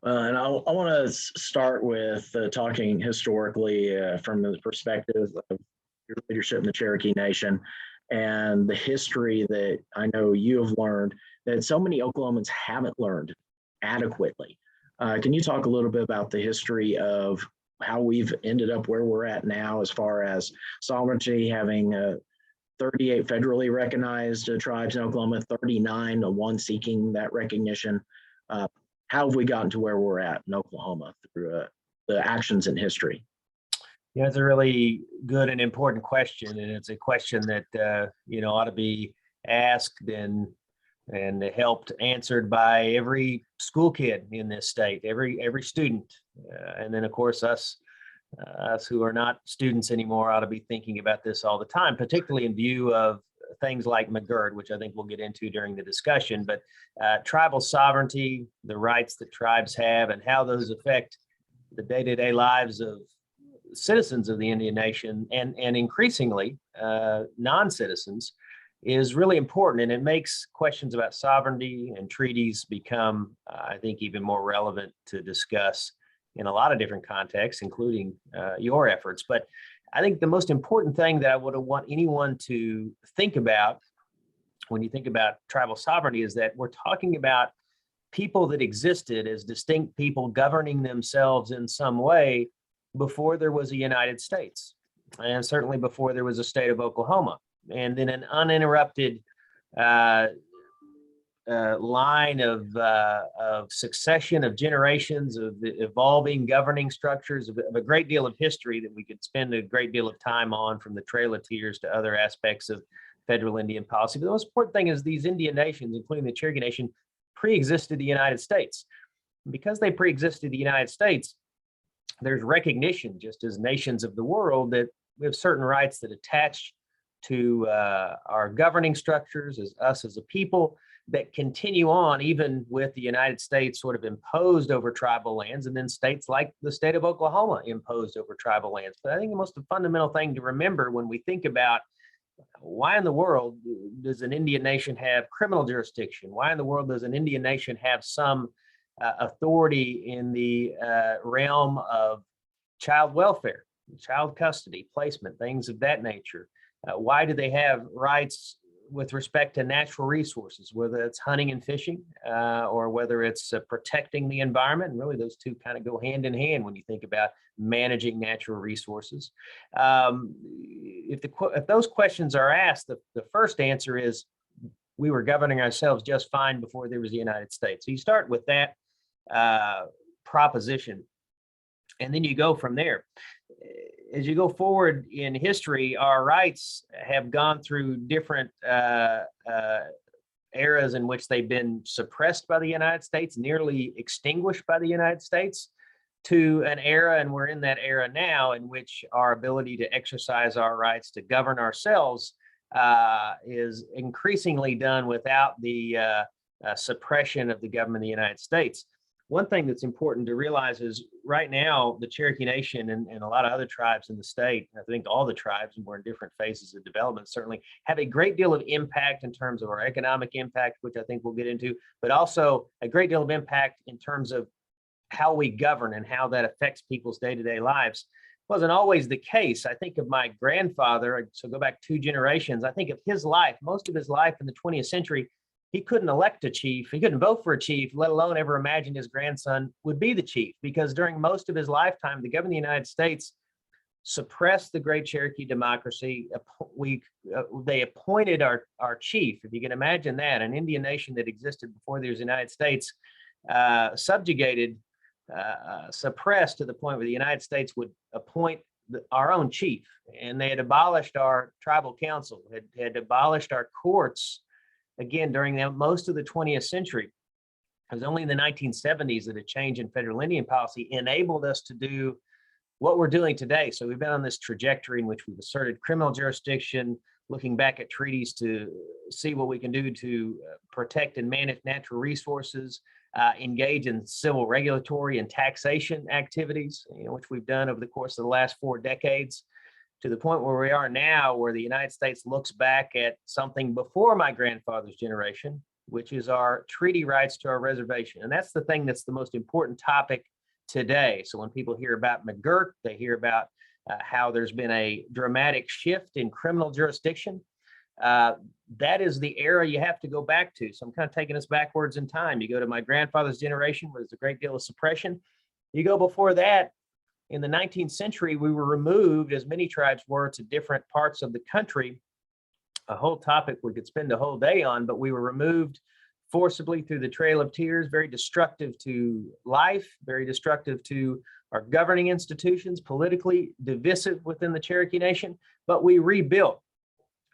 And I want to start with talking historically from the perspective of your leadership in the Cherokee Nation and the history that I know you have learned that so many Oklahomans haven't learned adequately. Can you talk a little bit about the history of how we've ended up where we're at now as far as sovereignty, having 38 federally recognized tribes in Oklahoma, 39, one seeking that recognition? How have we gotten to where we're at in Oklahoma through the actions in history? Yeah, it's a really good and important question, and it's a question that ought to be asked and helped answered by every school kid in this state, every student, and then of course us who are not students anymore ought to be thinking about this all the time, particularly in view of things like McGirt, which I think we'll get into during the discussion. But tribal sovereignty, the rights that tribes have, and how those affect the day-to-day lives of citizens of the Indian Nation and increasingly non-citizens is really important. And it makes questions about sovereignty and treaties become, I think, even more relevant to discuss in a lot of different contexts, including your efforts. But I think the most important thing that I would want anyone to think about when you think about tribal sovereignty is that we're talking about people that existed as distinct people governing themselves in some way before there was a United States, and certainly before there was a state of Oklahoma. And then an uninterrupted line of succession of generations of evolving governing structures of a great deal of history that we could spend a great deal of time on, from the Trail of Tears to other aspects of federal Indian policy. But the most important thing is these Indian nations, including the Cherokee Nation, pre-existed the United States. And because they pre-existed the United States, there's recognition, just as nations of the world, that we have certain rights that attach to our governing structures as us as a people, that continue on even with the United States sort of imposed over tribal lands, and then states like the state of Oklahoma imposed over tribal lands. But I think the most fundamental thing to remember when we think about why in the world does an Indian nation have criminal jurisdiction? Why in the world does an Indian nation have some authority in the realm of child welfare, child custody, placement, things of that nature? Why do they have rights with respect to natural resources, whether it's hunting and fishing or whether it's protecting the environment? And really those two kind of go hand in hand when you think about managing natural resources. If those questions are asked, the first answer is we were governing ourselves just fine before there was the United States. So you start with that proposition, and then you go from there. As you go forward in history, our rights have gone through different eras in which they've been suppressed by the United States, nearly extinguished by the United States, to an era, and we're in that era now, in which our ability to exercise our rights to govern ourselves is increasingly done without the suppression of the government of the United States. One thing that's important to realize is right now, the Cherokee Nation and a lot of other tribes in the state, I think all the tribes, and we're in different phases of development, certainly have a great deal of impact in terms of our economic impact, which I think we'll get into, but also a great deal of impact in terms of how we govern and how that affects people's day-to-day lives. Wasn't always the case. I think of my grandfather, so go back 2 generations, I think of his life, most of his life in the 20th century, he couldn't elect a chief. He couldn't vote for a chief, let alone ever imagine his grandson would be the chief, because during most of his lifetime, the government of the United States suppressed the Great Cherokee Democracy. They appointed our chief, if you can imagine that, an Indian nation that existed before there was the United States, subjugated, suppressed to the point where the United States would appoint our own chief. And they had abolished our tribal council, had abolished our courts, again, during most of the 20th century. It was only in the 1970s that a change in federal Indian policy enabled us to do what we're doing today. So we've been on this trajectory in which we've asserted criminal jurisdiction, looking back at treaties to see what we can do to protect and manage natural resources, engage in civil regulatory and taxation activities, which we've done over the course of the last 4 decades, to the point where we are now, where the United States looks back at something before my grandfather's generation, which is our treaty rights to our reservation. And that's the thing that's the most important topic today. So when people hear about McGirt, they hear about how there's been a dramatic shift in criminal jurisdiction. That is the era you have to go back to. So I'm kind of taking us backwards in time. You go to my grandfather's generation, where there's a great deal of suppression. You go before that, in the 19th century, we were removed, as many tribes were, to different parts of the country. A whole topic we could spend a whole day on, but we were removed forcibly through the Trail of Tears, very destructive to life, very destructive to our governing institutions, politically divisive within the Cherokee Nation, but we rebuilt.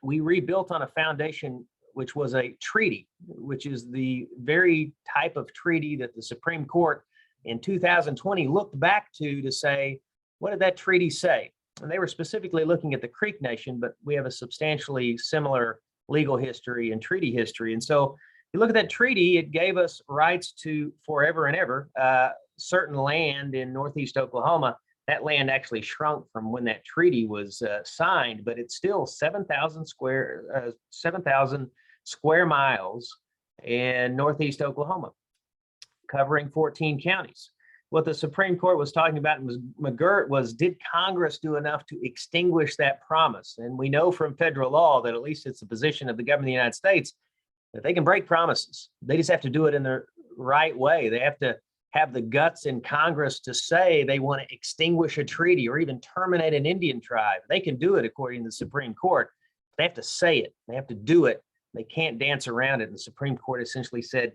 We rebuilt on a foundation which was a treaty, which is the very type of treaty that the Supreme Court in 2020 looked back to say, what did that treaty say? And they were specifically looking at the Creek Nation, but we have a substantially similar legal history and treaty history. And so you look at that treaty, it gave us rights to forever and ever certain land in Northeast Oklahoma. That land actually shrunk from when that treaty was signed, but it's still 7,000 square miles in Northeast Oklahoma, covering 14 counties. What the Supreme Court was talking about in McGirt was, did Congress do enough to extinguish that promise? And we know from federal law that, at least it's the position of the government of the United States, that they can break promises. They just have to do it in the right way. They have to have the guts in Congress to say they want to extinguish a treaty or even terminate an Indian tribe. They can do it according to the Supreme Court. They have to say it. They have to do it. They can't dance around it. And the Supreme Court essentially said,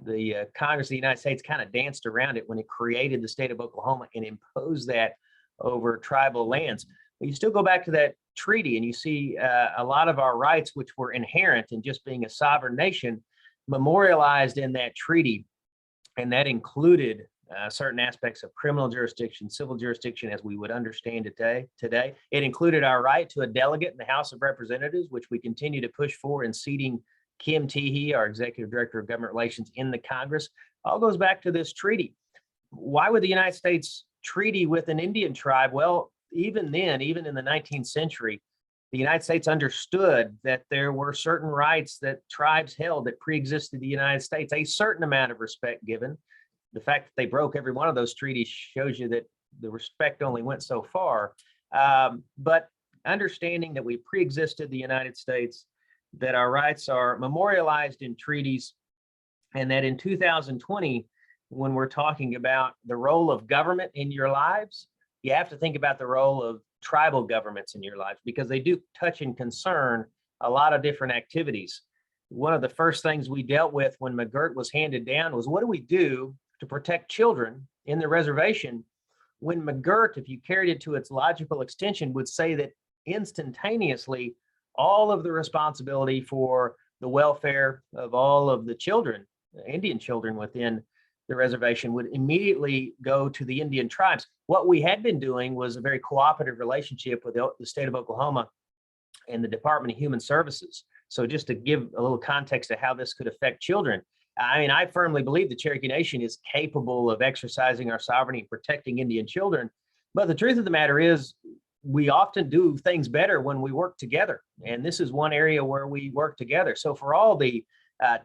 the Congress of the United States kind of danced around it when it created the state of Oklahoma and imposed that over tribal lands. But you still go back to that treaty and you see a lot of our rights, which were inherent in just being a sovereign nation, memorialized in that treaty. And that included certain aspects of criminal jurisdiction, civil jurisdiction, as we would understand it today. It included our right to a delegate in the House of Representatives, which we continue to push for in seating Kim Teehee, our Executive Director of Government Relations in the Congress. All goes back to this treaty. Why would the United States treaty with an Indian tribe? Well, even then, even in the 19th century, the United States understood that there were certain rights that tribes held that pre-existed the United States, a certain amount of respect given. The fact that they broke every one of those treaties shows you that the respect only went so far. But understanding that we pre-existed the United States, that our rights are memorialized in treaties, and that in 2020, when we're talking about the role of government in your lives, you have to think about the role of tribal governments in your lives, because they do touch and concern a lot of different activities. One of the first things we dealt with when McGirt was handed down was, what do we do to protect children in the reservation, when McGirt, if you carried it to its logical extension, would say that instantaneously all of the responsibility for the welfare of all of the children, Indian children within the reservation, would immediately go to the Indian tribes. What we had been doing was a very cooperative relationship with the state of Oklahoma and the Department of Human Services. So just to give a little context to how this could affect children, I mean, I firmly believe the Cherokee Nation is capable of exercising our sovereignty and protecting Indian children. But the truth of the matter is, we often do things better when we work together. And this is one area where we work together. So for all the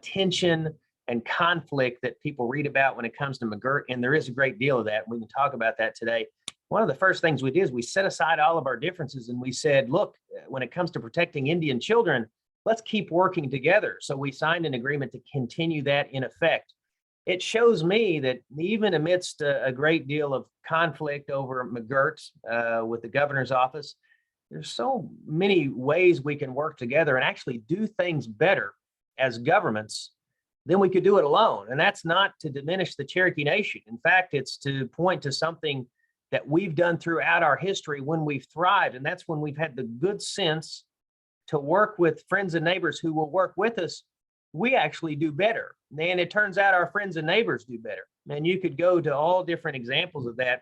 tension and conflict that people read about when it comes to McGirt, and there is a great deal of that, and we can talk about that today. One of the first things we did is we set aside all of our differences and we said, look, when it comes to protecting Indian children, let's keep working together. So we signed an agreement to continue that in effect. It shows me that even amidst a great deal of conflict over McGirt with the governor's office, there's so many ways we can work together and actually do things better as governments than we could do it alone. And that's not to diminish the Cherokee Nation. In fact, it's to point to something that we've done throughout our history when we've thrived. And that's when we've had the good sense to work with friends and neighbors who will work with us. We actually do better. And it turns out our friends and neighbors do better. And you could go to all different examples of that,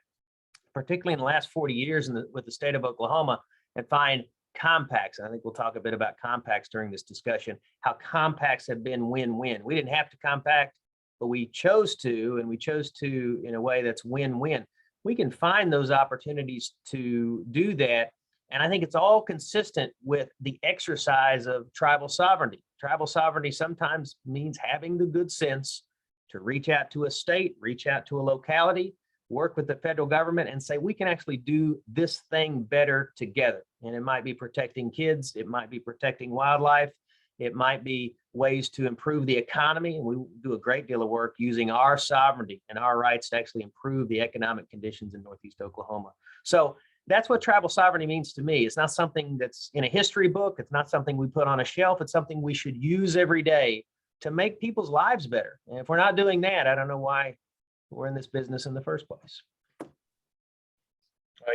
particularly in the last 40 years with the state of Oklahoma, and find compacts. And I think we'll talk a bit about compacts during this discussion, how compacts have been win-win. We didn't have to compact, but we chose to, and we chose to in a way that's win-win. We can find those opportunities to do that. And I think it's all consistent with the exercise of tribal sovereignty. Tribal sovereignty sometimes means having the good sense to reach out to a state, reach out to a locality, work with the federal government and say, we can actually do this thing better together. And it might be protecting kids, it might be protecting wildlife, it might be ways to improve the economy. And we do a great deal of work using our sovereignty and our rights to actually improve the economic conditions in Northeast Oklahoma. So that's what tribal sovereignty means to me. It's not something that's in a history book. It's not something we put on a shelf. It's something we should use every day to make people's lives better. And if we're not doing that, I don't know why we're in this business in the first place.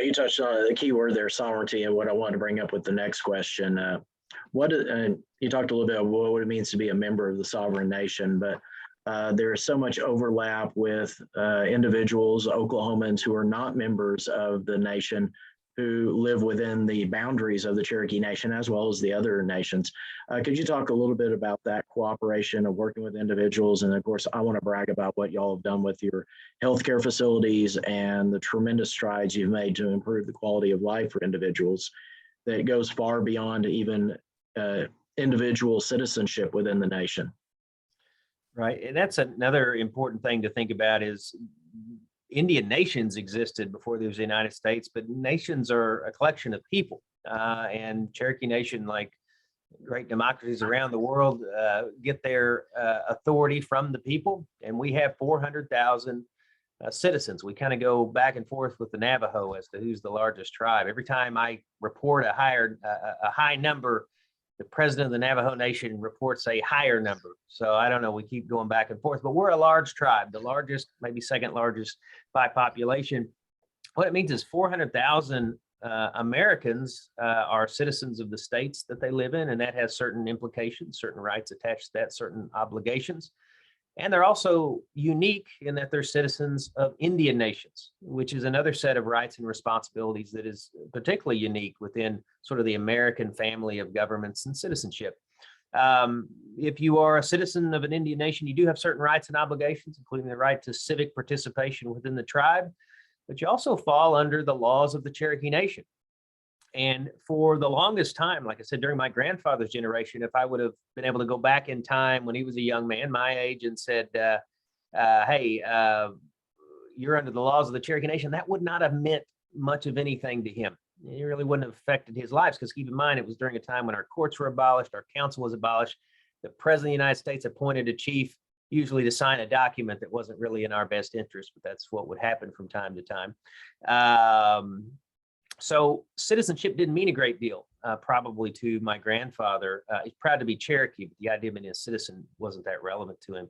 You touched on the key word there, sovereignty, and what I wanted to bring up with the next question. You talked a little bit about what it means to be a member of the sovereign nation, but there is so much overlap with individuals, Oklahomans who are not members of the nation, who live within the boundaries of the Cherokee Nation as well as the other nations. Could you talk a little bit about that cooperation of working with individuals? And of course, I want to brag about what y'all have done with your healthcare facilities and the tremendous strides you've made to improve the quality of life for individuals that goes far beyond even individual citizenship within the nation. Right, and that's another important thing to think about is Indian nations existed before there was the United States, but nations are a collection of people. And Cherokee Nation, like great democracies around the world, get their authority from the people. And we have 400,000 citizens. We kind of go back and forth with the Navajo as to who's the largest tribe. Every time I report a high number, the president of the Navajo Nation reports a higher number. So I don't know, we keep going back and forth, but we're a large tribe, the largest, maybe second largest by population. What it means is 400,000 Americans are citizens of the states that they live in, and that has certain implications, certain rights attached to that, certain obligations. And they're also unique in that they're citizens of Indian nations, which is another set of rights and responsibilities that is particularly unique within sort of the American family of governments and citizenship. If you are a citizen of an Indian nation, you do have certain rights and obligations, including the right to civic participation within the tribe, but you also fall under the laws of the Cherokee Nation. And for the longest time, like I said, during my grandfather's generation, if I would have been able to go back in time when he was a young man, my age, and said, hey, you're under the laws of the Cherokee Nation, that would not have meant much of anything to him. It really wouldn't have affected his lives, because keep in mind, it was during a time when our courts were abolished, our council was abolished. The president of the United States appointed a chief, usually to sign a document that wasn't really in our best interest, but that's what would happen from time to time. So citizenship didn't mean a great deal, probably to my grandfather. He's proud to be Cherokee, but the idea of being a citizen wasn't that relevant to him.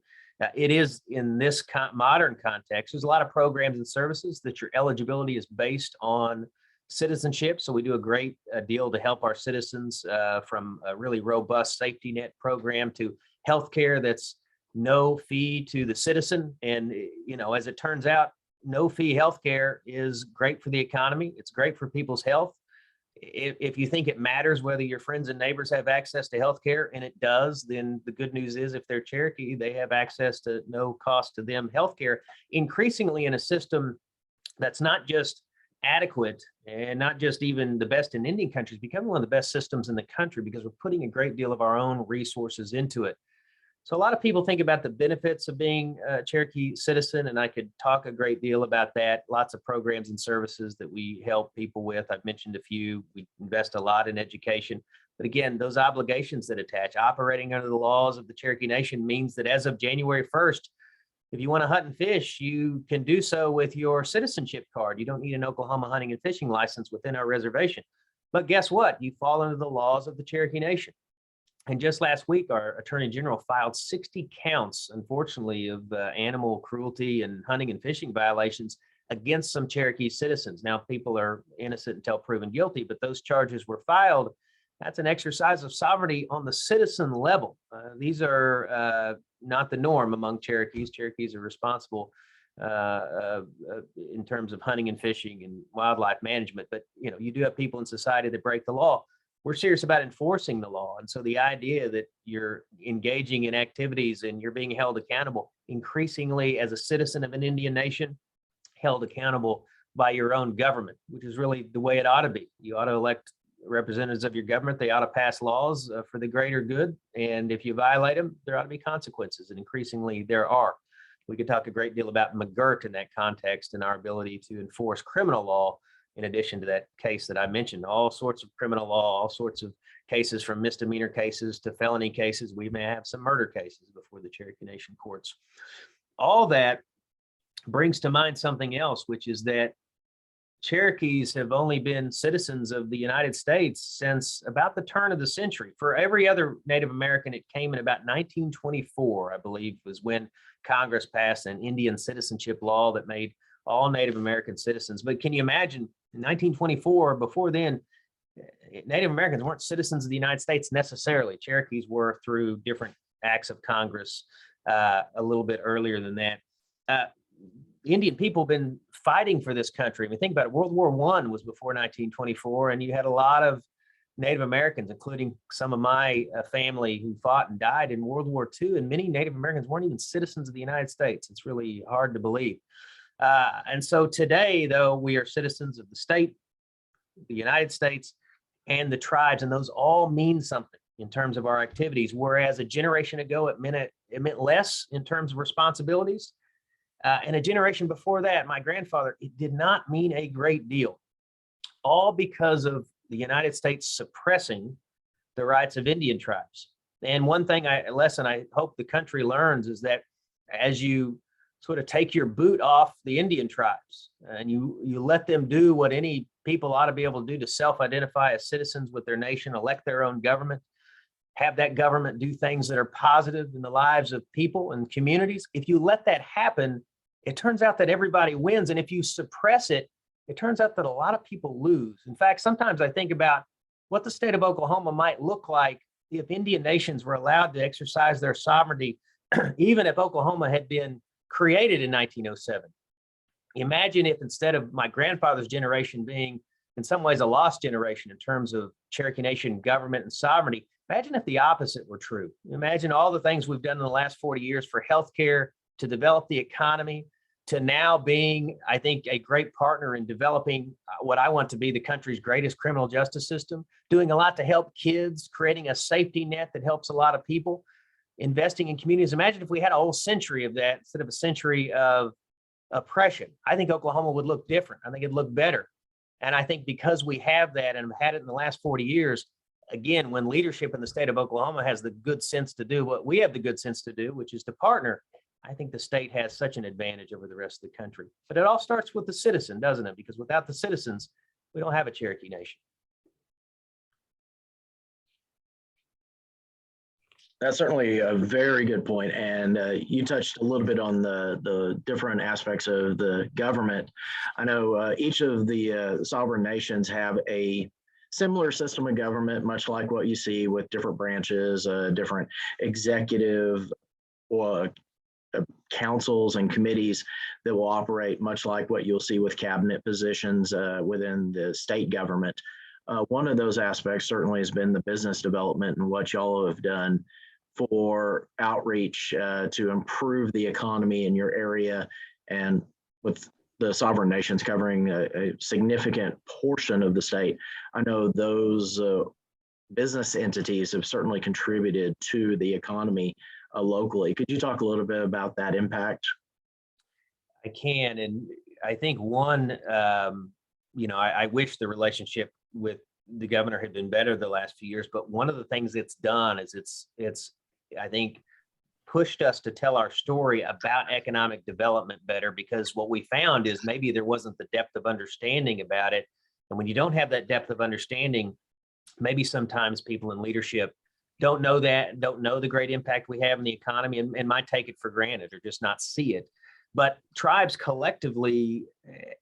It is in this modern context. There's a lot of programs and services that your eligibility is based on citizenship. So we do a great deal to help our citizens, from a really robust safety net program to healthcare that's no fee to the citizen. And, you know, as it turns out, no fee healthcare is great for the economy. It's great for people's health. If you think it matters whether your friends and neighbors have access to healthcare, and it does, then the good news is if they're Cherokee, they have access to no cost to them healthcare, increasingly in a system that's not just adequate and not just even the best in Indian countries, becoming one of the best systems in the country, because we're putting a great deal of our own resources into it. So a lot of people think about the benefits of being a Cherokee citizen, and I could talk a great deal about that. Lots of programs and services that we help people with. I've mentioned a few. We invest a lot in education. But again, those obligations that attach, operating under the laws of the Cherokee Nation, means that as of January 1st, if you want to hunt and fish, you can do so with your citizenship card. You don't need an Oklahoma hunting and fishing license within our reservation. But guess what? You fall under the laws of the Cherokee Nation. And just last week, our Attorney General filed 60 counts, unfortunately, of animal cruelty and hunting and fishing violations against some Cherokee citizens. Now, people are innocent until proven guilty, but those charges were filed. That's an exercise of sovereignty on the citizen level. These are not the norm among Cherokees. Cherokees are responsible in terms of hunting and fishing and wildlife management. But, you know, you do have people in society that break the law. We're serious about enforcing the law. And so the idea that you're engaging in activities and you're being held accountable, increasingly as a citizen of an Indian nation, held accountable by your own government, which is really the way it ought to be. You ought to elect representatives of your government. They ought to pass laws for the greater good. And if you violate them, there ought to be consequences. And increasingly there are. We could talk a great deal about McGirt in that context and our ability to enforce criminal law. In addition to that case that I mentioned, all sorts of criminal law, all sorts of cases, from misdemeanor cases to felony cases. We may have some murder cases before the Cherokee Nation courts. All that brings to mind something else, which is that Cherokees have only been citizens of the United States since about the turn of the century. For every other Native American, it came in about 1924, I believe, was when Congress passed an Indian citizenship law that made all Native American citizens. But can you imagine in 1924, before then, Native Americans weren't citizens of the United States necessarily. Cherokees were through different acts of Congress a little bit earlier than that. Indian people have been fighting for this country. I mean, think about it. World War I was before 1924, and you had a lot of Native Americans, including some of my family, who fought and died in World War II, and many Native Americans weren't even citizens of the United States. It's really hard to believe. And so today, though, we are citizens of the state, the United States, and the tribes, and those all mean something in terms of our activities, whereas a generation ago, it meant less in terms of responsibilities. And a generation before that, my grandfather, it did not mean a great deal, all because of the United States suppressing the rights of Indian tribes. And one lesson I hope the country learns is that as you sort of take your boot off the Indian tribes and you let them do what any people ought to be able to do to self-identify as citizens with their nation, elect their own government, have that government do things that are positive in the lives of people and communities. If you let that happen, it turns out that everybody wins. And if you suppress it, it turns out that a lot of people lose. In fact, sometimes I think about what the state of Oklahoma might look like if Indian nations were allowed to exercise their sovereignty, even if Oklahoma had been created in 1907. Imagine if, instead of my grandfather's generation being in some ways a lost generation in terms of Cherokee Nation government and sovereignty, Imagine if the opposite were true. Imagine all the things we've done in the last 40 years for healthcare, to develop the economy, to now being, I think, a great partner in developing what I want to be the country's greatest criminal justice system, doing a lot to help kids, creating a safety net that helps a lot of people, investing in communities. Imagine if we had a whole century of that instead of a century of oppression. I think Oklahoma would look different. I think it'd look better. And I think because we have that and have had it in the last 40 years, again, when leadership in the state of Oklahoma has the good sense to do what we have the good sense to do, which is to partner, I think the state has such an advantage over the rest of the country. But it all starts with the citizen, doesn't it? Because without the citizens, we don't have a Cherokee Nation. That's certainly a very good point. And you touched a little bit on the different aspects of the government. I know each of the sovereign nations have a similar system of government, much like what you see with different branches, different executive or councils and committees that will operate much like what you'll see with cabinet positions within the state government. One of those aspects certainly has been the business development and what y'all have done for outreach to improve the economy in your area, and with the sovereign nations covering a significant portion of the state. I know those business entities have certainly contributed to the economy locally. Could you talk a little bit about that impact? I can, and I think one, I wish the relationship with the governor had been better the last few years, but one of the things it's done is it's I think, pushed us to tell our story about economic development better, because what we found is maybe there wasn't the depth of understanding about it. And when you don't have that depth of understanding, maybe sometimes people in leadership don't know the great impact we have in the economy and might take it for granted or just not see it. But tribes collectively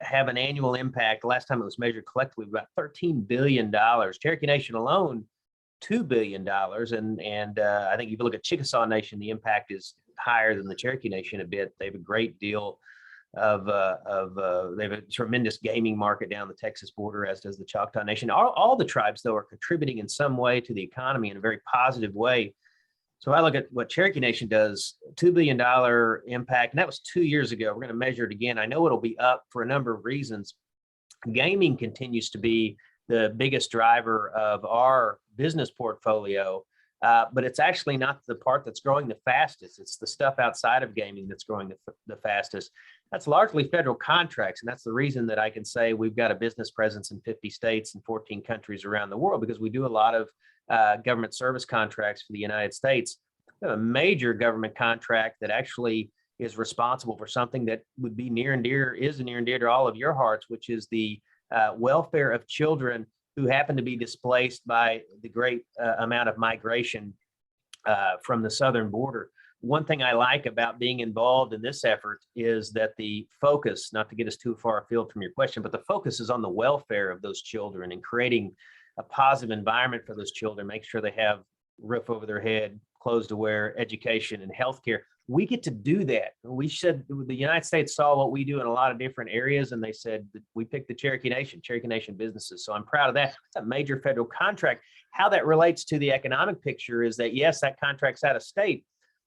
have an annual impact. Last time it was measured collectively, about $13 billion. Cherokee Nation alone, $2 billion. And I think if you look at Chickasaw Nation, the impact is higher than the Cherokee Nation a bit. They have a great deal of they have a tremendous gaming market down the Texas border, as does the Choctaw Nation. All the tribes, though, are contributing in some way to the economy in a very positive way. So I look at what Cherokee Nation does, $2 billion impact, and that was 2 years ago. We're going to measure it again. I know it'll be up for a number of reasons. Gaming continues to be the biggest driver of our business portfolio, but it's actually not the part that's growing the fastest. It's the stuff outside of gaming that's growing the fastest. That's largely federal contracts, and that's the reason that I can say we've got a business presence in 50 states and 14 countries around the world, because we do a lot of government service contracts for the United States. We have a major government contract that actually is responsible for something that would be near and dear to all of your hearts, which is the welfare of children who happen to be displaced by the great amount of migration from the southern border. One thing I like about being involved in this effort is that the focus, not to get us too far afield from your question, but the focus is on the welfare of those children and creating a positive environment for those children, make sure they have roof over their head, clothes to wear, education, and healthcare. We get to do that. We said the United States saw what we do in a lot of different areas, and they said that we picked the Cherokee Nation businesses. So I'm proud of that. It's a major federal contract. How that relates to the economic picture is that, yes, that contract's out of state,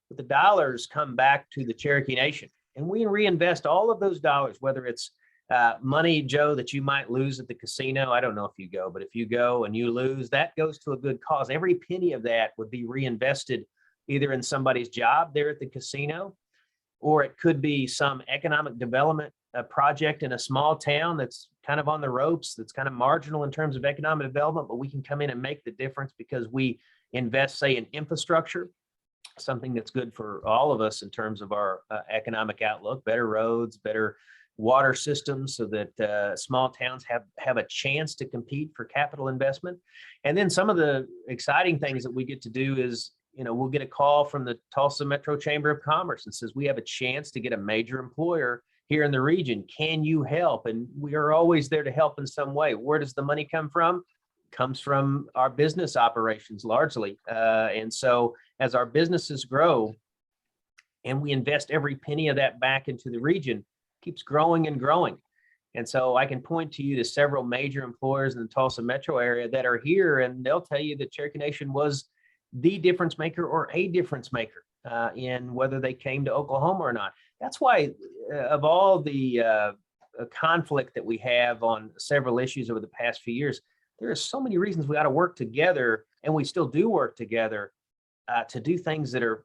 but the dollars come back to the Cherokee Nation, and we reinvest all of those dollars, whether it's money, Joe, that you might lose at the casino. I don't know if you go, but if you go and you lose, that goes to a good cause. Every penny of that would be reinvested either in somebody's job there at the casino, or it could be some economic development project in a small town that's kind of on the ropes, that's kind of marginal in terms of economic development, but we can come in and make the difference because we invest, say, in infrastructure, something that's good for all of us in terms of our economic outlook, better roads, better water systems, so that small towns have a chance to compete for capital investment. And then some of the exciting things that we get to do is, we'll get a call from the Tulsa Metro Chamber of Commerce and says, we have a chance to get a major employer here in the region. Can you help? And we are always there to help in some way. Where does the money come from? It comes from our business operations largely. And so as our businesses grow and we invest every penny of that back into the region, it keeps growing and growing. And so I can point to you to several major employers in the Tulsa metro area that are here, and they'll tell you that Cherokee Nation was the difference maker or a difference maker in whether they came to Oklahoma or not. That's why of all the conflict that we have on several issues over the past few years, there are so many reasons we got to work together, and we still do work together to do things that are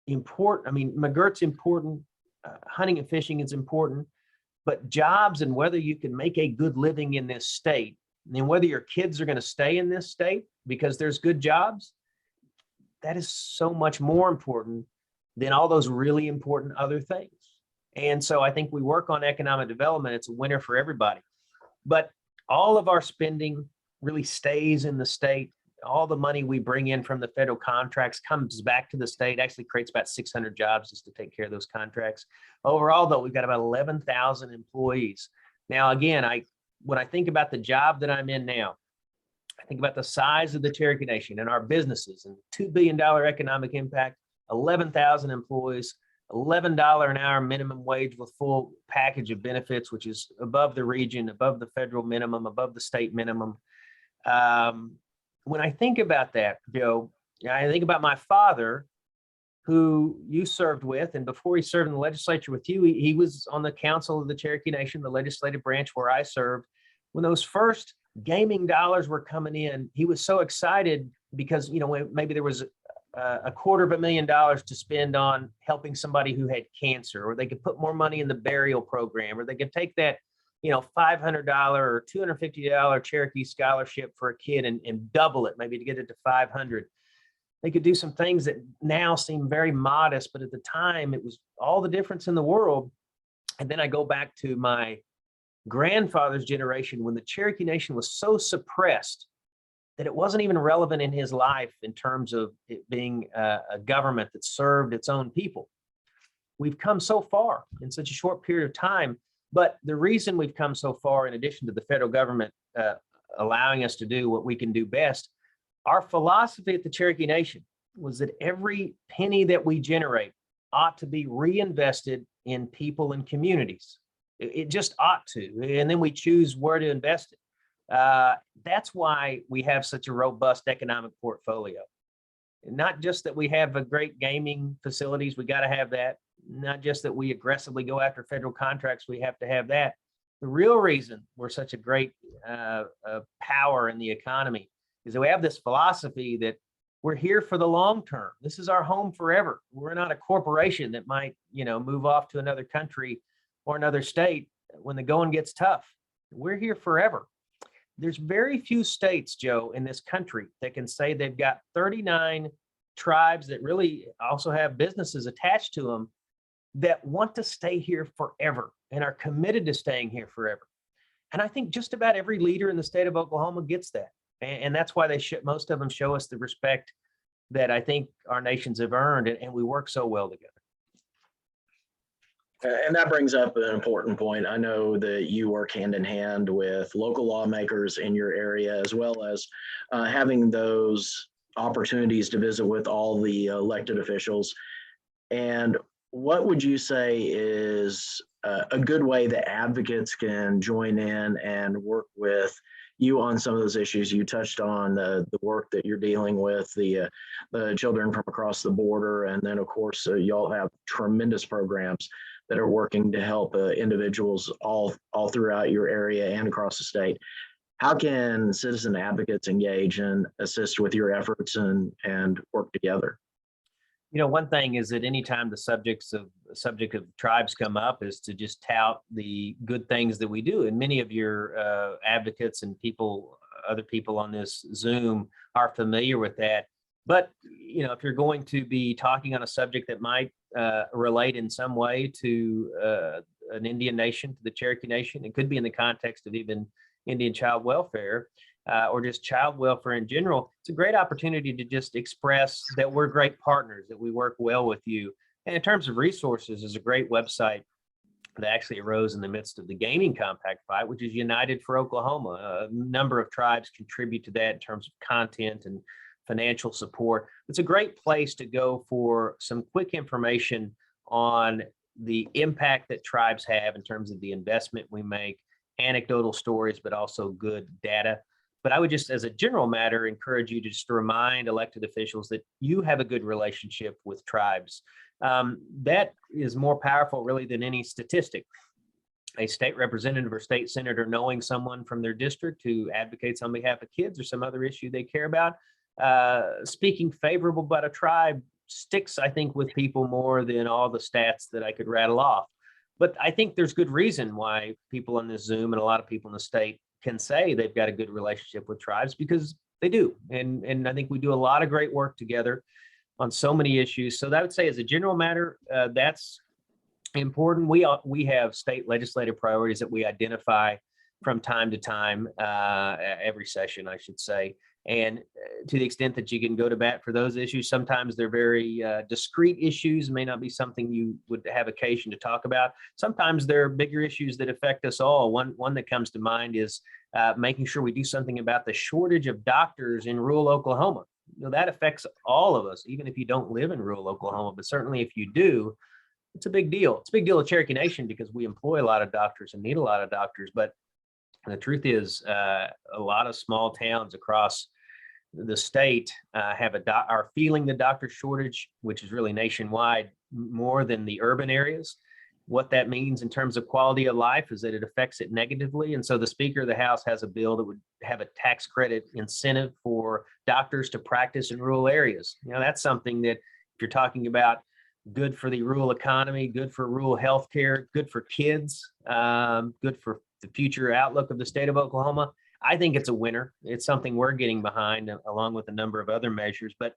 important. I mean, McGirt's important, hunting and fishing is important, but jobs and whether you can make a good living in this state, and whether your kids are going to stay in this state because there's good jobs, that is so much more important than all those really important other things. And so I think we work on economic development. It's a winner for everybody. But all of our spending really stays in the state. All the money we bring in from the federal contracts comes back to the state, actually creates about 600 jobs just to take care of those contracts. Overall, though, we've got about 11,000 employees. Now, again, when I think about the job that I'm in now, I think about the size of the Cherokee Nation and our businesses and $2 billion economic impact, 11,000 employees, $11 an hour minimum wage with full package of benefits, which is above the region, above the federal minimum, above the state minimum. When I think about that, Joe, I think about my father, who you served with, and before he served in the legislature with you, he was on the council of the Cherokee Nation, the legislative branch where I served. When those first gaming dollars were coming in, he was so excited because, maybe there was $250,000 to spend on helping somebody who had cancer, or they could put more money in the burial program, or they could take that, $500 or $250 Cherokee scholarship for a kid and double it, maybe to get it to 500. They could do some things that now seem very modest, but at the time it was all the difference in the world. And then I go back to my grandfather's generation when the Cherokee Nation was so suppressed that it wasn't even relevant in his life in terms of it being a government that served its own people. We've come so far in such a short period of time, but the reason we've come so far, in addition to the federal government allowing us to do what we can do best, our philosophy at the Cherokee Nation was that every penny that we generate ought to be reinvested in people and communities. It just ought to, and then we choose where to invest it. That's why we have such a robust economic portfolio. Not just that we have a great gaming facilities, we got to have that. Not just that we aggressively go after federal contracts, we have to have that. The real reason we're such a great power in the economy is that we have this philosophy that we're here for the long term. This is our home forever. We're not a corporation that might, move off to another country or another state when the going gets tough. We're here forever. There's very few states, Joe, in this country that can say they've got 39 tribes that really also have businesses attached to them that want to stay here forever and are committed to staying here forever. And I think just about every leader in the state of Oklahoma gets that. And that's why most of them show us the respect that I think our nations have earned, and we work so well together. And that brings up an important point. I know that you work hand in hand with local lawmakers in your area, as well as having those opportunities to visit with all the elected officials. And what would you say is a good way that advocates can join in and work with you on some of those issues? You touched on the work that you're dealing with, the children from across the border. And then, of course, y'all have tremendous programs that are working to help individuals all throughout your area and across the state. How can citizen advocates engage and assist with your efforts and work together? One thing is that anytime the subject of tribes come up is to just tout the good things that we do. And many of your advocates and other people on this Zoom are familiar with that. But, if you're going to be talking on a subject that might relate in some way to an Indian nation, to the Cherokee Nation, it could be in the context of even Indian child welfare, or just child welfare in general, it's a great opportunity to just express that we're great partners, that we work well with you. And in terms of resources, there's a great website that actually arose in the midst of the gaming compact fight, which is United for Oklahoma. A number of tribes contribute to that in terms of content and financial support. It's a great place to go for some quick information on the impact that tribes have in terms of the investment we make, anecdotal stories, but also good data. But I would just, as a general matter, encourage you to just remind elected officials that you have a good relationship with tribes. That is more powerful really than any statistic. A state representative or state senator knowing someone from their district who advocates on behalf of kids or some other issue they care about, speaking favorable about a tribe sticks, I think, with people more than all the stats that I could rattle off. But I think there's good reason why people on this Zoom and a lot of people in the state can say they've got a good relationship with tribes, because they do. And I think we do a lot of great work together on so many issues. So I would say, as a general matter, that's important. We have state legislative priorities that we identify from time to time, every session, I should say. And to the extent that you can go to bat for those issues, sometimes they're very discrete issues, may not be something you would have occasion to talk about. Sometimes there are bigger issues that affect us all. One that comes to mind is making sure we do something about the shortage of doctors in rural Oklahoma. You know, that affects all of us, even if you don't live in rural Oklahoma, but certainly if you do, it's a big deal. It's a big deal to Cherokee Nation because we employ a lot of doctors and need a lot of doctors. But the truth is, a lot of small towns across the state are feeling the doctor shortage, which is really nationwide more than the urban areas. What that means in terms of quality of life is that it affects it negatively. And so the Speaker of the House has a bill that would have a tax credit incentive for doctors to practice in rural areas. You know, that's something that, if you're talking about good for the rural economy, good for rural healthcare, good for kids, good for the future outlook of the state of Oklahoma, I think it's a winner. It's something we're getting behind, along with a number of other measures. But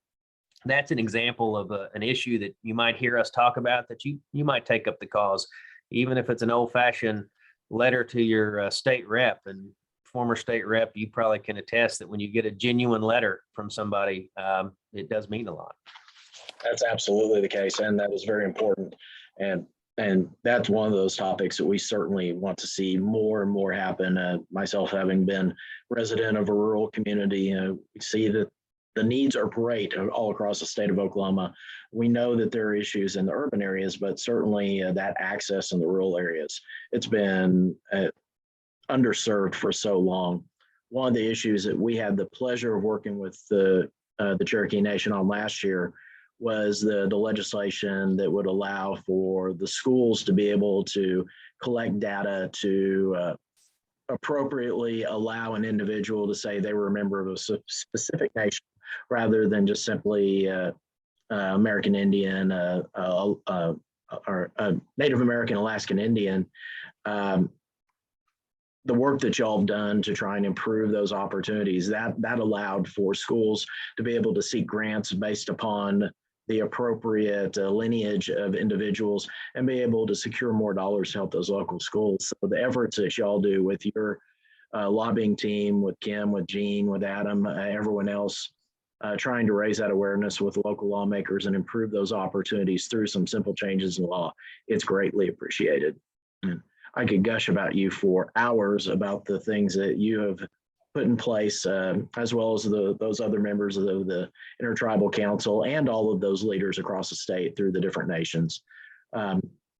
that's an example of an issue that you might hear us talk about, that you might take up the cause, even if it's an old-fashioned letter to your state rep. And former state rep, you probably can attest that when you get a genuine letter from somebody, it does mean a lot. That's absolutely the case, and that is very important. And that's one of those topics that we certainly want to see more and more happen. Myself, having been resident of a rural community, we see that the needs are great all across the state of Oklahoma. We know that there are issues in the urban areas, but certainly that access in the rural areas, it's been underserved for so long. One of the issues that we had the pleasure of working with the Cherokee Nation on last year was the legislation that would allow for the schools to be able to collect data to appropriately allow an individual to say they were a member of a specific nation, rather than just simply American Indian or Native American Alaskan Indian. The work that y'all have done to try and improve those opportunities, that allowed for schools to be able to seek grants based upon the appropriate lineage of individuals and be able to secure more dollars to help those local schools. So the efforts that y'all do with your lobbying team, with Kim, with Gene, with Adam, everyone else, trying to raise that awareness with local lawmakers and improve those opportunities through some simple changes in law, it's greatly appreciated. And I could gush about you for hours about the things that you have put in place, as well as those other members of the Intertribal Council and all of those leaders across the state through the different nations.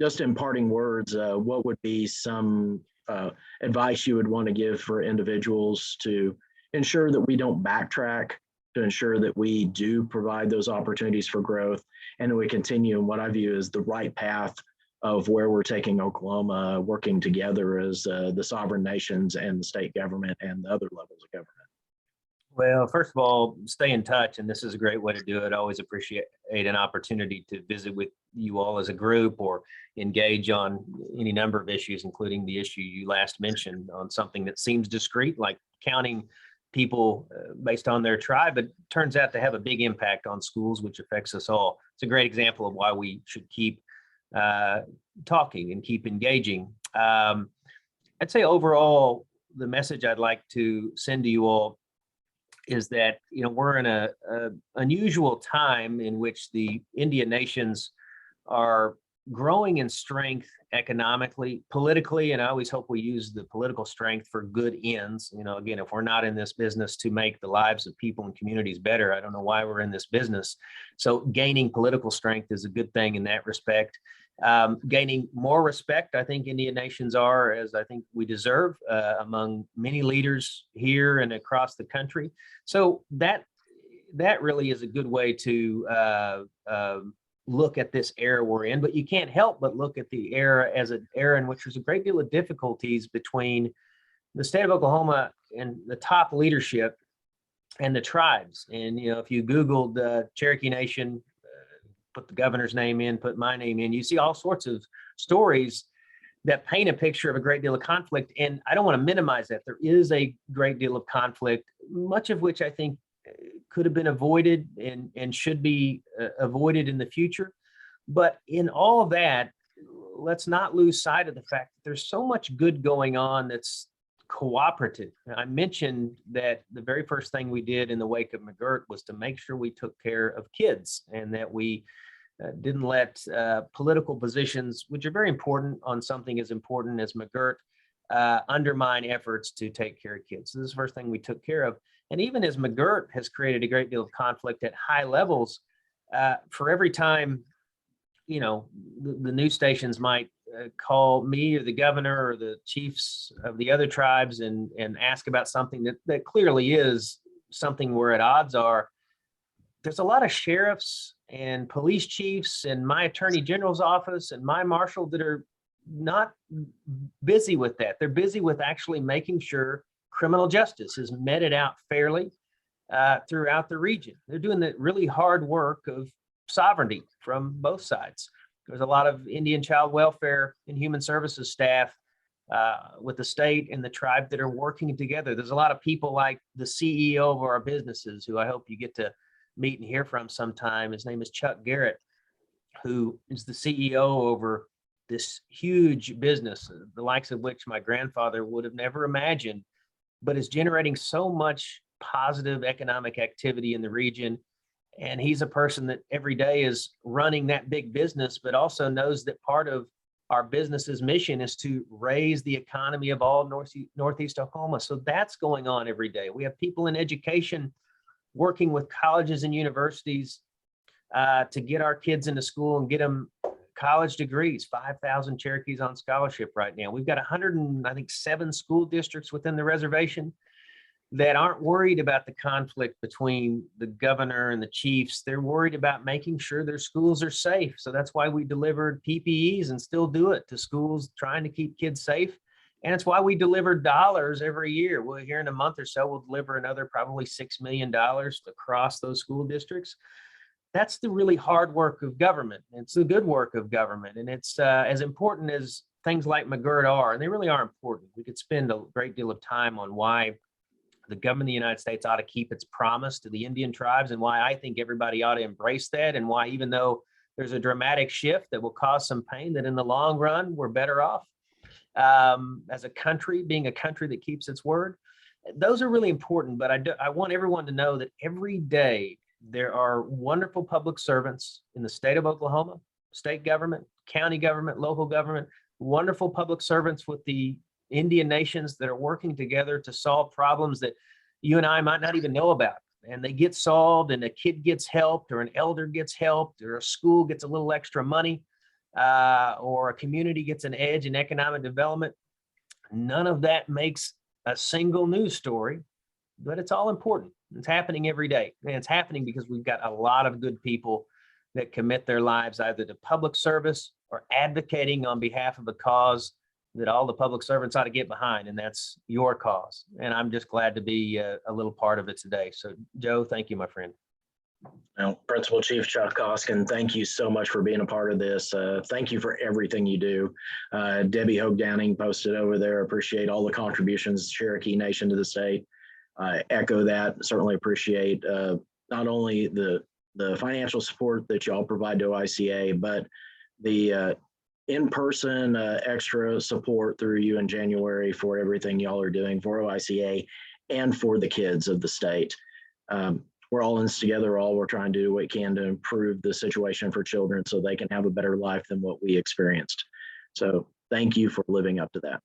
Just in parting words, what would be some advice you would want to give for individuals to ensure that we don't backtrack, to ensure that we do provide those opportunities for growth, and that we continue in what I view as the right path of where we're taking Oklahoma, working together as the sovereign nations and the state government and the other levels of government? Well, first of all, stay in touch, and this is a great way to do it. I always appreciate an opportunity to visit with you all as a group or engage on any number of issues, including the issue you last mentioned on something that seems discrete, like counting people based on their tribe, but turns out to have a big impact on schools, which affects us all. It's a great example of why we should keep talking and keep engaging. I'd say overall, the message I'd like to send to you all is that, you know, we're in a unusual time in which the Indian nations are growing in strength economically, politically, and I always hope we use the political strength for good ends. You know, again, if we're not in this business to make the lives of people and communities better, I don't know why we're in this business. So gaining political strength is a good thing in that respect. gaining more respect. I think Indian nations are, as I think we deserve, among many leaders here and across the country. So that really is a good way to look at this era we're in. But you can't help but look at the era as an era in which there's a great deal of difficulties between the state of Oklahoma and the top leadership and the tribes. And, you know, if you Googled Cherokee Nation, put the governor's name in, put my name in, you see all sorts of stories that paint a picture of a great deal of conflict. And I don't want to minimize that. There is a great deal of conflict, much of which I think could have been avoided and should be avoided in the future. But in all of that, let's not lose sight of the fact that there's so much good going on that's cooperative. I mentioned that the very first thing we did in the wake of McGirt was to make sure we took care of kids and that we didn't let political positions, which are very important on something as important as McGirt, undermine efforts to take care of kids. So this is the first thing we took care of. And even as McGirt has created a great deal of conflict at high levels, for every time, you know, the news stations might call me or the governor or the chiefs of the other tribes and ask about something that clearly is something we're at odds are, there's a lot of sheriffs and police chiefs and my attorney general's office and my marshal that are not busy with that. They're busy with actually making sure criminal justice is meted out fairly throughout the region. They're doing the really hard work of sovereignty from both sides. There's a lot of Indian child welfare and human services staff with the state and the tribe that are working together. There's a lot of people like the CEO of our businesses, who I hope you get to meet and hear from sometime. His name is Chuck Garrett, who is the CEO over this huge business, the likes of which my grandfather would have never imagined, but is generating so much positive economic activity in the region. And he's a person that every day is running that big business, but also knows that part of our business's mission is to raise the economy of all Northeast Oklahoma. So that's going on every day. We have people in education working with colleges and universities to get our kids into school and get them college degrees. 5,000 Cherokees on scholarship right now. We've got 107 school districts within the reservation that aren't worried about the conflict between the governor and the chiefs. They're worried about making sure their schools are safe. So that's why we delivered PPEs and still do it to schools, trying to keep kids safe. And it's why we deliver dollars every year. Well, here in a month or so, we'll deliver another probably $6 million across those school districts. That's the really hard work of government. It's the good work of government. And it's as important as things like McGirt are, and they really are important. We could spend a great deal of time on why the government of the United States ought to keep its promise to the Indian tribes, and why I think everybody ought to embrace that, and why, even though there's a dramatic shift that will cause some pain, that in the long run, we're better off as a country, being a country that keeps its word. Those are really important, but I want everyone to know that every day there are wonderful public servants in the state of Oklahoma, state government, county government, local government, wonderful public servants with the Indian nations that are working together to solve problems that you and I might not even know about. And they get solved, and a kid gets helped, or an elder gets helped, or a school gets a little extra money, or a community gets an edge in economic development. None of that makes a single news story, but it's all important. It's happening every day. And it's happening because we've got a lot of good people that commit their lives either to public service or advocating on behalf of a cause that all the public servants ought to get behind, and that's your cause. And I'm just glad to be a little part of it today. So, Joe, thank you, my friend. Well, Principal Chief Chuck Hoskin, thank you so much for being a part of this. Thank you for everything you do. Debbie Hogue Downing posted over there. Appreciate all the contributions, Cherokee Nation, to the state. I echo that. Certainly appreciate not only the financial support that y'all provide to OICA, but the in-person extra support through you in January for everything y'all are doing for OICA and for the kids of the state. We're all in this together. We're trying to do what we can to improve the situation for children so they can have a better life than what we experienced. So thank you for living up to that.